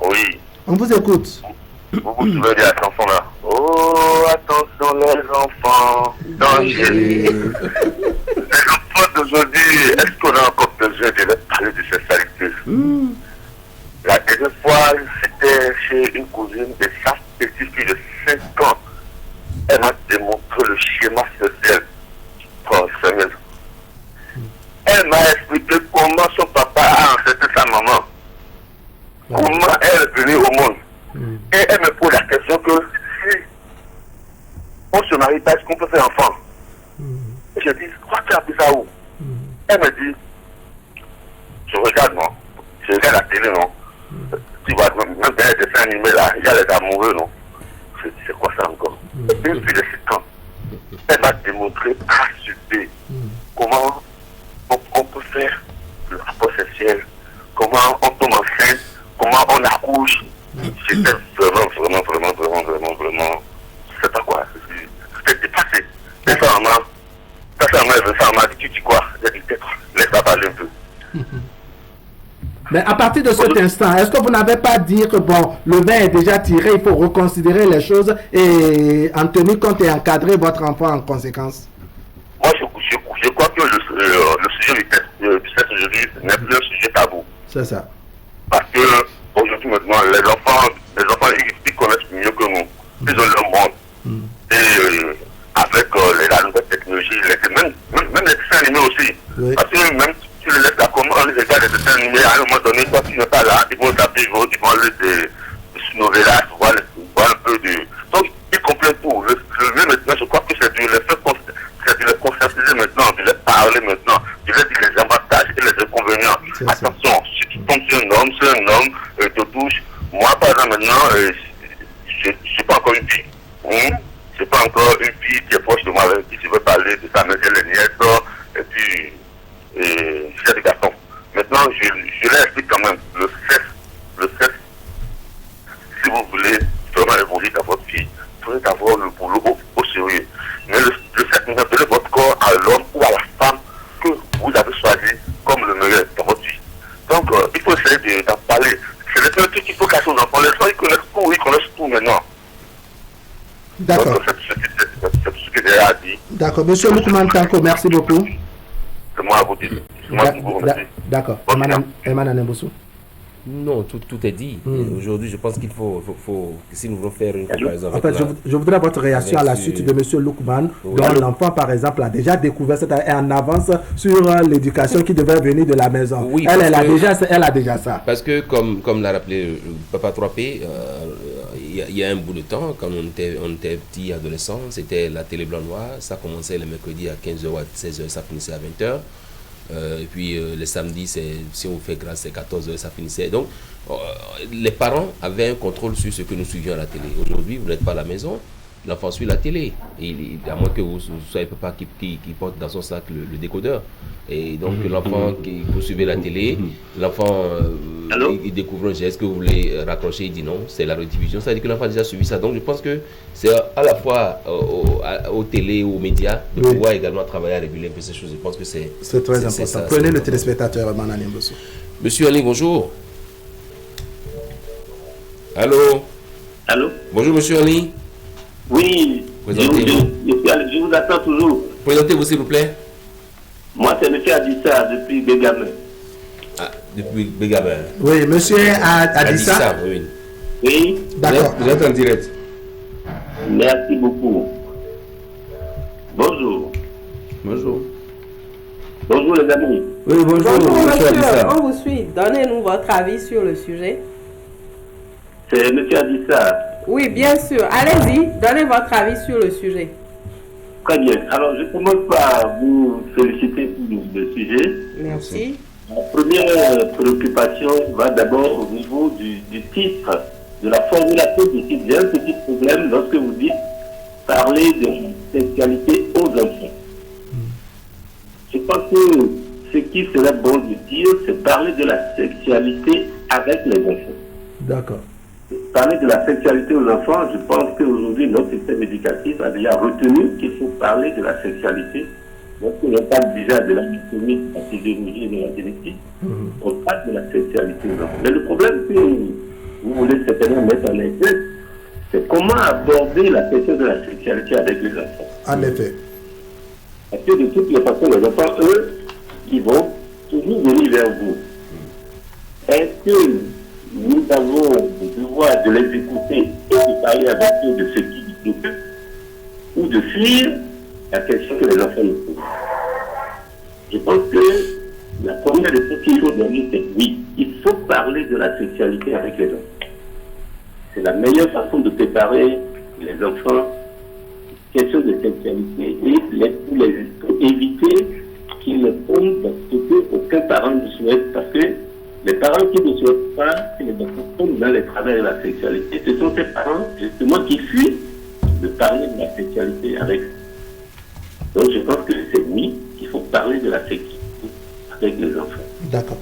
Oui. On vous écoute. Vous vous souvenez de la chanson là? Oh, attention les enfants, dans les enfants d'aujourd'hui, est-ce qu'on a encore besoin de parler de sexualité? La dernière fois, c'était chez une cousine de sa petite fille de 5 ans. Elle m'a démontré le schéma sexuel. Elle m'a expliqué comment son papa a ancêtré sa maman. Comment elle est venue au monde. Et elle me pose la question que si on se marie pas, est-ce qu'on peut faire enfant? Et je dis, quoi, tu as appris ça où? Elle me dit, je regarde, non? Je regarde la télé, non? Tu vois, même dans les dessins animés là, il y a les amoureux, non? Je dis, c'est quoi ça encore? Une fille de 7 ans, elle m'a démontré A sur B comment on peut faire le rapport sexuel, comment on tombe enceinte, comment on accouche. J'étais vraiment, je sais pas quoi, j'étais dépassé. Et ça m'a dit, tu dis quoi? J'ai dit, peut-être, laisse-la parler un peu. Mais à partir de cet instant, est-ce que vous n'avez pas dit que bon, le vin est déjà tiré, il faut reconsidérer les choses et en tenir compte et encadrer votre enfant en conséquence? Moi, je crois que le sujet du sexe aujourd'hui n'est plus un sujet tabou. C'est ça. Parce que aujourd'hui maintenant, les enfants ils connaissent mieux que nous. Ils ont leur monde. Et avec la nouvelle technologie, même les dessins animés aussi. Oui. Parce que même si tu les laisses là, comment on les regarde les dessins animés, à un moment donné, toi tu n'es pas là, ils vont taper, ils vont aller des novellas, voir un peu de... Donc ils comprennent tout. Le mieux maintenant, je crois que c'est de les conscientiser maintenant, de les parler maintenant, de leur dire les avantages et les inconvénients. Attention, si tu tombes sur un homme, te touche. Moi, par exemple, maintenant, je ne suis pas encore une fille. Je suis pas encore une fille qui est proche de moi, avec qui je veux parler de sa mère, les nièces, et puis j'ai des garçons. Maintenant, je leur explique quand même, le sexe, si vous voulez vraiment évoluer dans votre vie, vous devez avoir le boulot au sérieux. Mais le sexe, vous donnez votre corps à l'homme ou à la femme que vous avez choisi comme le meilleur dans votre vie. Donc, il faut essayer d'en parler. C'est le truc qu'il faut casser aux enfants. Les enfants, ils connaissent tout maintenant. D'accord. C'est ce que j'ai à dire. D'accord. Monsieur Lukman Tanko, merci beaucoup. C'est moi à vous dire. D'accord. Emmanuel Nemboussou. Non, tout est dit. Aujourd'hui, je pense qu'il faut si nous voulons faire une comparaison avec je voudrais votre réaction à la suite de M. Lukman, dont l'enfant, par exemple, a déjà découvert cette est en avance sur l'éducation qui devait venir de la maison. Oui, elle a déjà ça. Parce que, comme l'a rappelé Papa 3P, il y a un bout de temps, quand on était petit adolescent, c'était la télé blanc-noir. Ça commençait le mercredi à 15h ou à 16h, ça finissait à 20h. Et puis les samedis, si on fait grâce, c'est 14h, ça finissait. Donc, les parents avaient un contrôle sur ce que nous suivions à la télé. Aujourd'hui, vous n'êtes pas à la maison, l'enfant suit la télé. Et à moins que vous soyez papa qui porte dans son sac le décodeur. Et donc, l'enfant, vous suivez la télé, l'enfant, il découvre un geste que vous voulez raccrocher, il dit non, c'est la rediffusion. Ça veut dire que l'enfant a déjà suivi ça. Donc, je pense que c'est à la fois aux télé, aux médias, de pouvoir également travailler à réguler un peu ces choses. Je pense que c'est très important. Ça, prenez le téléspectateur, Manani Mbossou. Monsieur Ali, bonjour. Allô? Allô? Bonjour, monsieur Ali. Oui, je vous attends toujours. Présentez-vous, s'il vous plaît. Moi, c'est M. Adissa, depuis Bégamin. Ah, depuis Bégamin. Oui, M. Adissa. Oui. Oui. D'accord. Vous êtes en direct. Merci beaucoup. Bonjour. Bonjour. Bonjour, les amis. Oui, bonjour, monsieur Adissa. On vous suit. Donnez-nous votre avis sur le sujet. C'est M. Adissa. Oui, bien sûr. Allez-y, donnez votre avis sur le sujet. Très bien. Alors, je commence par vous féliciter pour le sujet. Merci. La première préoccupation va d'abord au niveau du titre, de la formulation du titre. J'ai un petit problème lorsque vous dites parler de sexualité aux enfants. Je pense que ce qui serait bon de dire, c'est parler de la sexualité avec les enfants. D'accord. Parler de la sexualité aux enfants, je pense qu'aujourd'hui, notre système éducatif a déjà retenu qu'il faut parler de la sexualité. Donc, on parle déjà de l'anatomie, de la physiologie et de la génétique. On parle de la sexualité aux enfants. Mais le problème que vous voulez certainement mettre en exergue, c'est comment aborder la question de la sexualité avec les enfants. En effet. Parce que de toutes les façons, les enfants, eux, ils vont toujours venir vers vous. Est-ce que nous avons le devoir de les écouter et de parler avec eux de ce qui nous occupe, ou de fuir la question que les enfants nous posent? Je pense que la première réponse qu'il faut donner, c'est oui, il faut parler de la sexualité avec les enfants. C'est la meilleure façon de préparer les enfants question de sexualité et pour éviter qu'ils ne tombent dans ce que aucun parent ne souhaite, parce que les parents qui ne souhaitent pas que les enfants tombent dans les travers de la sexualité, ce sont ces parents justement qui fuient de parler de la sexualité avec eux. Donc je pense que c'est oui, il faut parler de la sexualité avec les enfants. D'accord.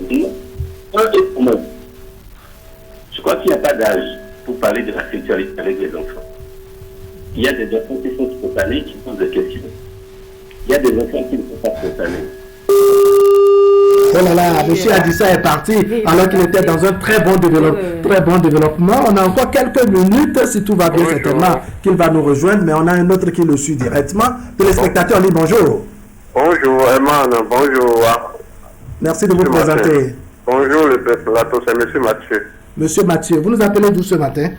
Je crois qu'il n'y a pas d'âge pour parler de la sexualité avec les enfants. Il y a des enfants qui sont spontanés, qui posent des questions. Il y a des enfants qui ne sont pas spontanés. Oh là là, M. Adissa est parti alors qu'il était dans un très bon développement. On a encore quelques minutes, si tout va bien, certainement, qu'il va nous rejoindre, mais on a un autre qui le suit directement. Téléspectateur, dit bonjour. Bonjour, Eman, bonjour. Merci de vous présenter. Bonjour, le plateau, c'est M. Mathieu. Monsieur Mathieu, vous nous appelez d'où ce matin?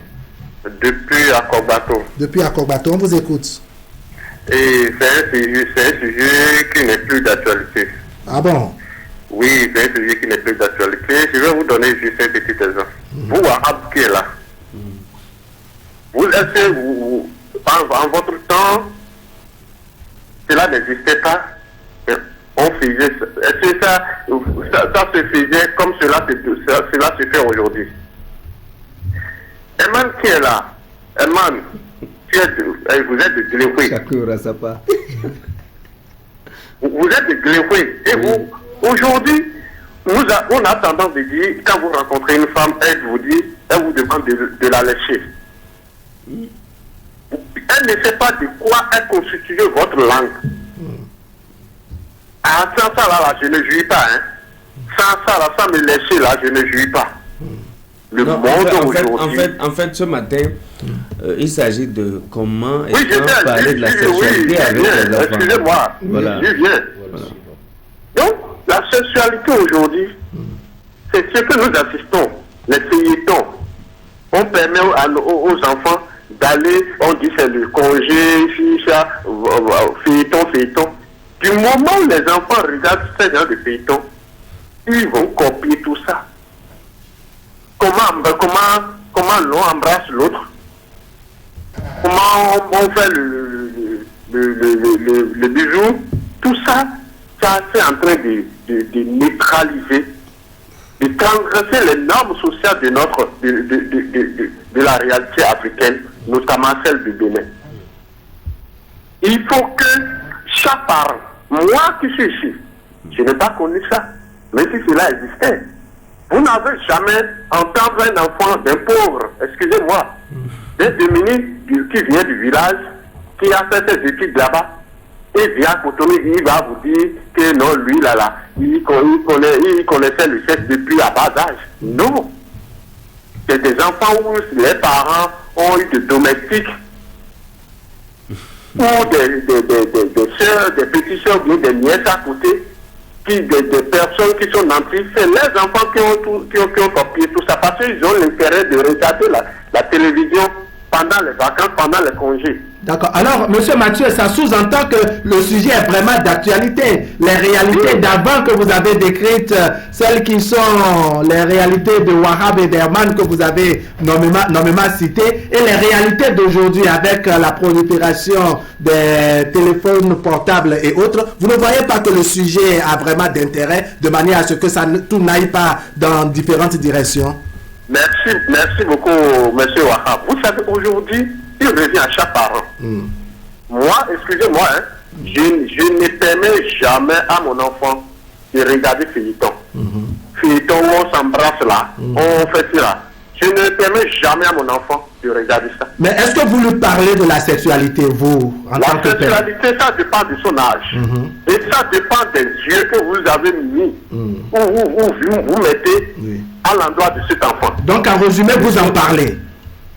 Depuis Akogbato. Depuis Akogbato, on vous écoute. Et c'est un sujet qui n'est plus d'actualité. Ah bon? Oui, c'est un sujet qui n'est plus d'actualité. Je vais vous donner juste un petit exemple. Vous, Arabe qui est là, vous est-ce que en votre temps, cela n'existait pas? On faisait, est-ce que ça se faisait comme cela se fait aujourd'hui? Eman qui est là, Eman, vous êtes de Gléoué. Vous êtes de Gléoué. Et vous, aujourd'hui, on a tendance de dire, quand vous rencontrez une femme, elle vous demande de la lécher. Elle ne sait pas de quoi est constituée votre langue. Ah, sans ça là, je ne jouis pas. Hein. Sans ça là, sans me lécher là, je ne jouis pas. Le non, monde aujourd'hui. En fait, ce matin, il s'agit de comment parler de la sexualité avec les enfants. Excusez-moi, voilà. Je viens. Voilà. Donc, la sexualité aujourd'hui, c'est ce que nous assistons, les feuilletons. On permet aux enfants d'aller, on dit c'est le congé, feuilleton. Du moment où les enfants regardent ce genre de feuilleton, ils vont copier tout ça. Comment l'on embrasse l'autre, comment on fait le bisou, tout ça, c'est en train de neutraliser, de transgresser les normes sociales de la réalité africaine, notamment celle du Bénin. Il faut que chaque parent, moi qui suis ici, je n'ai pas connu ça, mais si cela existait, vous n'avez jamais entendu un enfant d'un pauvre, excusez-moi, d'un Dominique qui vient du village, qui a fait ses études là-bas, et vient à Cotonou, il va vous dire que non, lui là, il connaissait le sexe depuis à bas âge. Non. C'est des enfants où les parents ont eu des domestiques, ou des soeurs, des petites soeurs, ou des nièces à côté, des personnes qui sont nantis, c'est les enfants qui ont copié tout ça, parce qu'ils ont l'intérêt de regarder la télévision pendant les vacances, pendant les congés. D'accord. Alors, monsieur Mathieu, ça sous-entend que le sujet est vraiment d'actualité. Les réalités d'avant que vous avez décrites, celles qui sont les réalités de Wahab et d'Herman que vous avez nommément citées, et les réalités d'aujourd'hui avec la prolifération des téléphones portables et autres, vous ne voyez pas que le sujet a vraiment d'intérêt de manière à ce que tout n'aille pas dans différentes directions? Merci beaucoup, monsieur Wahab. Vous savez, aujourd'hui, il revient à chaque parent. Moi, excusez-moi, hein, je ne permets jamais à mon enfant de regarder feuilleton. Feuilleton où on s'embrasse là, on fait ça. Je ne permets jamais à mon enfant de regarder ça. Mais est-ce que vous lui parlez de la sexualité, vous, en tant que père? La sexualité, ça dépend de son âge. Et ça dépend des yeux que vous avez mis, ou vous mettez à l'endroit de cet enfant. Donc, en résumé, vous en parlez?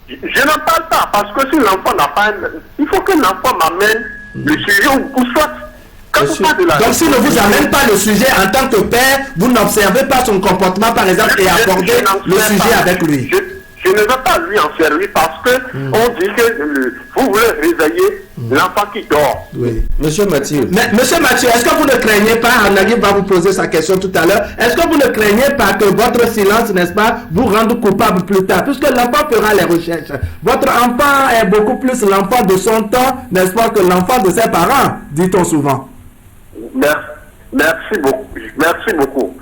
Je n'en parle pas, parce que si l'enfant n'a pas... Il faut que l'enfant m'amène le sujet, ou soit Donc s'il ne vous amène pas le sujet en tant que père, vous n'observez pas son comportement par exemple et abordez le sujet avec lui. Je ne veux pas lui en servir parce que on dit que vous voulez réveiller l'enfant qui dort. Oui. Monsieur Mathieu. Monsieur Mathieu, est-ce que vous ne craignez pas, Nagib va vous poser sa question tout à l'heure, est-ce que vous ne craignez pas que votre silence, n'est-ce pas, vous rende coupable plus tard, puisque l'enfant fera les recherches. Votre enfant est beaucoup plus l'enfant de son temps, n'est-ce pas, que l'enfant de ses parents, dit-on souvent. Merci beaucoup. Merci beaucoup.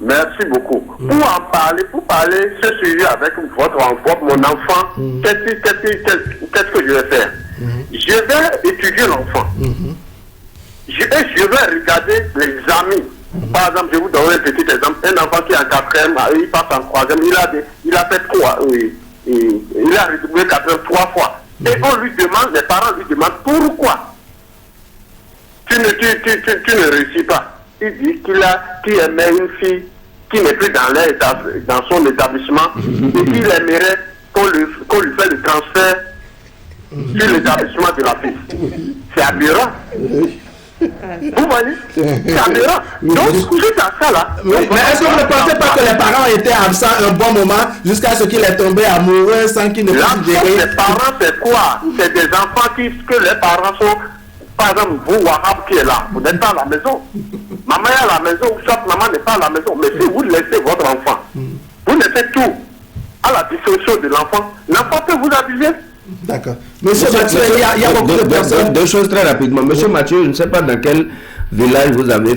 Merci beaucoup. Pour parler ce sujet avec mon enfant, qu'est-ce que je vais faire? Je vais étudier l'enfant. Je vais regarder les amis. Par exemple, je vous donne un petit exemple. Un enfant qui est en 4e, il passe en 3e, il a fait 3. Il a redoublé 4e 3 fois. Et on lui demande, les parents lui demandent pourquoi tu ne réussis pas. Il dit qu'il aimait une fille qui n'est plus dans son établissement et qu'il aimerait qu'on lui fait le transfert sur l'établissement de la fille. C'est aberrant. Vous voyez? C'est aberrant. Donc, suite à ça là. Mais est-ce que vous ne pensez pas que les parents étaient absents un bon moment jusqu'à ce qu'il est tombé amoureux sans qu'il ne puisse gérer? Les parents, c'est quoi? C'est des enfants que les parents sont. Par exemple, vous, Wahab qui est là, vous n'êtes pas à la maison. Maman est à la maison, soit maman n'est pas à la maison. Mais si vous laissez votre enfant, vous laissez tout à la discrétion de l'enfant, l'enfant peut vous abuser. D'accord. Monsieur Mathieu, il y a beaucoup de personnes. Deux choses très rapidement. Monsieur Mathieu, je ne sais pas dans quel village vous avez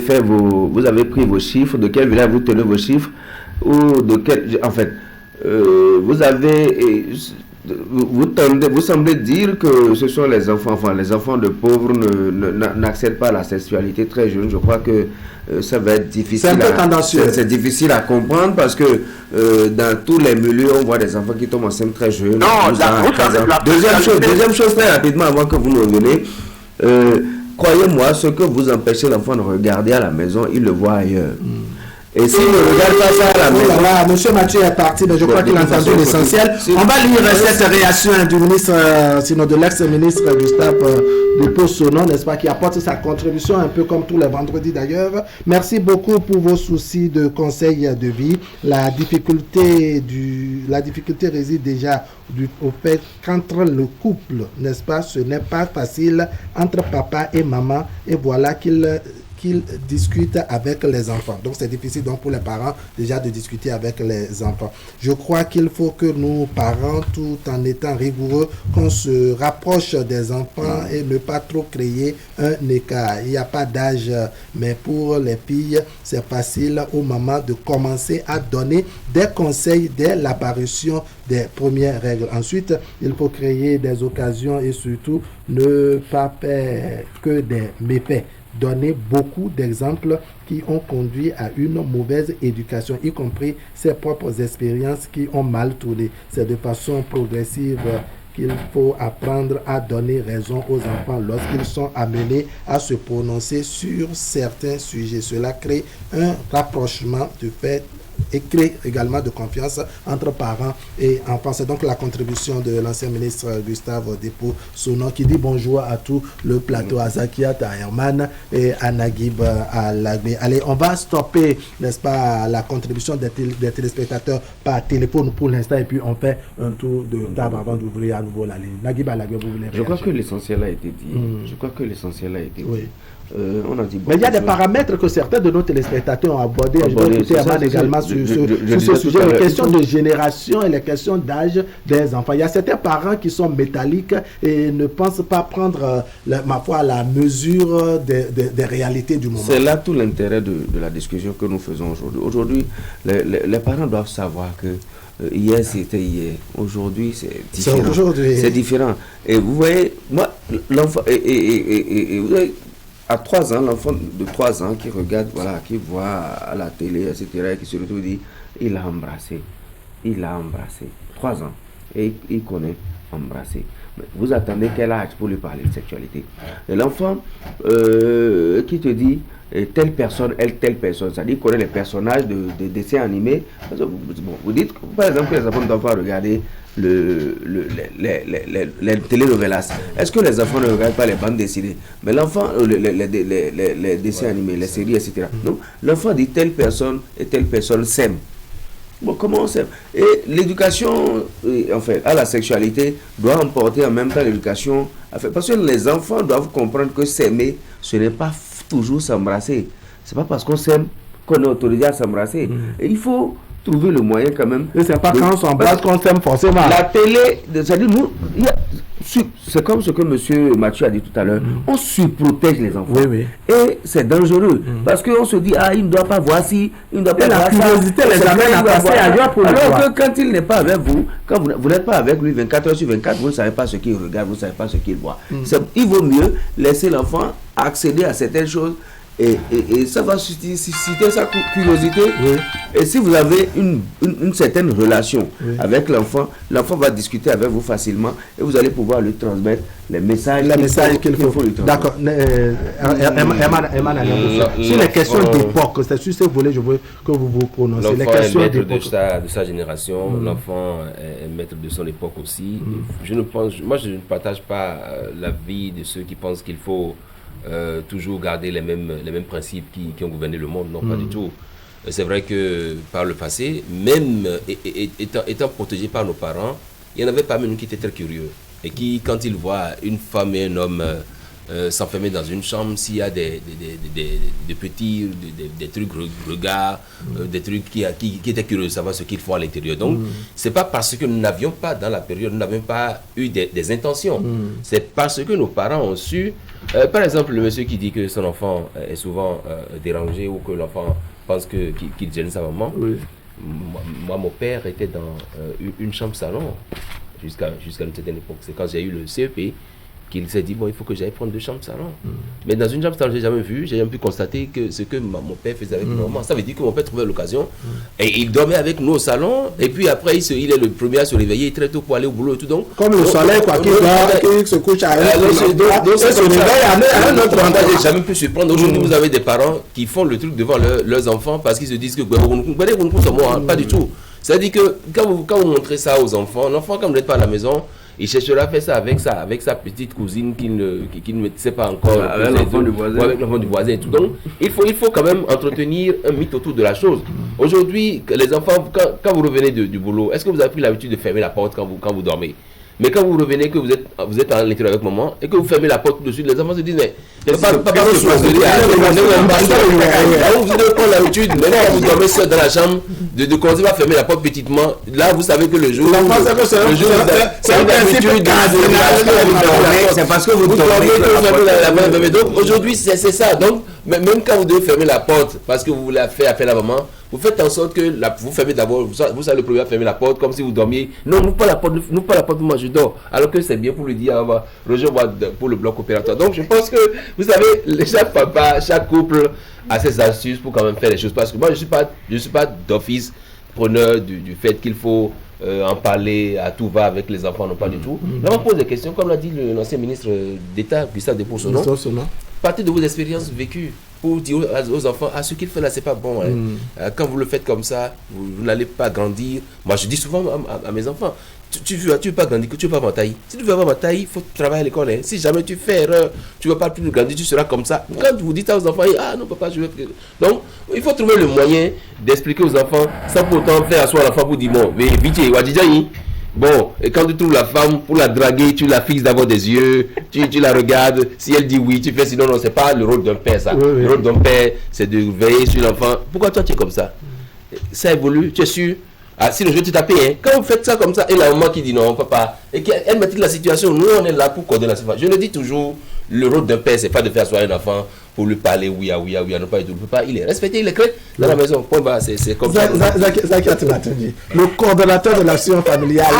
pris vos chiffres, de quel village vous tenez vos chiffres, ou de quel. En fait, vous semblez dire que ce sont les enfants de pauvres n'accèdent pas à la sexualité très jeune. Je crois que ça va être difficile. C'est un peu tendancieux. C'est difficile à comprendre parce que dans tous les milieux, on voit des enfants qui tombent enceintes très jeunes. Deuxième chose très rapidement avant que vous nous reveniez. Croyez-moi, ce que vous empêchez l'enfant de regarder à la maison, il le voit ailleurs. Et si ne regarde pas ça à la maison... Monsieur Mathieu est parti, mais je crois qu'il a entendu l'essentiel. On va lire cette réaction du ministre, sinon de l'ex-ministre Gustave Depo-Sono, n'est-ce pas, qui apporte sa contribution un peu comme tous les vendredis d'ailleurs. Merci beaucoup pour vos soucis de conseils de vie. La difficulté réside déjà au fait qu'entre le couple, n'est-ce pas, ce n'est pas facile entre papa et maman, et voilà qu'ils discutent avec les enfants. Donc c'est difficile donc pour les parents déjà de discuter avec les enfants. Je crois qu'il faut que nous, parents, tout en étant rigoureux, qu'on se rapproche des enfants et ne pas trop créer un écart. Il n'y a pas d'âge, mais pour les filles, c'est facile aux mamans de commencer à donner des conseils dès l'apparition des premières règles. Ensuite, il faut créer des occasions et surtout ne pas faire que des méfaits. Donner beaucoup d'exemples qui ont conduit à une mauvaise éducation, y compris ses propres expériences qui ont mal tourné. C'est de façon progressive qu'il faut apprendre à donner raison aux enfants lorsqu'ils sont amenés à se prononcer sur certains sujets. Cela crée un rapprochement de fait et crée également de confiance entre parents et enfants. C'est donc la contribution de l'ancien ministre Gustave Depo-Sono qui dit bonjour à tout le plateau, à Zakia, à Herman et à Nagib Alagbe. Allez, on va stopper, n'est-ce pas, la contribution des téléspectateurs par téléphone pour l'instant et puis on fait un tour de table avant d'ouvrir à nouveau la ligne. Nagib Alagbe, vous voulez réagir? Je crois que l'essentiel a été dit. Oui. On a dit mais il y a des paramètres que certains de nos téléspectateurs ont abordés. Je vais écouter également sur ce sujet, les questions de génération et les questions d'âge des enfants. Il y a certains parents qui sont métalliques et ne pensent pas prendre, ma foi, la mesure des réalités du moment. C'est là tout l'intérêt de la discussion que nous faisons aujourd'hui. Aujourd'hui, les parents doivent savoir que hier c'était hier, aujourd'hui c'est différent. C'est différent. Et vous voyez, moi, l'enfant, vous voyez, à 3 ans, l'enfant de 3 ans qui regarde, voilà, qui voit à la télé, etc., et qui se retrouve dit, il a embrassé. 3 ans. Et il connaît embrasser. Mais vous attendez quel âge pour lui parler de sexualité? Et l'enfant qui te dit, telle personne, telle personne. C'est-à-dire qu'on connaît les personnages de dessins animés. Vous dites, par exemple, que les enfants ne doivent pas regarder les télénovelas. Est-ce que les enfants ne regardent pas les bandes dessinées? Mais l'enfant, les dessins animés, les séries, etc. Non, l'enfant dit telle personne et telle personne s'aime. Bon, comment on s'aime? Et l'éducation, à la sexualité, doit emporter en même temps l'éducation. Parce que les enfants doivent comprendre que s'aimer, ce n'est pas toujours s'embrasser. C'est pas parce qu'on s'aime qu'on est autorisé à s'embrasser. Et il faut trouver le moyen quand même. Et c'est pas quand on s'embrasse qu'on s'aime forcément. La télé, c'est-à-dire nous, c'est comme ce que M. Mathieu a dit tout à l'heure, on surprotège les enfants. Et c'est dangereux. Parce qu'on se dit, il ne doit pas voir ci, il ne doit pas voir ça. La curiosité les amène à passer ailleurs pour le voir. Alors que quand il n'est pas avec vous, quand vous n'êtes pas avec lui 24 heures sur 24, vous ne savez pas ce qu'il regarde, vous ne savez pas ce qu'il voit. Il vaut mieux laisser l'enfant accéder à certaines choses. Et ça va susciter sa curiosité. Et si vous avez une certaine relation avec l'enfant, l'enfant va discuter avec vous facilement et vous allez pouvoir lui transmettre les messages qu'il faut lui transmettre. D'accord. Sur les questions d'époque, c'est sur ce volet, je veux que vous vous prononcez. L'enfant est maître de sa génération, l'enfant est maître de son époque aussi. Moi, je ne partage pas l'avis de ceux qui pensent qu'il faut toujours garder les mêmes principes qui ont gouverné le monde. Non, pas du tout. C'est vrai que par le passé, même étant protégés par nos parents, il y en avait parmi nous qui étaient très curieux et qui, quand ils voient une femme et un homme s'enfermer dans une chambre, s'il y a des petits des trucs regards, des trucs qui étaient curieux de savoir ce qu'ils font à l'intérieur. Donc, c'est pas parce que nous n'avions pas dans la période, nous n'avions pas eu des intentions. C'est parce que nos parents ont su. Par exemple, le monsieur qui dit que son enfant est souvent dérangé ou que l'enfant pense qu'il gêne sa maman. Moi, mon père était dans une chambre salon jusqu'à une certaine époque. C'est quand j'ai eu le CEP qu'il s'est dit, il faut que j'aille prendre 2 chambres salon. Mais dans une chambre salon, j'ai jamais pu constater que ce que mon père faisait avec ma maman. Ça veut dire que mon père trouvait l'occasion et il dormait avec nous au salon et puis après il est le premier à se réveiller très tôt pour aller au boulot et tout. Donc, comme le soleil, qui se couche à donc ça se réveille à un autre endroit. J'ai jamais pu se prendre. Aujourd'hui, vous avez des parents qui font le truc devant leurs enfants parce qu'ils se disent que pas du tout. C'est-à-dire que quand vous montrez ça aux enfants, l'enfant, quand vous n'êtes pas à la maison, il cherchera à faire ça avec sa petite cousine qui ne sait pas encore. Avec l'enfant du voisin. Avec l'enfant du voisin et tout. Donc, il faut quand même entretenir un mythe autour de la chose. Aujourd'hui, les enfants, quand vous revenez du boulot, est-ce que vous avez pris l'habitude de fermer la porte quand vous dormez? Mais quand vous revenez, que vous êtes à l'intérieur avec maman et que vous fermez la porte tout de suite, les enfants se disent, mais papa, vous devez prendre l'habitude, maintenant quand vous dormez seul dans la chambre, de commencer à fermer la porte petitement. Là, vous savez que le jour, c'est une habitude. C'est parce que vous dormez. Donc aujourd'hui, c'est ça. Donc, même quand vous devez fermer la porte parce que vous voulez faire appel à la maman, vous faites en sorte que vous fermez d'abord, vous allez le premier à fermer la porte comme si vous dormiez. Non, n'ouvre pas la porte, moi je dors. Alors que c'est bien pour lui dire, rejoins-moi pour le bloc opératoire. Donc je pense que, vous savez, chaque papa, chaque couple a ses astuces pour quand même faire les choses. Parce que moi, je suis pas d'office preneur du fait qu'il faut en parler à tout va avec les enfants, non pas du tout. Là, on pose des questions, comme l'a dit l'ancien ministre d'État, Gustave Depoursono. Partez de vos expériences vécues pour dire aux enfants, ce qu'il fait là, c'est pas bon. Quand vous le faites comme ça, vous n'allez pas grandir. Moi, je dis souvent à mes enfants, tu veux pas grandir, tu veux pas avoir ma taille. Si tu veux avoir ma taille, il faut travailler à l'école. Si jamais tu fais erreur, tu ne vas pas plus grandir, tu seras comme ça. Quand vous dites aux enfants, non papa, je veux... Donc, il faut trouver le moyen d'expliquer aux enfants sans pour autant faire asseoir l'enfant pour dire, bon, mais vite, bon, et quand tu trouves la femme, pour la draguer, tu la fixes d'abord des yeux, tu la regardes, si elle dit oui, tu fais sinon, non, c'est pas le rôle d'un père, ça. Le rôle d'un père, c'est de veiller sur l'enfant. Pourquoi toi, tu es comme ça? Ça évolue, tu es sûr? Si le jeu tu tapes, quand vous faites ça comme ça, et la maman qui dit non, papa, et qu'elle maîtrise la situation, nous, on est là pour coordonner la situation. Je le dis toujours, le rôle d'un père, c'est pas de faire asseoir un enfant pour lui parler, oui, non pas du tout. Papa, il est respecté, il est clé dans la maison. Point bas, c'est comme ça. Le coordonnateur de l'action familiale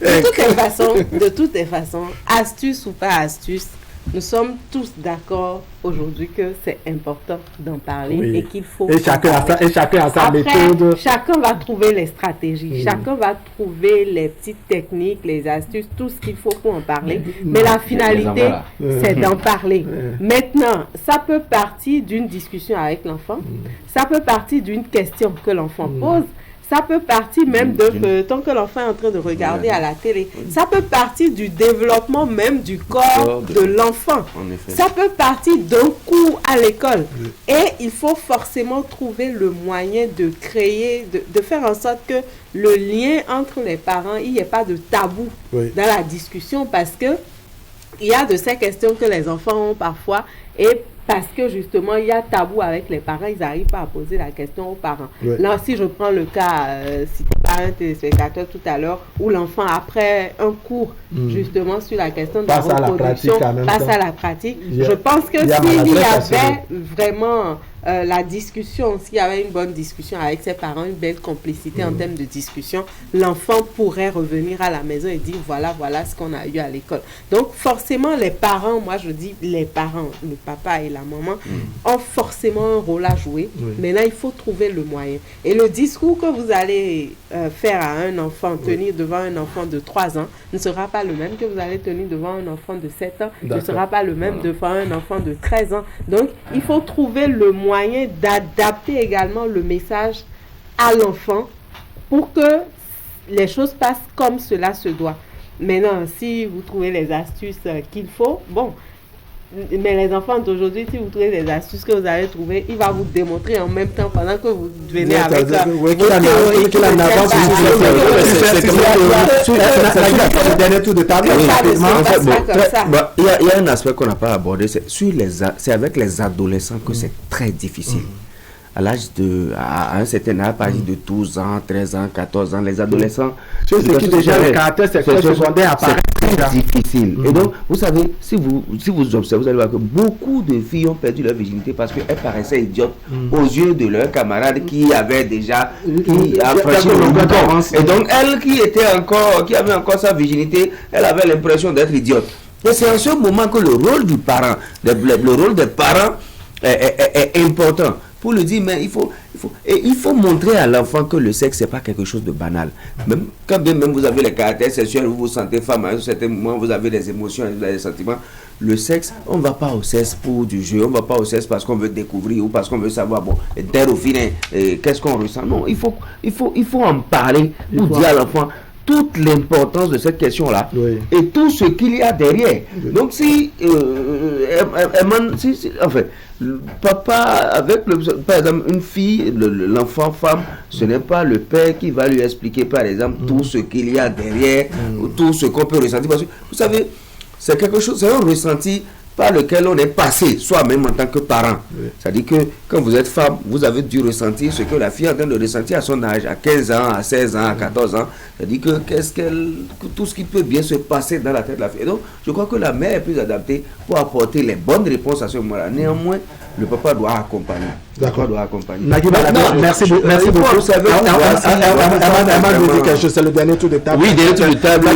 est de toutes les façons, astuce ou pas astuce, nous sommes tous d'accord aujourd'hui que c'est important d'en parler et qu'il faut... Et chacun a sa méthode. Chacun va trouver les stratégies, chacun va trouver les petites techniques, les astuces, tout ce qu'il faut pour en parler. Mais la finalité, c'est d'en parler. Maintenant, ça peut partir d'une discussion avec l'enfant, ça peut partir d'une question que l'enfant pose, ça peut partir même de feuilletons que l'enfant est en train de regarder à la télé. Ça peut partir du développement même du corps de l'enfant. Ça peut partir d'un cours à l'école. Et il faut forcément trouver le moyen de créer, de faire en sorte que le lien entre les parents, il n'y ait pas de tabou dans la discussion, parce que il y a de ces questions que les enfants ont parfois, et parce que justement il y a tabou avec les parents, ils n'arrivent pas à poser la question aux parents. Là, si je prends le cas cité par un téléspectateur tout à l'heure, où l'enfant, après un cours justement sur la question de la reproduction, passe à la pratique, je pense que s'il y avait vraiment la discussion, s'il y avait une bonne discussion avec ses parents, une belle complicité en termes de discussion, l'enfant pourrait revenir à la maison et dire voilà ce qu'on a eu à l'école. Donc forcément les parents, moi je dis les parents, le papa et la maman ont forcément un rôle à jouer. Maintenant il faut trouver le moyen. Et le discours que vous allez faire à un enfant, tenir devant un enfant de 3 ans, ne sera pas le même que vous allez tenir devant un enfant de 7 ans, ne sera pas le même devant un enfant de 13 ans. Donc il faut trouver le moyen d'adapter également le message à l'enfant pour que les choses passent comme cela se doit. Maintenant, si vous trouvez les astuces qu'il faut, bon, mais les enfants d'aujourd'hui, si vous trouvez des astuces que vous allez trouver, il va vous démontrer en même temps pendant que vous venez avec ça. Il y a un aspect qu'on n'a pas abordé, c'est avec les adolescents que c'est très difficile. À un certain âge, à partir de 12 ans, 13 ans, 14 ans, les adolescents... C'est qui déjà le caractère secondaire apparaît très difficile. Et donc, vous savez, si vous observez, vous allez voir que beaucoup de filles ont perdu leur virginité parce qu'elles paraissaient idiotes aux yeux de leurs camarades qui avaient déjà franchi le Rubicon. Et donc, elle qui avait encore sa virginité, elle avait l'impression d'être idiote. Et c'est en ce moment que le rôle du parent, le rôle des parents est important. Pour le dire, mais il faut montrer à l'enfant que le sexe, c'est pas quelque chose de banal. Même, quand bien même vous avez les caractères sexuels, vous vous sentez femme, à un certain moment, vous avez des émotions, des sentiments. Le sexe, on ne va pas au sexe pour du jeu, on ne va pas au sexe parce qu'on veut découvrir ou parce qu'on veut savoir, bon, dès au final, qu'est-ce qu'on ressent. Non, il faut en parler pour dire à l'enfant toute l'importance de cette question-là et tout ce qu'il y a derrière. Donc, papa, avec par exemple une fille, l'enfant femme, ce n'est pas le père qui va lui expliquer par exemple tout ce qu'il y a derrière, ou tout ce qu'on peut ressentir. Parce que vous savez, c'est quelque chose, c'est un ressenti par lequel on est passé, soi-même en tant que parent. C'est-à-dire que quand vous êtes femme, vous avez dû ressentir ce que la fille est en train de ressentir à son âge, à 15 ans, à 16 ans, à 14 ans. C'est-à-dire que tout ce qui peut bien se passer dans la tête de la fille. Et donc, je crois que la mère est plus adaptée pour apporter les bonnes réponses à ce moment-là. Néanmoins, le papa doit accompagner. D'accord. Merci beaucoup. C'est le dernier tour de table. Oui, dernier tour de table.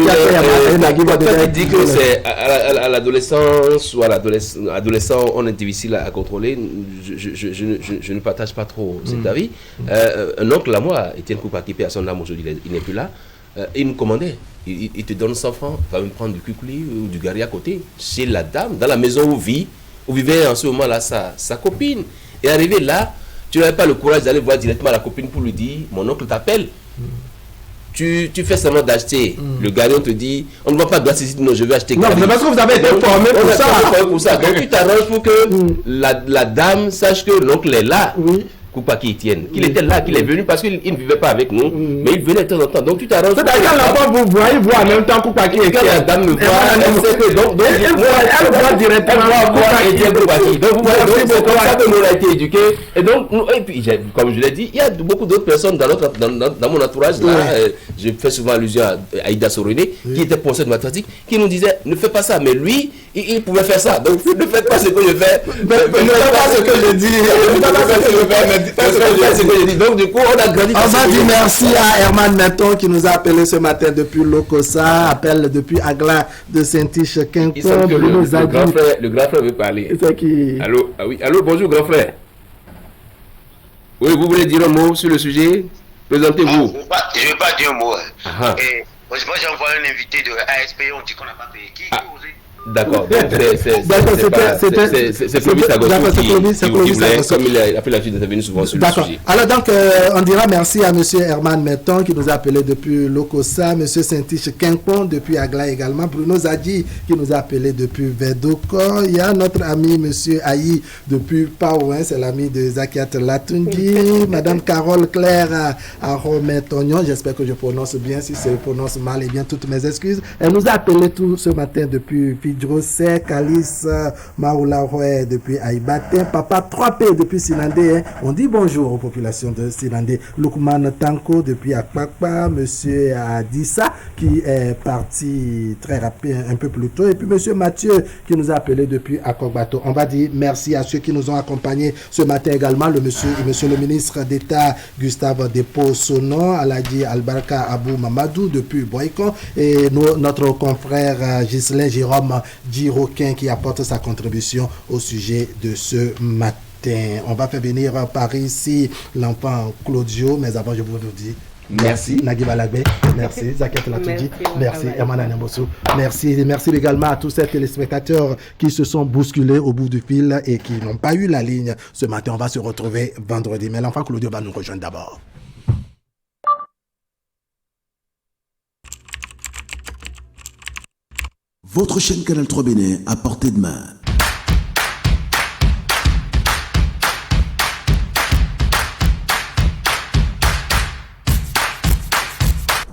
Il dit que c'est à l'adolescence ou à l'adolescent, on est difficile à contrôler. Je ne partage pas trop cet avis. Un oncle à moi, Étienne Koupa, qui paie à son âme aujourd'hui, il n'est plus là. Il nous commandait. Il te donne 100 francs, va me prendre du cuculi ou du gari à côté, chez la dame, dans la maison où vivait en ce moment-là sa copine. Et arrivé là, tu n'avais pas le courage d'aller voir directement la copine pour lui dire, mon oncle t'appelle. Tu fais seulement d'acheter. Le gari, on te dit, on ne va pas doigt ici, non, je vais acheter. Non, mais parce que vous avez été formé pour ça. Donc tu t'arranges pour que la dame sache que l'oncle est là. Koupa qui tienne, qu'il était là, qu'il est venu parce qu'il ne vivait pas avec nous, mais il venait de temps en temps. Donc tu t'arranges. C'est d'ailleurs l'enfant vous voyez voir en même temps Koupa qui est quand la dame me voit, elle sait que donc elle voit directement Koupa qui. Donc vous voyez, c'est comme ça que nous avons été éduqués. Et donc, et puis comme je l'ai dit, il y a beaucoup d'autres personnes dans mon entourage là. Je fais souvent allusion à Aïda Soroné, qui était professeur de mathématiques, qui nous disait ne fais pas ça. Mais lui, il pouvait faire ça. Donc, ne faites pas ce que je fais. Ne faites pas ce que je dis. Donc, du coup, on a grandi. On va dire merci à Herman Menton qui nous a appelé ce matin depuis Lokossa, appelle depuis Agla de Saint-Tiche-Quincon. Le grand frère veut parler. C'est qui? Allô, ah oui. Allô, bonjour, grand frère. Oui, vous voulez dire un mot sur le sujet? Présentez-vous. Je ne vais pas dire un mot. Moi, j'ai envoyé un invité de ASP, on dit qu'on n'a pas payé. Qui D'accord, c'est Clovis Agosto qui voulait, comme il a fait l'habitude d'intervenir souvent sur le sujet. Alors donc, on dira merci à M. Herman Menton qui nous a appelé depuis Lokossa, M. Saint-Tiche-Quincon depuis Agla également, Bruno Zadi qui nous a appelé depuis Vedoko, il y a notre ami M. Aïe depuis Paouin, c'est l'ami de Zakiat Latungi, Mme Carole Claire à Romain-Tognon, j'espère que je prononce bien, si je prononce mal, et bien toutes mes excuses. Elle nous a appelé tout ce matin depuis José, Alice, Maoula Roy depuis Aïbaté, Papa 3P depuis Sinandé. Hein. On dit bonjour aux populations de Sinandé. Lukman Tanko depuis Akpakpa, Monsieur Adissa qui est parti très rapide un peu plus tôt, et puis Monsieur Mathieu qui nous a appelé depuis Akokbato. On va dire merci à ceux qui nous ont accompagnés ce matin également, Monsieur le ministre d'État Gustave Depo-Sono, Aladji Albarka Abou Mamadou depuis Boycon, et notre confrère Ghislain Jérôme Giroquin qui apporte sa contribution au sujet de ce matin. On va faire venir par ici l'enfant Claudio, mais avant je vous le dis. Merci Nagui Balagbe, merci Zakiat Latungi, merci Herman Anembossou, merci également à tous ces téléspectateurs qui se sont bousculés au bout du fil et qui n'ont pas eu la ligne ce matin. On va se retrouver vendredi, mais l'enfant Claudio va nous rejoindre d'abord. Votre chaîne Canal 3 Bénin à portée de main.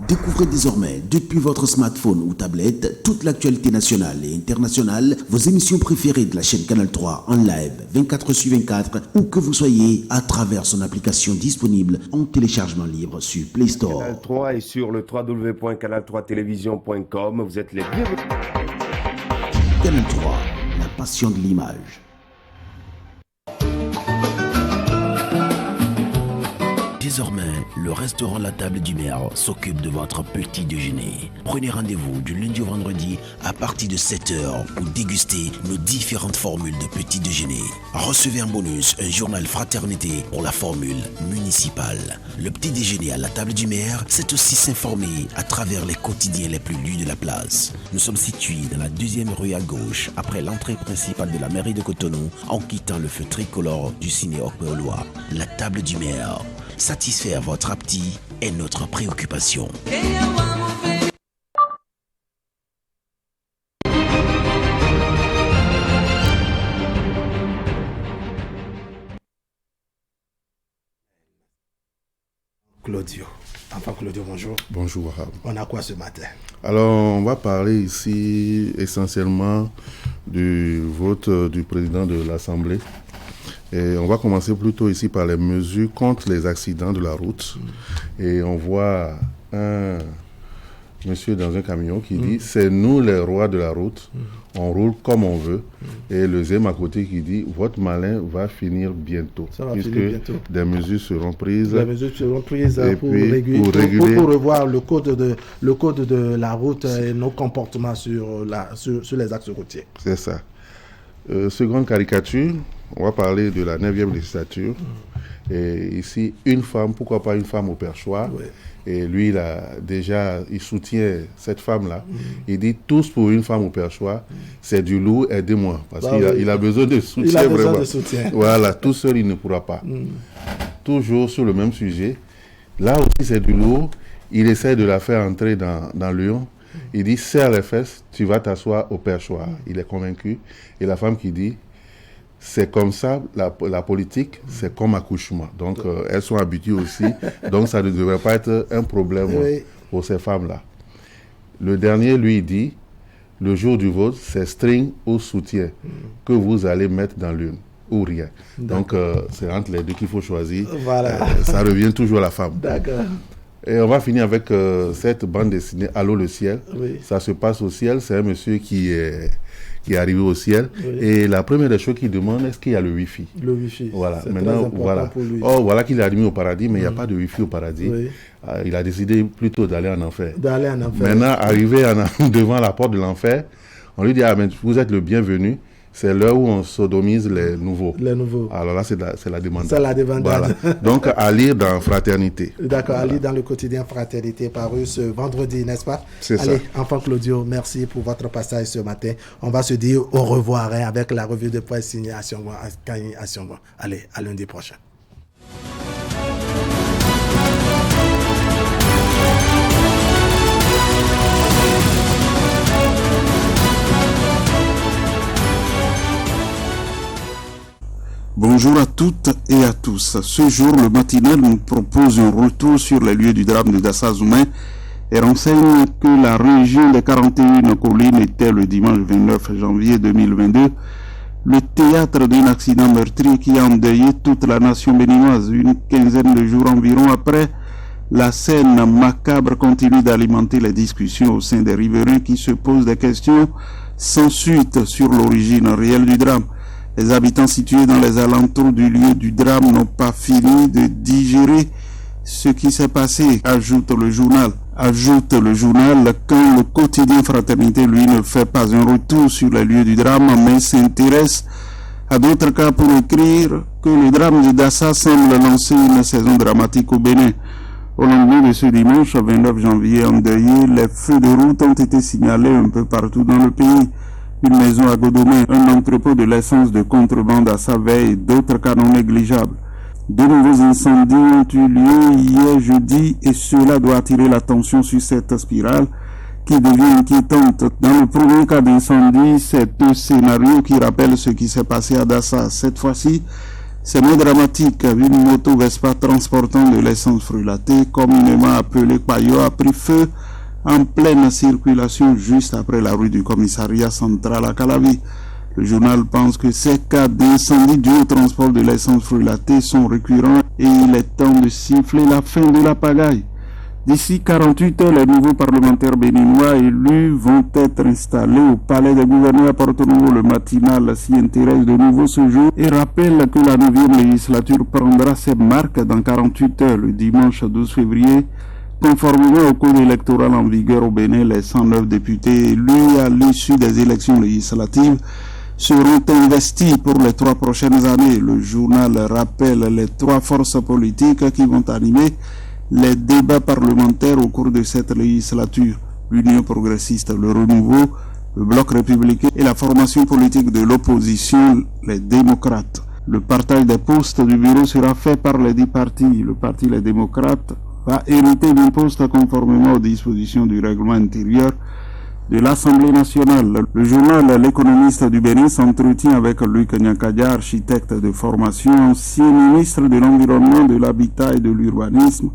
Découvrez désormais, depuis votre smartphone ou tablette, toute l'actualité nationale et internationale, vos émissions préférées de la chaîne Canal 3 en live 24/24, où que vous soyez, à travers son application disponible en téléchargement libre sur Play Store. Canal 3 et sur le www.canal3television.com, vous êtes les bienvenus. Canal 3, la passion de l'image. Désormais, le restaurant La Table du Maire s'occupe de votre petit déjeuner. Prenez rendez-vous du lundi au vendredi à partir de 7h pour déguster nos différentes formules de petit déjeuner. Recevez en bonus un journal fraternité pour la formule municipale. Le petit déjeuner à La Table du Maire, c'est aussi s'informer à travers les quotidiens les plus lus de la place. Nous sommes situés dans la 2e rue à gauche, après l'entrée principale de la mairie de Cotonou, en quittant le feu tricolore du ciné Okbeoloa. La Table du Maire. Satisfaire votre appétit est notre préoccupation. Claudio. Enfin, Claudio, bonjour. Bonjour, Wahab. On a quoi ce matin? Alors, on va parler ici essentiellement du vote du président de l'Assemblée. Et on va commencer plutôt ici par les mesures contre les accidents de la route. Et on voit un monsieur dans un camion qui dit « C'est nous les rois de la route, on roule comme on veut. » Et le Zem à côté qui dit « Votre malin va finir bientôt. » Puisque des mesures seront prises. Des mesures seront prises pour revoir le code de la route et nos comportements sur les axes routiers. C'est ça. Seconde caricature, on va parler de la 9e législature. Et ici, une femme, pourquoi pas une femme au perchoir? Et lui, il soutient cette femme-là. Il dit tous pour une femme au perchoir, c'est du lourd, aidez-moi. Parce qu'il a besoin de soutien. Il a besoin de soutien. Voilà, tout seul, il ne pourra pas. Toujours sur le même sujet. Là aussi, c'est du lourd. Il essaie de la faire entrer dans Lyon. Il dit, serre les fesses, tu vas t'asseoir au perchoir. Il est convaincu. Et la femme qui dit, c'est comme ça, la politique, c'est comme accouchement. Donc, elles sont habituées aussi. Donc, ça ne devrait pas être un problème pour ces femmes-là. Le dernier, lui, dit, le jour du vote, c'est string ou soutien que vous allez mettre dans l'une ou rien. Donc, c'est entre les deux qu'il faut choisir. Voilà. Ça revient toujours à la femme. D'accord. Et on va finir avec cette bande dessinée Allô le ciel. Oui. Ça se passe au ciel. C'est un monsieur qui est arrivé au ciel. Oui. Et la première des choses qu'il demande, est-ce qu'il y a le Wi-Fi? Le Wi-Fi. Voilà. C'est maintenant, très important pour lui. Oh, voilà qu'il est admis au paradis, mais il n'y a pas de Wi-Fi au paradis. Oui. Il a décidé plutôt d'aller en enfer. D'aller en enfer. Maintenant, arrivé devant la porte de l'enfer, on lui dit, ah, mais vous êtes le bienvenu. C'est l'heure où on sodomise les nouveaux. Les nouveaux. Alors là, c'est la demande. C'est la demande. Voilà. Donc, à lire dans Fraternité. D'accord, à lire dans le quotidien Fraternité, paru ce vendredi, n'est-ce pas? C'est ça. Allez, enfant Claudio, merci pour votre passage ce matin. On va se dire au revoir avec la revue de presse signée à Siongo. Allez, à lundi prochain. Bonjour à toutes et à tous. Ce jour, le matinal nous propose un retour sur les lieux du drame de Dassa-Zoumé et renseigne que la région des 41 collines était le dimanche 29 janvier 2022 le théâtre d'un accident meurtrier qui a endeuillé toute la nation béninoise. Une quinzaine de jours environ après, la scène macabre continue d'alimenter les discussions au sein des riverains qui se posent des questions sans suite sur l'origine réelle du drame. Les habitants situés dans les alentours du lieu du drame n'ont pas fini de digérer ce qui s'est passé, ajoute le journal. Quand le quotidien Fraternité, lui, ne fait pas un retour sur les lieux du drame, mais s'intéresse à d'autres cas pour écrire que le drame de Dassa semble lancer une saison dramatique au Bénin. Au lendemain de ce dimanche, 29 janvier endeuillé, les feux de route ont été signalés un peu partout dans le pays. Une maison à Godomé, un entrepôt de l'essence de contrebande à Saveille et d'autres cas non négligeables. De nouveaux incendies ont eu lieu hier jeudi et cela doit attirer l'attention sur cette spirale qui devient inquiétante. Dans le premier cas d'incendie, c'est un scénario qui rappelle ce qui s'est passé à Dassa. Cette fois-ci, c'est moins dramatique. Une moto Vespa transportant de l'essence frulatée, communément appelée Payo, a pris feu en pleine circulation juste après la rue du commissariat central à Calavi. Le journal pense que ces cas d'incendie dus au transport de l'essence frulatée sont récurrents et il est temps de siffler la fin de la pagaille. D'ici 48 heures, les nouveaux parlementaires béninois élus vont être installés au palais des gouverneurs à Porto-Novo. Le matinal s'y intéresse de nouveau ce jour et rappelle que la 9e législature prendra ses marques dans 48 heures, le dimanche 12 février. Conformément au code électoral en vigueur au Bénin, les 109 députés élus à l'issue des élections législatives seront investis pour les 3 prochaines années. Le journal rappelle les 3 forces politiques qui vont animer les débats parlementaires au cours de cette législature. L'Union progressiste, le Renouveau, le Bloc républicain et la formation politique de l'opposition, les démocrates. Le partage des postes du bureau sera fait par les 10 partis. Le parti Les Démocrates va hériter d'un poste conformément aux dispositions du règlement intérieur de l'Assemblée nationale. Le journal L'économiste du Bénin s'entretient avec Luc Nyakadia, architecte de formation, ancien ministre de l'Environnement, de l'Habitat et de l'Urbanisme,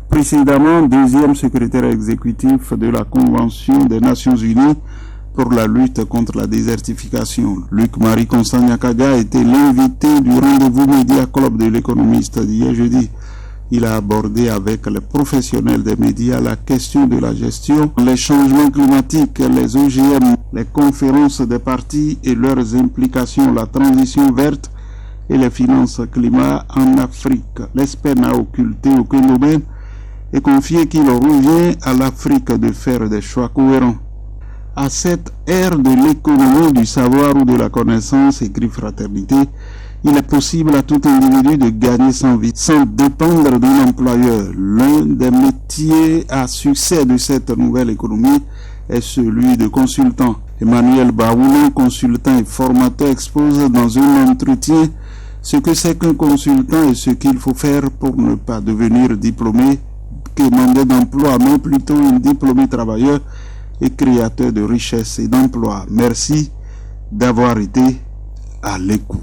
précédemment 2e secrétaire exécutif de la Convention des Nations Unies pour la lutte contre la désertification. Luc-Marie Constant Nyakadia était l'invité du rendez-vous Média Club de l'économiste d'hier jeudi. Il a abordé avec les professionnels des médias la question de la gestion, les changements climatiques, les OGM, les conférences des partis et leurs implications, la transition verte et les finances climat en Afrique. L'expert n'a occulté aucun domaine et confié qu'il revient à l'Afrique de faire des choix cohérents. À cette ère de l'économie, du savoir ou de la connaissance, écrit Fraternité, il est possible à tout individu de gagner sa vie sans dépendre d'un employeur. L'un des métiers à succès de cette nouvelle économie est celui de consultant. Emmanuel Baoulon, consultant et formateur, expose dans un entretien ce que c'est qu'un consultant et ce qu'il faut faire pour ne pas devenir diplômé, demandeur d'emploi, mais plutôt un diplômé travailleur et créateur de richesse et d'emploi. Merci d'avoir été à l'écoute.